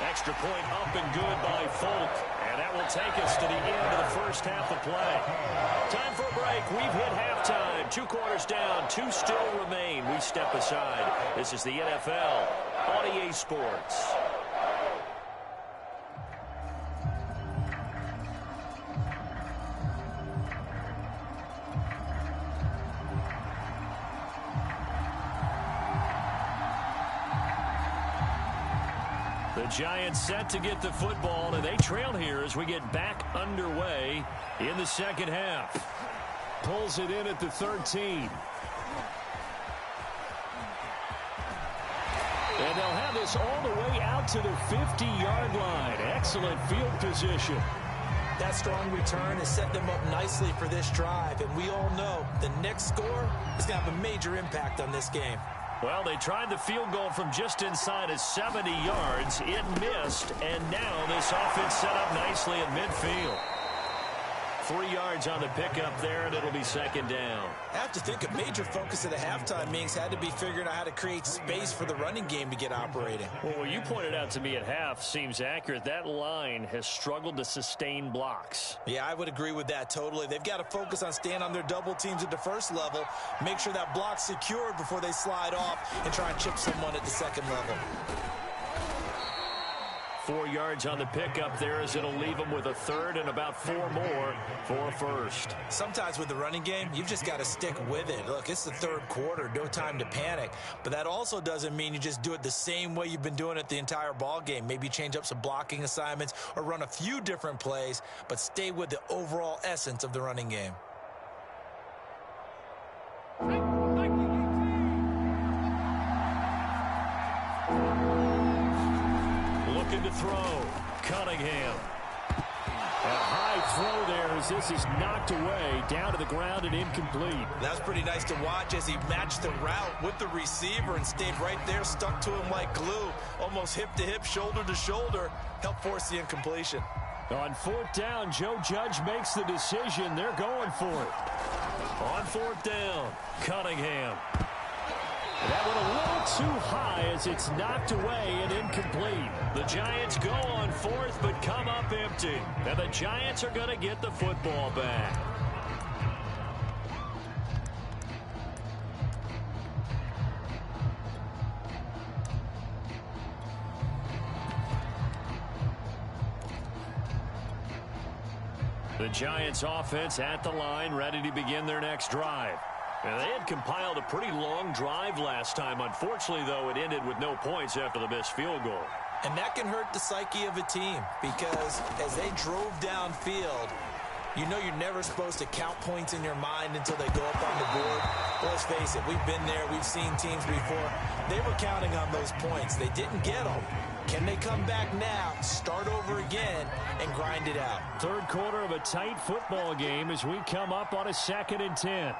Extra point up and good by Folk. And that will take us to the end of the first half of play. Time for a break. We've hit halftime. 2 quarters down. 2 still remain. We step aside. This is the NFL on EA Sports. The Giants set to get the football, and they trail here as we get back underway in the second half. Pulls it in at the 13. And they'll have this all the way out to the 50-yard line. Excellent field position. That strong return has set them up nicely for this drive, and we all know the next score is going to have a major impact on this game. Well, they tried the field goal from just inside of 70 yards. It missed, and now this offense set up nicely at midfield. 3 yards on the pickup there, and it'll be second down. I have to think a major focus of the halftime meetings had to be figuring out how to create space for the running game to get operating. Well, what you pointed out to me at half seems accurate. That line has struggled to sustain blocks. Yeah, I would agree with that totally. They've got to focus on staying on their double teams at the first level, make sure that block's secured before they slide off and try and chip someone at the second level. 4 yards on the pickup there as it'll leave them with a third and about 4 more for a first. Sometimes with the running game, you've just got to stick with it. Look, it's the third quarter, no time to panic. But that also doesn't mean you just do it the same way you've been doing it the entire ball game. Maybe change up some blocking assignments or run a few different plays, but stay with the overall essence of the running game. Looking to throw. Cunningham. A high throw there as this is knocked away, down to the ground and incomplete. That's pretty nice to watch as he matched the route with the receiver and stayed right there, stuck to him like glue, almost hip to hip, shoulder to shoulder, helped force the incompletion. On 4th down, Joe Judge makes the decision. They're going for it. On 4th down, Cunningham. That went a little too high as it's knocked away and incomplete. The Giants go on fourth but come up empty. And the Giants are going to get the football back. The Giants offense at the line, ready to begin their next drive. And they had compiled a pretty long drive last time. Unfortunately, though, it ended with no points after the missed field goal. And that can hurt the psyche of a team because as they drove downfield, you know you're never supposed to count points in your mind until they go up on the board. Let's face it, we've been there. We've seen teams before. They were counting on those points. They didn't get them. Can they come back now, start over again, and grind it out? Third quarter of a tight football game as we come up on a 2nd and 10.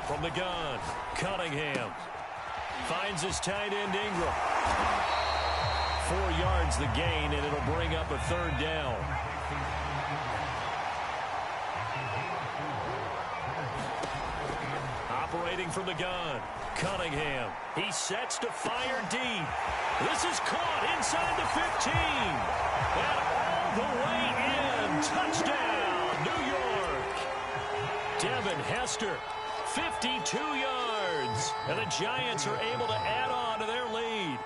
From the gun, Cunningham finds his tight end Ingram. 4 yards the gain, and it'll bring up a 3rd down. Operating from the gun, Cunningham. He sets to fire deep. This is caught inside the 15. And all the way in. Touchdown, New York. Devin Hester, 52 yards. And the Giants are able to add on to their lead.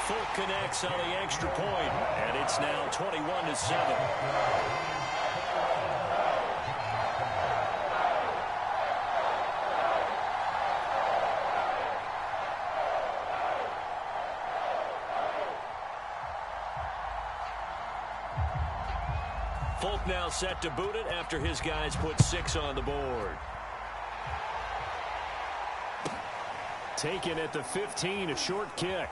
Folk connects on the extra point, and it's now 21-7. Folk now set to boot it after his guys put 6 on the board. Taken at the 15, a short kick.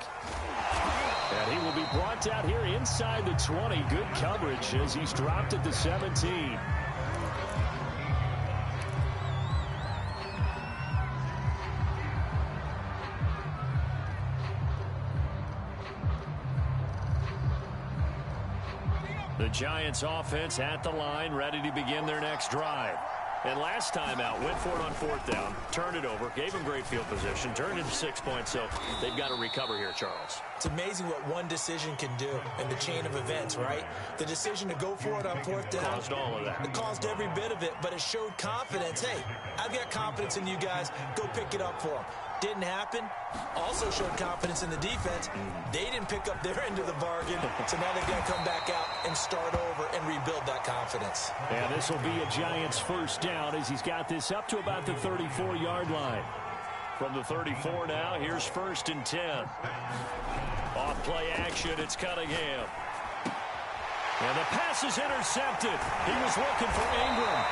And he will be brought out here inside the 20. Good coverage as he's dropped at the 17. The Giants offense at the line, ready to begin their next drive. And last time out, went for it on 4th down, turned it over, gave him great field position, turned into 6 points, so they've got to recover here, Charles. It's amazing what one decision can do in the chain of events, right? The decision to go for it on 4th down. Caused all of that. It caused every bit of it, but it showed confidence. Hey, I've got confidence in you guys. Go pick it up for them. Didn't happen. Also showed confidence in the defense. They didn't pick up their end of the bargain, so now they've got to come back out and start over and rebuild that confidence. And this will be a Giants first down as he's got this up to about the 34-yard line. From the 34 now, here's 1st and 10. Off play action, it's Cunningham. And the pass is intercepted. He was looking for Ingram.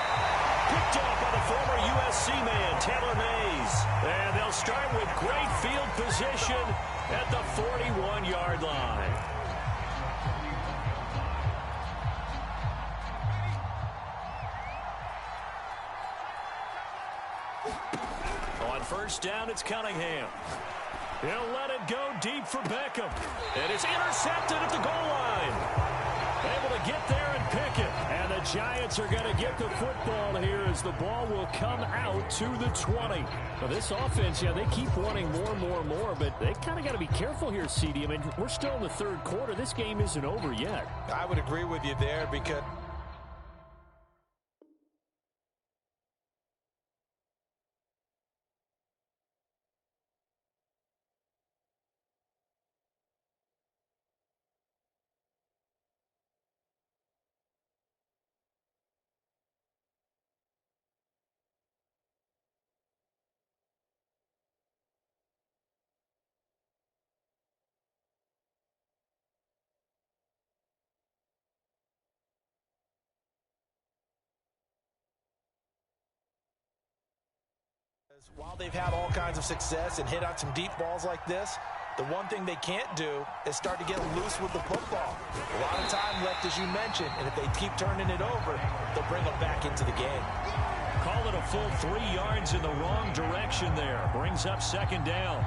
Picked off by the former USC man, Taylor Mays. And they'll start with great field position at the 41-yard line. On 1st down, it's Cunningham. He'll let it go deep for Beckham. And it's intercepted at the goal line. Able to get there and pick it. And the Giants are going to get the football here as the ball will come out to the 20. Now this offense, yeah, they keep wanting more, but they kind of got to be careful here, CD. I mean, we're still in the 3rd quarter. This game isn't over yet. I would agree with you there because while they've had all kinds of success and hit on some deep balls like this, the one thing they can't do is start to get loose with the football. A lot of time left, as you mentioned, and if they keep turning it over, they'll bring them back into the game. Call it a full 3 yards in the wrong direction there. Brings up 2nd down.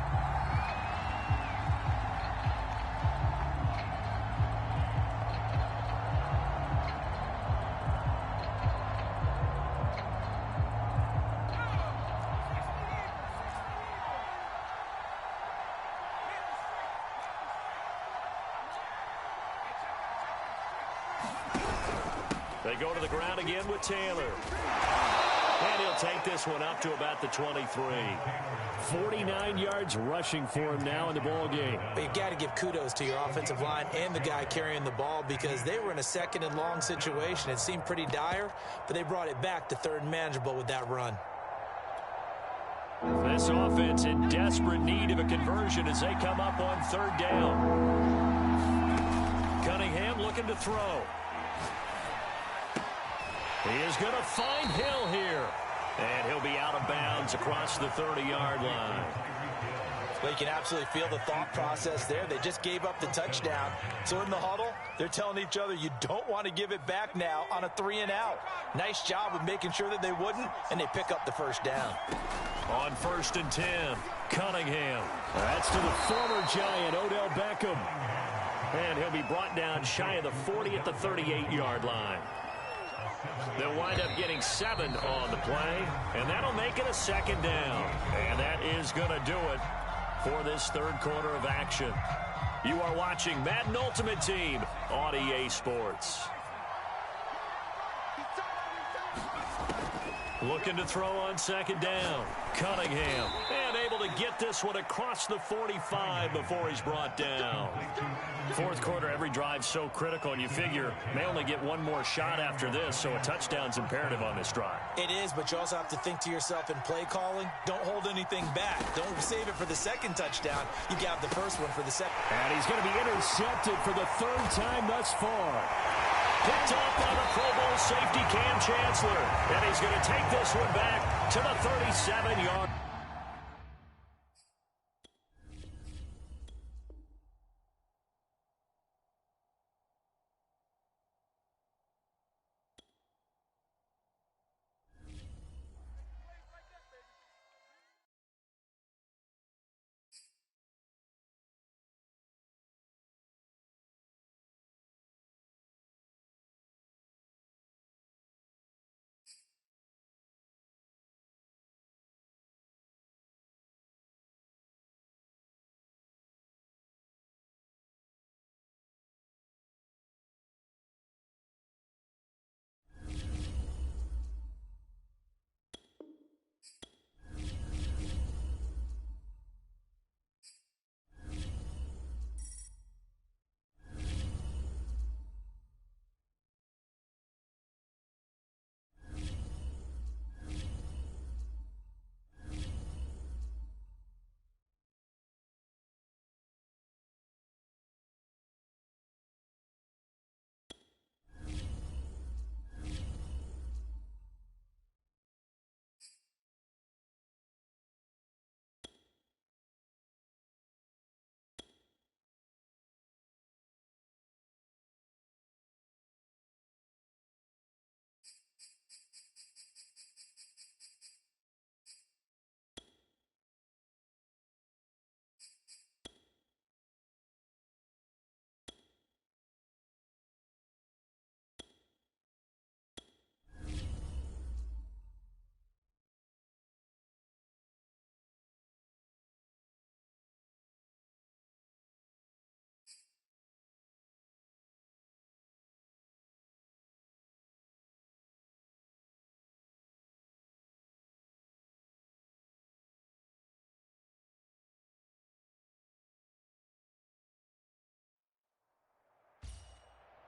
They go to the ground again with Taylor. And he'll take this one up to about the 23. 49 yards rushing for him now in the ball game. But you've got to give kudos to your offensive line and the guy carrying the ball because they were in a second and long situation. It seemed pretty dire, but they brought it back to third and manageable with that run. This offense in desperate need of a conversion as they come up on third down. Cunningham looking to throw. He is going to find Hill here. And he'll be out of bounds across the 30-yard line. Well, you can absolutely feel the thought process there. They just gave up the touchdown. So in the huddle, they're telling each other, you don't want to give it back now on a 3-and-out. Nice job of making sure that they wouldn't, and they pick up the first down. On 1st and 10, Cunningham. That's to the former Giant, Odell Beckham. And he'll be brought down shy of the 40 at the 38-yard line. They'll wind up getting 7 on the play, and that'll make it a second down. And that is going to do it for this third quarter of action. You are watching Madden Ultimate Team on EA Sports. Looking to throw on second down. Cunningham, and able to get this one across the 45 before he's brought down. Fourth quarter, every drive so critical, and you figure may only get one more shot after this, so a touchdown's imperative on this drive. It is, but you also have to think to yourself in play calling, don't hold anything back. Don't save it for the second touchdown. You got the first one for the second. And he's going to be intercepted for the third time thus far. Picked off by the Pro Bowl safety Cam Chancellor. And he's going to take this one back to the 37-yard.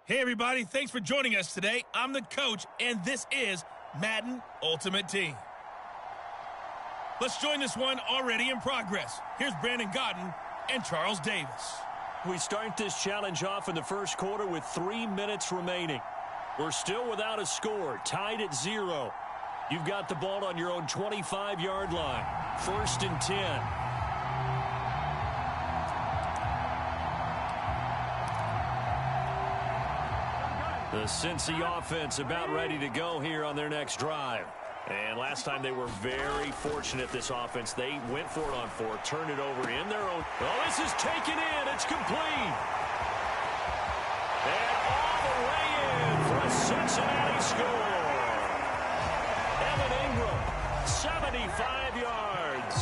Hey, everybody. Thanks for joining us today. I'm the coach, and this is Madden Ultimate Team. Let's join this one already in progress. Here's Brandon Godden and Charles Davis. We start this challenge off in the first quarter with 3 minutes remaining. We're still without a score, tied at 0. You've got the ball on your own 25-yard line. 1st and 10. The Cincy offense about ready to go here on their next drive. And last time they were very fortunate, this offense. They went for it on 4, turned it over in their own. Oh, this is taken in. It's complete. And all the way in for a Cincinnati score. Evan Ingram, 75 yards.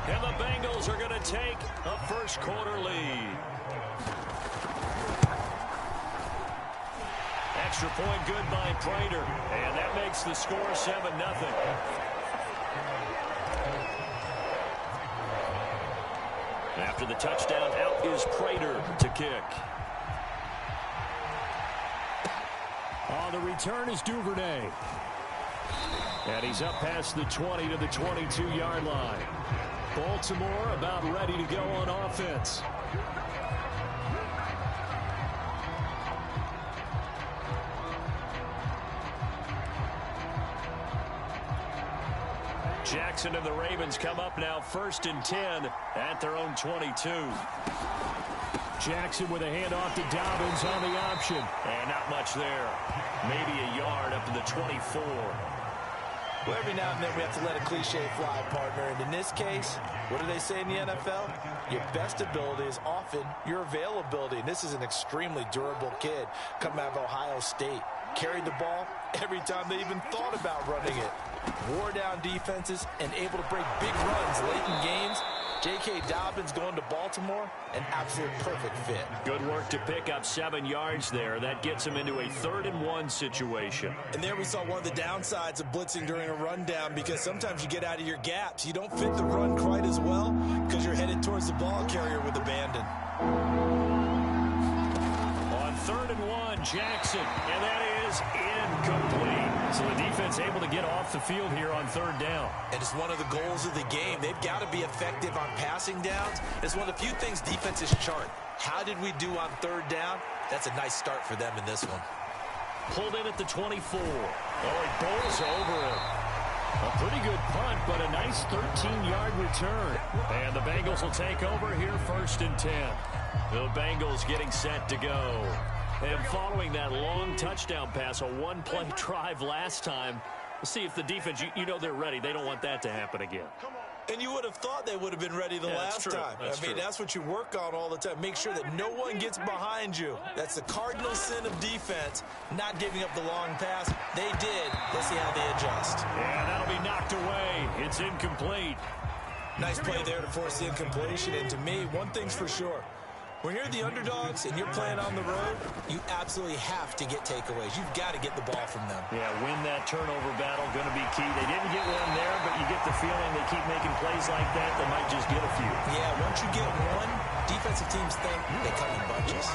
And the Bengals are going to take a first quarter lead. extra point good by Prater. And that makes the score 7-0. After the touchdown, out is Prater to kick. On the return is Duvernay. And he's up past the 20 to the 22-yard line. Baltimore about ready to go on offense. Jackson and the Ravens come up now 1st and 10 at their own 22. Jackson with a handoff to Dobbins on the option. And not much there. Maybe a yard up to the 24. Well, every now and then we have to let a cliche fly, partner. And in this case, what do they say in the NFL? Your best ability is often your availability. And this is an extremely durable kid coming out of Ohio State. Carried the ball every time they even thought about running it. Wore down defenses and able to break big runs late in games. J.K. Dobbins going to Baltimore, an absolute perfect fit. Good work to pick up 7 yards there. That gets him into a 3rd and 1 situation. And there we saw one of the downsides of blitzing during a rundown, because sometimes you get out of your gaps. You don't fit the run quite as well because you're headed towards the ball carrier with abandon. On 3rd and 1, Jackson, and that is incomplete. So the defense able to get off the field here on 3rd down. And it's one of the goals of the game. They've got to be effective on passing downs. It's one of the few things defenses chart. How did we do on 3rd down? That's a nice start for them in this one. Pulled in at the 24. Oh, he bowls over it. A pretty good punt, but a nice 13-yard return. And the Bengals will take over here 1st and 10. The Bengals getting set to go. And following that long touchdown pass, a one-play drive last time, we'll see if the defense, you know they're ready. They don't want that to happen again. And you would have thought they would have been ready the last time. That's what you work on all the time. Make sure that no one gets behind you. That's the cardinal sin of defense, not giving up the long pass. They did. Let's see how they adjust. And that'll be knocked away. It's incomplete. Nice play there to force the incompletion. And to me, one thing's for sure. When you're the underdogs and you're playing on the road, you absolutely have to get takeaways. You've got to get the ball from them. Yeah, win that turnover battle, going to be key. They didn't get one there, but you get the feeling they keep making plays like that, they might just get a few. Yeah, once you get one, defensive teams think they come in bunches.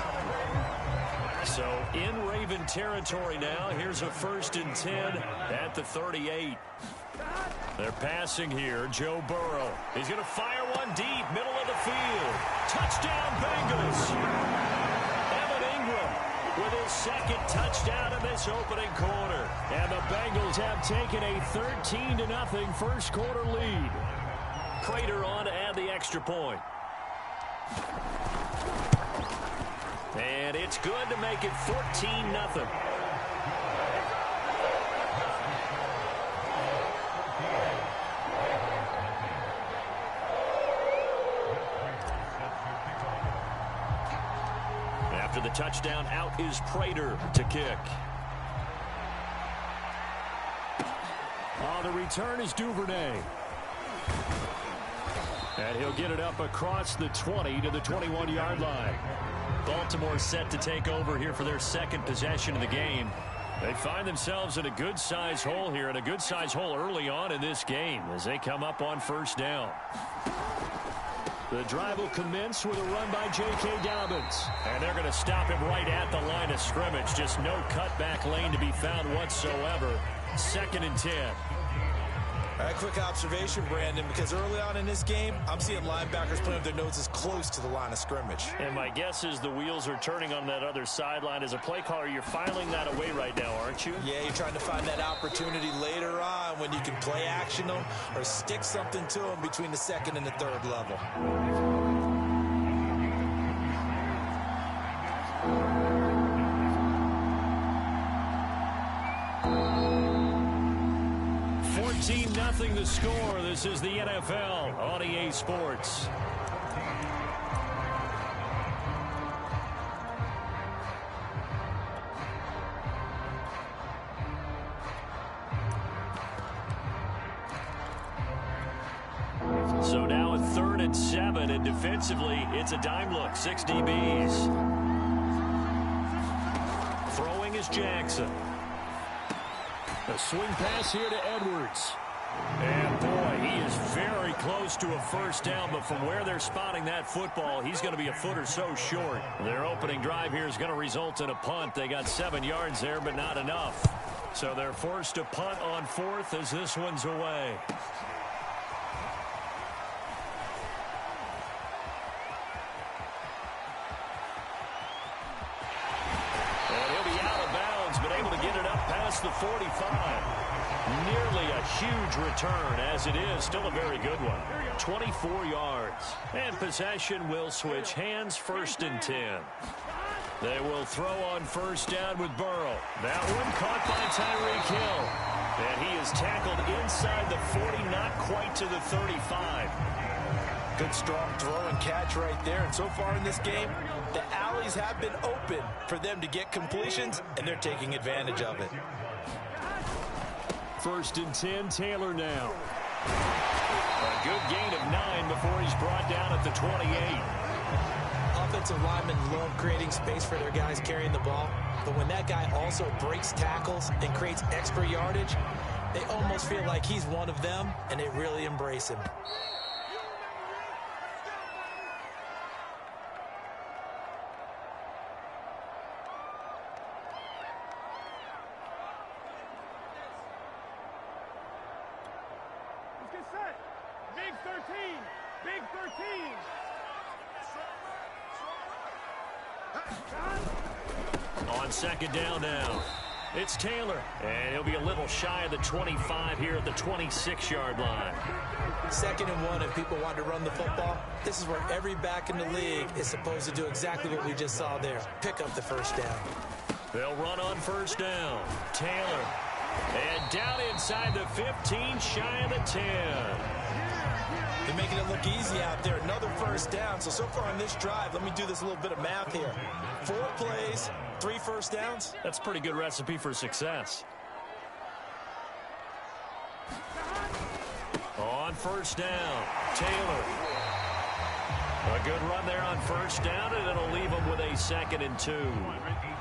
So in Raven territory now, here's a 1st and 10 at the 38. They're passing here. Joe Burrow. He's going to fire one deep, middle of the field. Touchdown, Bengals. Evan Ingram with his 2nd touchdown in this opening quarter. And the Bengals have taken a 13-0 first quarter lead. Prater on to add the extra point. And it's good to make it 14-0. After the touchdown, out is Prater to kick. On the return is Duvernay. And he'll get it up across the 20 to the 21-yard line. Baltimore set to take over here for their 2nd possession of the game. They find themselves in a good-sized hole here, and a good-sized hole early on in this game as they come up on 1st down. The drive will commence with a run by J.K. Dobbins. And they're going to stop him right at the line of scrimmage. Just no cutback lane to be found whatsoever. 2nd and 10. All right, quick observation, Brandon, because early on in this game, I'm seeing linebackers putting up their noses close to the line of scrimmage. And my guess is the wheels are turning on that other sideline. As a play caller, you're filing that away right now, aren't you? Yeah, you're trying to find that opportunity later on when you can play action them or stick something to them between the 2nd and the 3rd level. Nothing the score. This is the NFL on EA Sports. So now a 3rd and 7, and defensively, it's a dime look. 6 DBs. Throwing is Jackson. A swing pass here to Edwards. And, boy, he is very close to a first down, but from where they're spotting that football, he's going to be a foot or so short. Their opening drive here is going to result in a punt. They got 7 yards there, but not enough. So they're forced to punt on 4th as this one's away. And he'll be out of bounds, but able to get it up past the 45. Nearly a huge return, as it is still a very good one. 24 yards. And possession will switch hands, 1st and 10. They will throw on first down with Burrow. That one caught by Tyreek Hill. And he is tackled inside the 40, not quite to the 35. Good strong throw and catch right there. And so far in this game, the alleys have been open for them to get completions, and they're taking advantage of it. 1st and 10, Taylor now. A good gain of 9 before he's brought down at the 28. Offensive linemen love creating space for their guys carrying the ball, but when that guy also breaks tackles and creates extra yardage, they almost feel like he's one of them, and they really embrace him. Big 13. Big 13. On 2nd down now. It's Taylor. And he'll be a little shy of the 25 here at the 26-yard line. 2nd and 1 if people want to run the football. This is where every back in the league is supposed to do exactly what we just saw there. Pick up the first down. They'll run on first down. Taylor. And down inside the 15, shy of the 10. They're making it look easy out there. Another first down. So far on this drive, let me do this little bit of math here. 4 plays, 3 first downs. That's a pretty good recipe for success. On first down, Taylor. A good run there on first down, and it'll leave them with a 2nd and 2.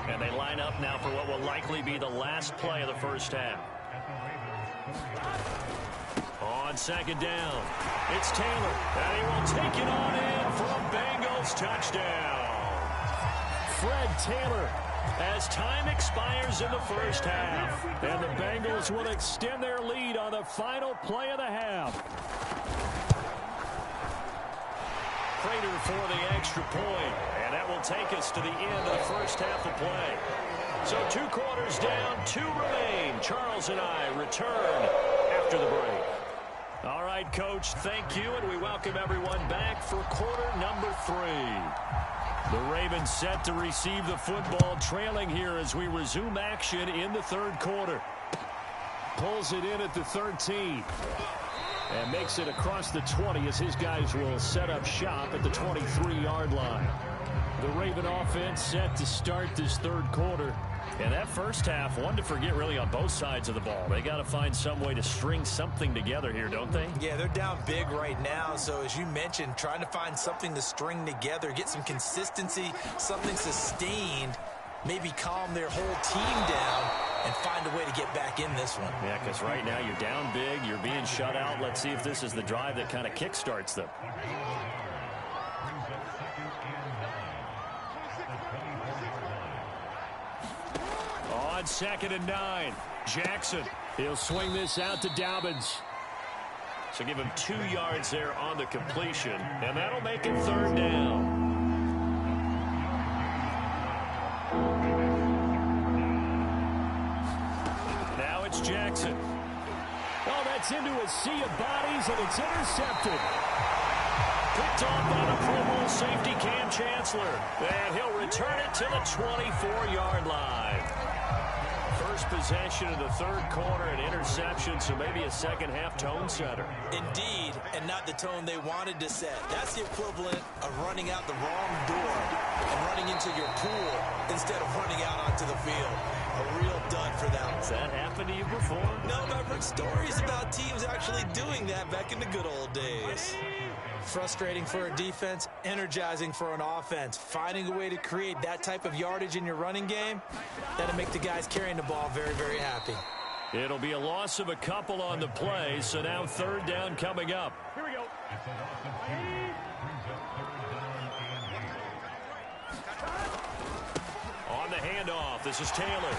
And they line up now for what will likely be the last play of the first half. On 2nd down, it's Taylor, and he will take it on in for a Bengals touchdown. Fred Taylor, as time expires in the first half, and the Bengals will extend their lead on the final play of the half. Prater for the extra point, and that will take us to the end of the first half of play. So 2 quarters down, 2 remain. Charles and I return after the break. All right, Coach, thank you, and we welcome everyone back for quarter number 3. The Ravens set to receive the football, trailing here as we resume action in the 3rd quarter. Pulls it in at the 13. And makes it across the 20 as his guys will set up shop at the 23-yard line. The Raven offense set to start this 3rd quarter. And that first half, one to forget really on both sides of the ball. They got to find some way to string something together here, don't they? Yeah, they're down big right now. So as you mentioned, trying to find something to string together, get some consistency, something sustained, maybe calm their whole team down and find a way to get back in this one. Yeah, because right now you're down big, you're being shut out. Let's see if this is the drive that kind of kickstarts them. On 2nd and 9, Jackson. He'll swing this out to Dobbins. So give him 2 yards there on the completion, and that'll make it 3rd down. Now it's Jackson. Oh, that's into a sea of bodies, and it's intercepted. Picked off by the Pro Bowl safety Cam Chancellor. And he'll return it to the 24-yard line. First possession of the 3rd quarter, an interception, so maybe a second-half tone setter. Indeed, and not the tone they wanted to set. That's the equivalent of running out the wrong door and running into your pool instead of running out onto the field. A real dud for them. Has that happened to you before? No, but I've heard stories about teams actually doing that back in the good old days. Frustrating for a defense, energizing for an offense. Finding a way to create that type of yardage in your running game, that'll make the guys carrying the ball very, very happy. It'll be a loss of a couple on the play, so now third down coming up. Here we go. On the handoff, this is Taylor.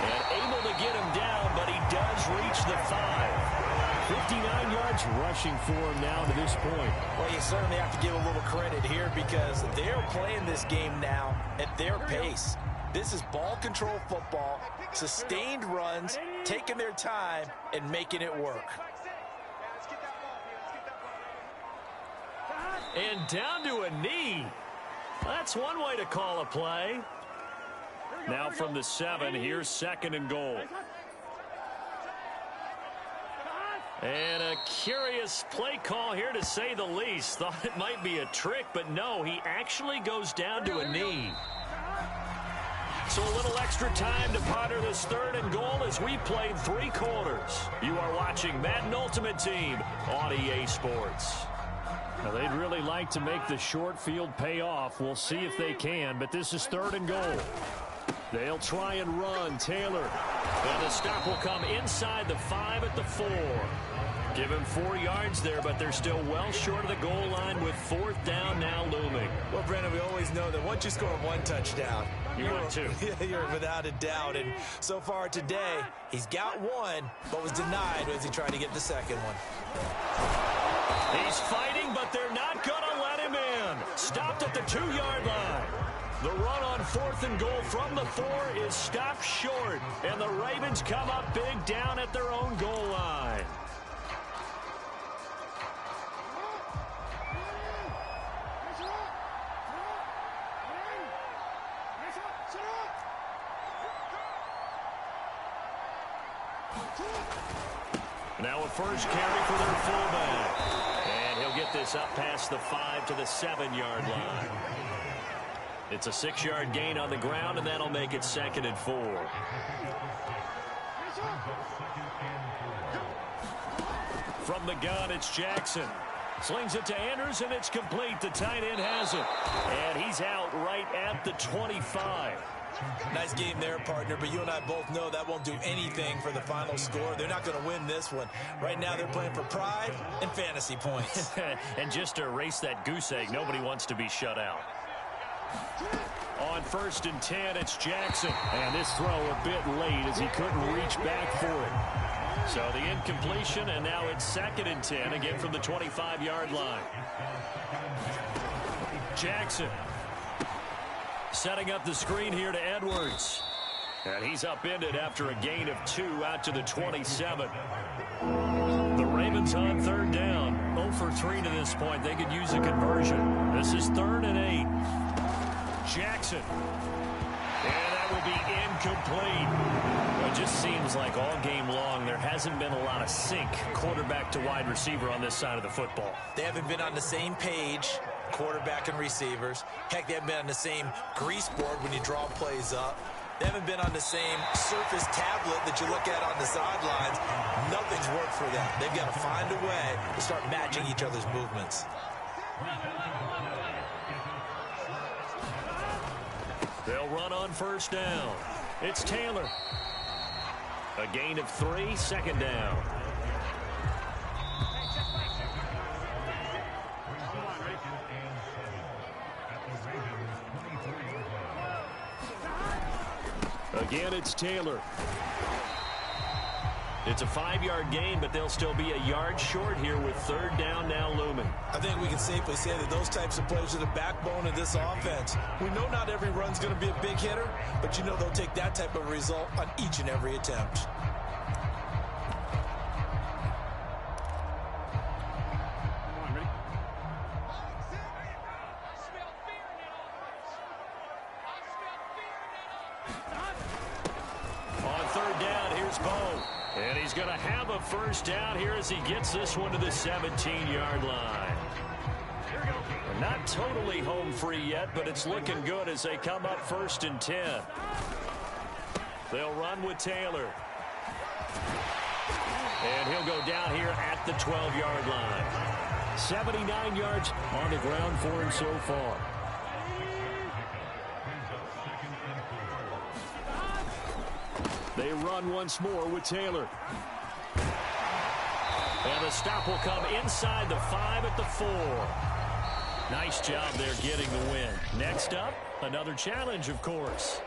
And able to get him down, but he does reach the 5. 59 yards rushing for him now to this point. Well, you certainly have to give a little credit here because they're playing this game now at their pace. This is ball control football, sustained runs, taking their time, and making it work. And down to a knee. That's one way to call a play. Now from the 7, here's 2nd and goal. And a curious play call here, to say the least. Thought it might be a trick, but no, he actually goes down to a knee. So a little extra time to ponder this 3rd and goal as we played 3 quarters. You are watching Madden Ultimate Team on EA Sports. Now, they'd really like to make the short field pay off. We'll see if they can, but this is 3rd and goal. They'll try and run. Taylor. And the stop will come inside the 5 at the 4. Give him 4 yards there, but they're still well short of the goal line with 4th down now looming. Well, Brandon, we always know that once you score 1 touchdown, you're 2. You're without a doubt. And so far today, he's got 1, but was denied as he tried to get the 2nd one. He's fighting, but they're not going to let him in. Stopped at the 2-yard line. The run on 4th and goal from the 4 is stopped short, and the Ravens come up big down at their own goal line. Now a first carry for their fullback. And he'll get this up past the 5 to the 7-yard line. It's a 6-yard gain on the ground, and that'll make it 2nd and 4. From the gun, it's Jackson. Slings it to Andrews, and it's complete. The tight end has it. And he's out right at the 25. Nice game there, partner, but you and I both know that won't do anything for the final score. They're not going to win this one. Right now, they're playing for pride and fantasy points. And just to erase that goose egg, nobody wants to be shut out. On 1st and 10, it's Jackson. And this throw a bit late as he couldn't reach back for it. So the incompletion, and now it's 2nd and 10, again from the 25-yard line. Jackson setting up the screen here to Edwards. And he's upended after a gain of 2 out to the 27. The Ravens on 3rd down. 0 for 3 to this point. They could use a conversion. This is 3rd and 8. Jackson. And that will be incomplete. It just seems like all game long there hasn't been a lot of sync quarterback to wide receiver on this side of the football. They haven't been on the same page, quarterback and receivers. Heck, they haven't been on the same grease board when you draw plays up. They haven't been on the same surface tablet that you look at on the sidelines. Nothing's worked for them. They've got to find a way to start matching each other's movements. They'll run on 1st down. It's Taylor. A gain of 3, 2nd down. Again, it's Taylor. It's a 5-yard gain, but they'll still be a yard short here with 3rd down now looming. I think we can safely say that those types of plays are the backbone of this offense. We know not every run's going to be a big hitter, but you know they'll take that type of result on each and every attempt. On 3rd down, here's Bo. And he's going to have a 1st down here as he gets this one to the 17-yard line. Not totally home free yet, but it's looking good as they come up 1st and 10. They'll run with Taylor. And he'll go down here at the 12-yard line. 79 yards on the ground for him so far. They run once more with Taylor. And the stop will come inside the 5 at the 4. Nice job there getting the win. Next up, another challenge, of course.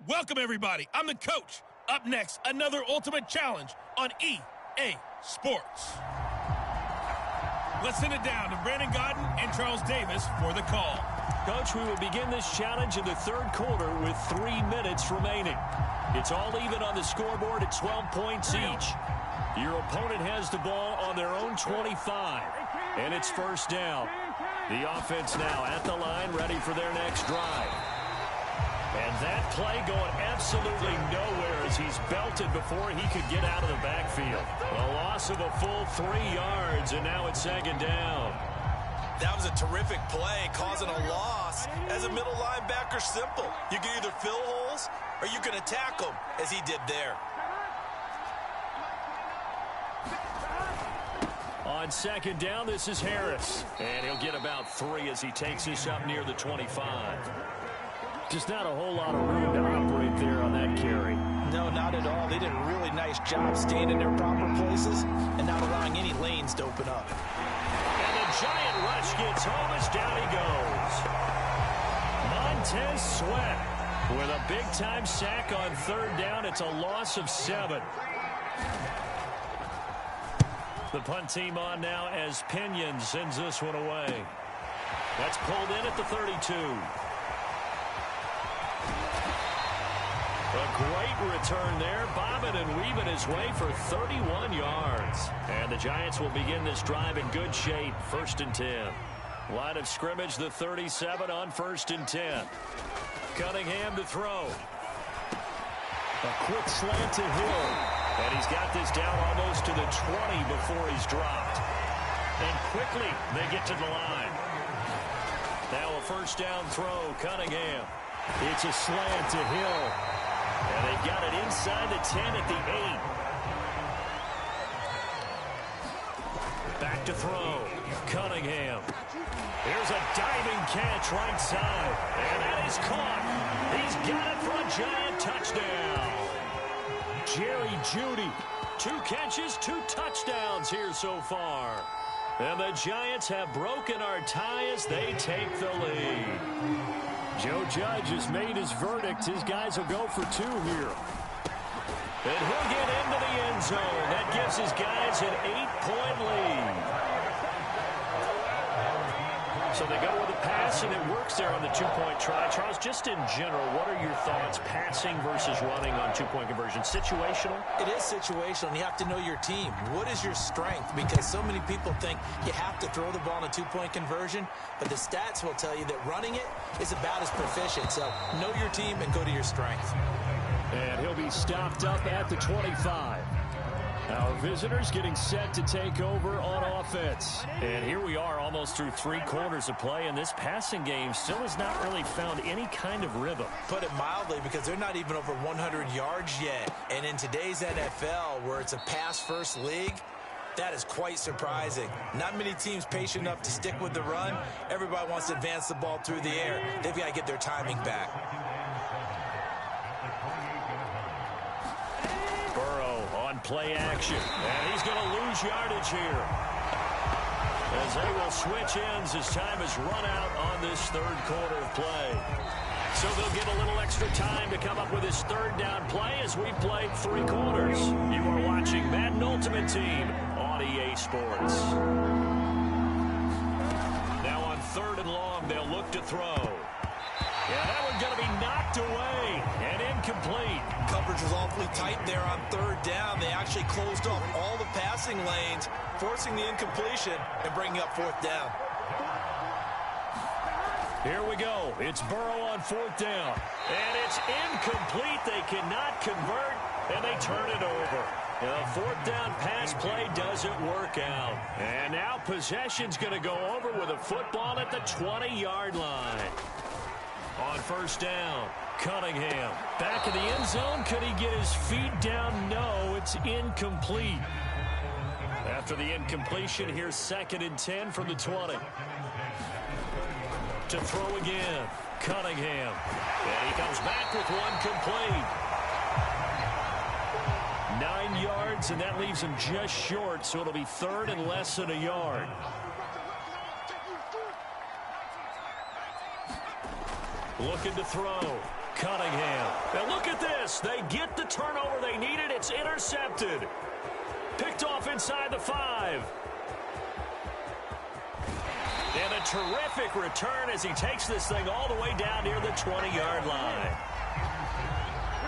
Welcome, everybody. I'm the coach. Up next, another Ultimate Challenge on EA Sports. Let's send it down to Brandon Godden and Charles Davis for the call. Coach, we will begin this challenge in the third quarter with 3 minutes remaining. It's all even on the scoreboard at 12 points each. Your opponent has the ball on their own 25, and it's first down. The offense now at the line, ready for their next drive. And that play going absolutely nowhere as he's belted before he could get out of the backfield. A loss of a full 3 yards, and now it's second down. That was a terrific play, causing a loss. As a middle linebacker, simple. You can either fill holes or you can attack them, as he did there. On second down, this is Harris. And he'll get about 3 as he takes this up near the 25. Just not a whole lot of room to operate there on that carry. No, not at all. They did a really nice job staying in their proper places and not allowing any lanes to open up. And the giant rush gets home as down he goes. Montez Sweat with a big-time sack on third down. It's a loss of 7. The punt team on now as Pinion sends this one away. That's pulled in at the 32. A great return there, bobbing and weaving his way for 31 yards. And the Giants will begin this drive in good shape, 1st and 10. Line of scrimmage, the 37 on 1st and 10. Cunningham to throw. A quick slant to Hill. And he's got this down almost to the 20 before he's dropped. And quickly they get to the line. Now a first down throw, Cunningham. It's a slant to Hill. And they've got it inside the 10 at the 8. Back to throw. Cunningham. Here's a diving catch right side. And that is caught. He's got it for a Giant touchdown. Jerry Jeudy. 2 catches, 2 touchdowns here so far. And the Giants have broken our tie as they take the lead. Joe Judge has made his verdict. His guys will go for 2 here. And he'll get into the end zone. That gives his guys an 8-point lead. So they go with a pass, and it works there on the 2-point try. Charles, just in general, what are your thoughts passing versus running on 2-point conversion? Situational? It is situational, and you have to know your team. What is your strength? Because so many people think you have to throw the ball in a 2-point conversion, but the stats will tell you that running it is about as proficient. So know your team and go to your strength. And he'll be stopped up at the 25. Our visitors getting set to take over on offense. And here we are almost through 3 quarters of play, and this passing game still has not really found any kind of rhythm. Put it mildly, because they're not even over 100 yards yet. And in today's NFL, where it's a pass-first league, that is quite surprising. Not many teams patient enough to stick with the run. Everybody wants to advance the ball through the air. They've got to get their timing back. Play action, and he's going to lose yardage here as they will switch ends as time is run out on this third quarter of play. So they'll get a little extra time to come up with his third down play as we play 3 quarters. You are watching Madden Ultimate Team on EA Sports. Now on 3rd and long, they'll look to throw. Yeah, that one's going to be knocked away and incomplete. Coverage was awfully tight there on 3rd down. They actually closed off all the passing lanes, forcing the incompletion and bringing up 4th down. Here we go. It's Burrow on 4th down. And it's incomplete. They cannot convert, and they turn it over. The 4th down pass play doesn't work out. And now possession's going to go over with a football at the 20-yard line. On 1st down, Cunningham. Back in the end zone. Could he get his feet down? No, it's incomplete. After the incompletion, here's 2nd and 10 from the 20. To throw again, Cunningham. And he comes back with one complete. 9 yards, and that leaves him just short, so it'll be 3rd and less than a yard. Looking to throw, Cunningham. And look at this. They get the turnover they needed. It's intercepted. Picked off inside the 5. And a terrific return as he takes this thing all the way down near the 20-yard line.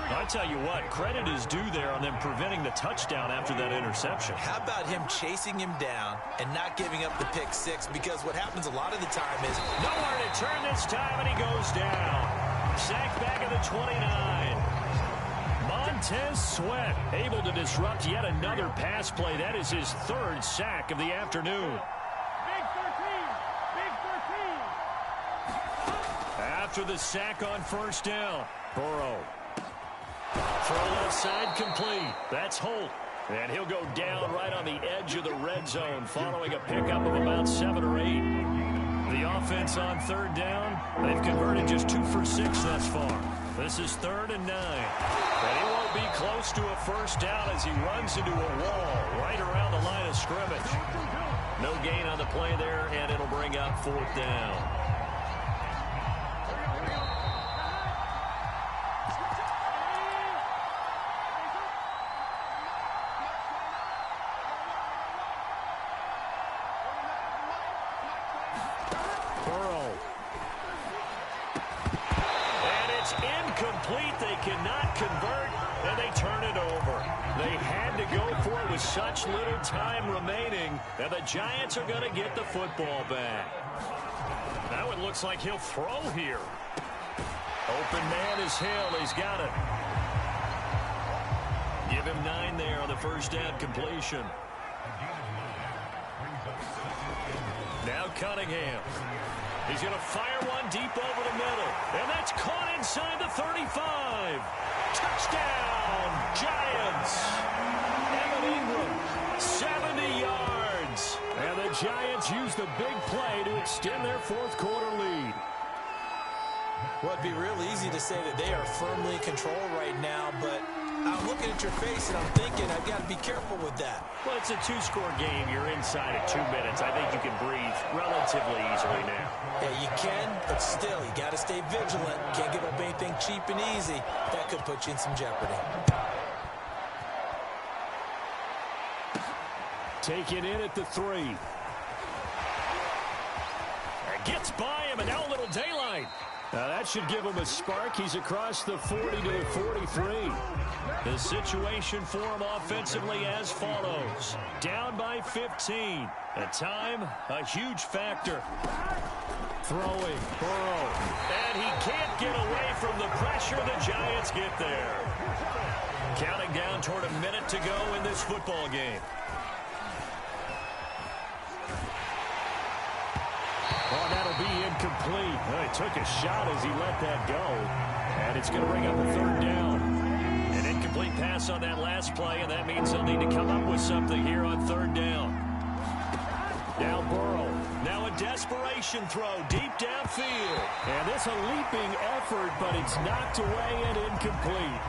I tell you what, credit is due there on them preventing the touchdown after that interception. How about him chasing him down and not giving up the pick 6? Because what happens a lot of the time is nowhere to turn this time, and he goes down. Sacked back at the 29. Montez Sweat able to disrupt yet another pass play. That is his 3rd sack of the afternoon. After the sack on 1st down, Burrow. Throw left side complete. That's Holt. And he'll go down right on the edge of the red zone following a pickup of about 7 or 8. The offense on 3rd down, they've converted just 2 for 6 thus far. This is 3rd and 9. And he won't be close to a 1st down as he runs into a wall right around the line of scrimmage. No gain on the play there, and it'll bring up 4th down. Such little time remaining, and the Giants are going to get the football back. Now it looks like he'll throw here. Open man is Hill. He's got it. Give him 9 there on the 1st down completion. Now Cunningham. He's going to fire one deep over the middle, and that's caught inside the 35. Touchdown, Giants. 70 yards. And the Giants use the big play to extend their 4th quarter lead. Well, it'd be real easy to say that they are firmly in control right now, but I'm looking at your face and I'm thinking I've got to be careful with that. Well, it's a 2-score game. You're inside at 2 minutes. I think you can breathe relatively easily now. Yeah, you can, but still, you got to stay vigilant. Can't give up anything cheap and easy. That could put you in some jeopardy. Taken in at the 3. And gets by him, and now a little daylight. Now that should give him a spark. He's across the 40 to the 43. The situation for him offensively as follows. Down by 15. At time, a huge factor. Throwing, Burrow. And he can't get away from the pressure. The Giants get there. Counting down toward a minute to go in this football game. Oh, that'll be incomplete. Well, he took a shot as he let that go. And it's going to bring up a 3rd down. An incomplete pass on that last play, and that means they'll need to come up with something here on 3rd down. Now Burrow. Now a desperation throw deep downfield. And this a leaping effort, but it's knocked away and incomplete.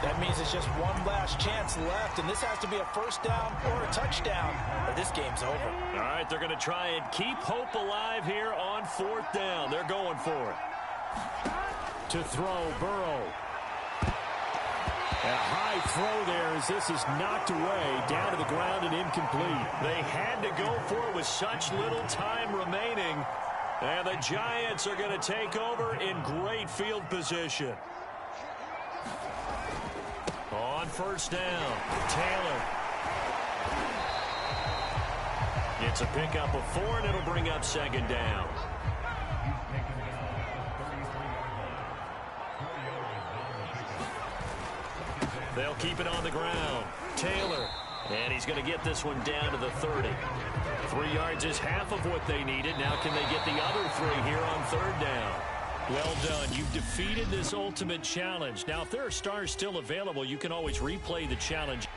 That means it's just one last chance left, and this has to be a 1st down or a touchdown, or this game's over. All right, they're going to try and keep hope alive here on 4th down. They're going for it. To throw, Burrow. And a high throw there as this is knocked away, down to the ground and incomplete. They had to go for it with such little time remaining. And the Giants are going to take over in great field position. On first down, Taylor. It's a pickup of 4, and it'll bring up second down. They'll keep it on the ground. Taylor. And he's going to get this one down to the 30. 3 yards is half of what they needed. Now can they get the other 3 here on third down? Well done. You've defeated this ultimate challenge. Now, if there are stars still available, you can always replay the challenge.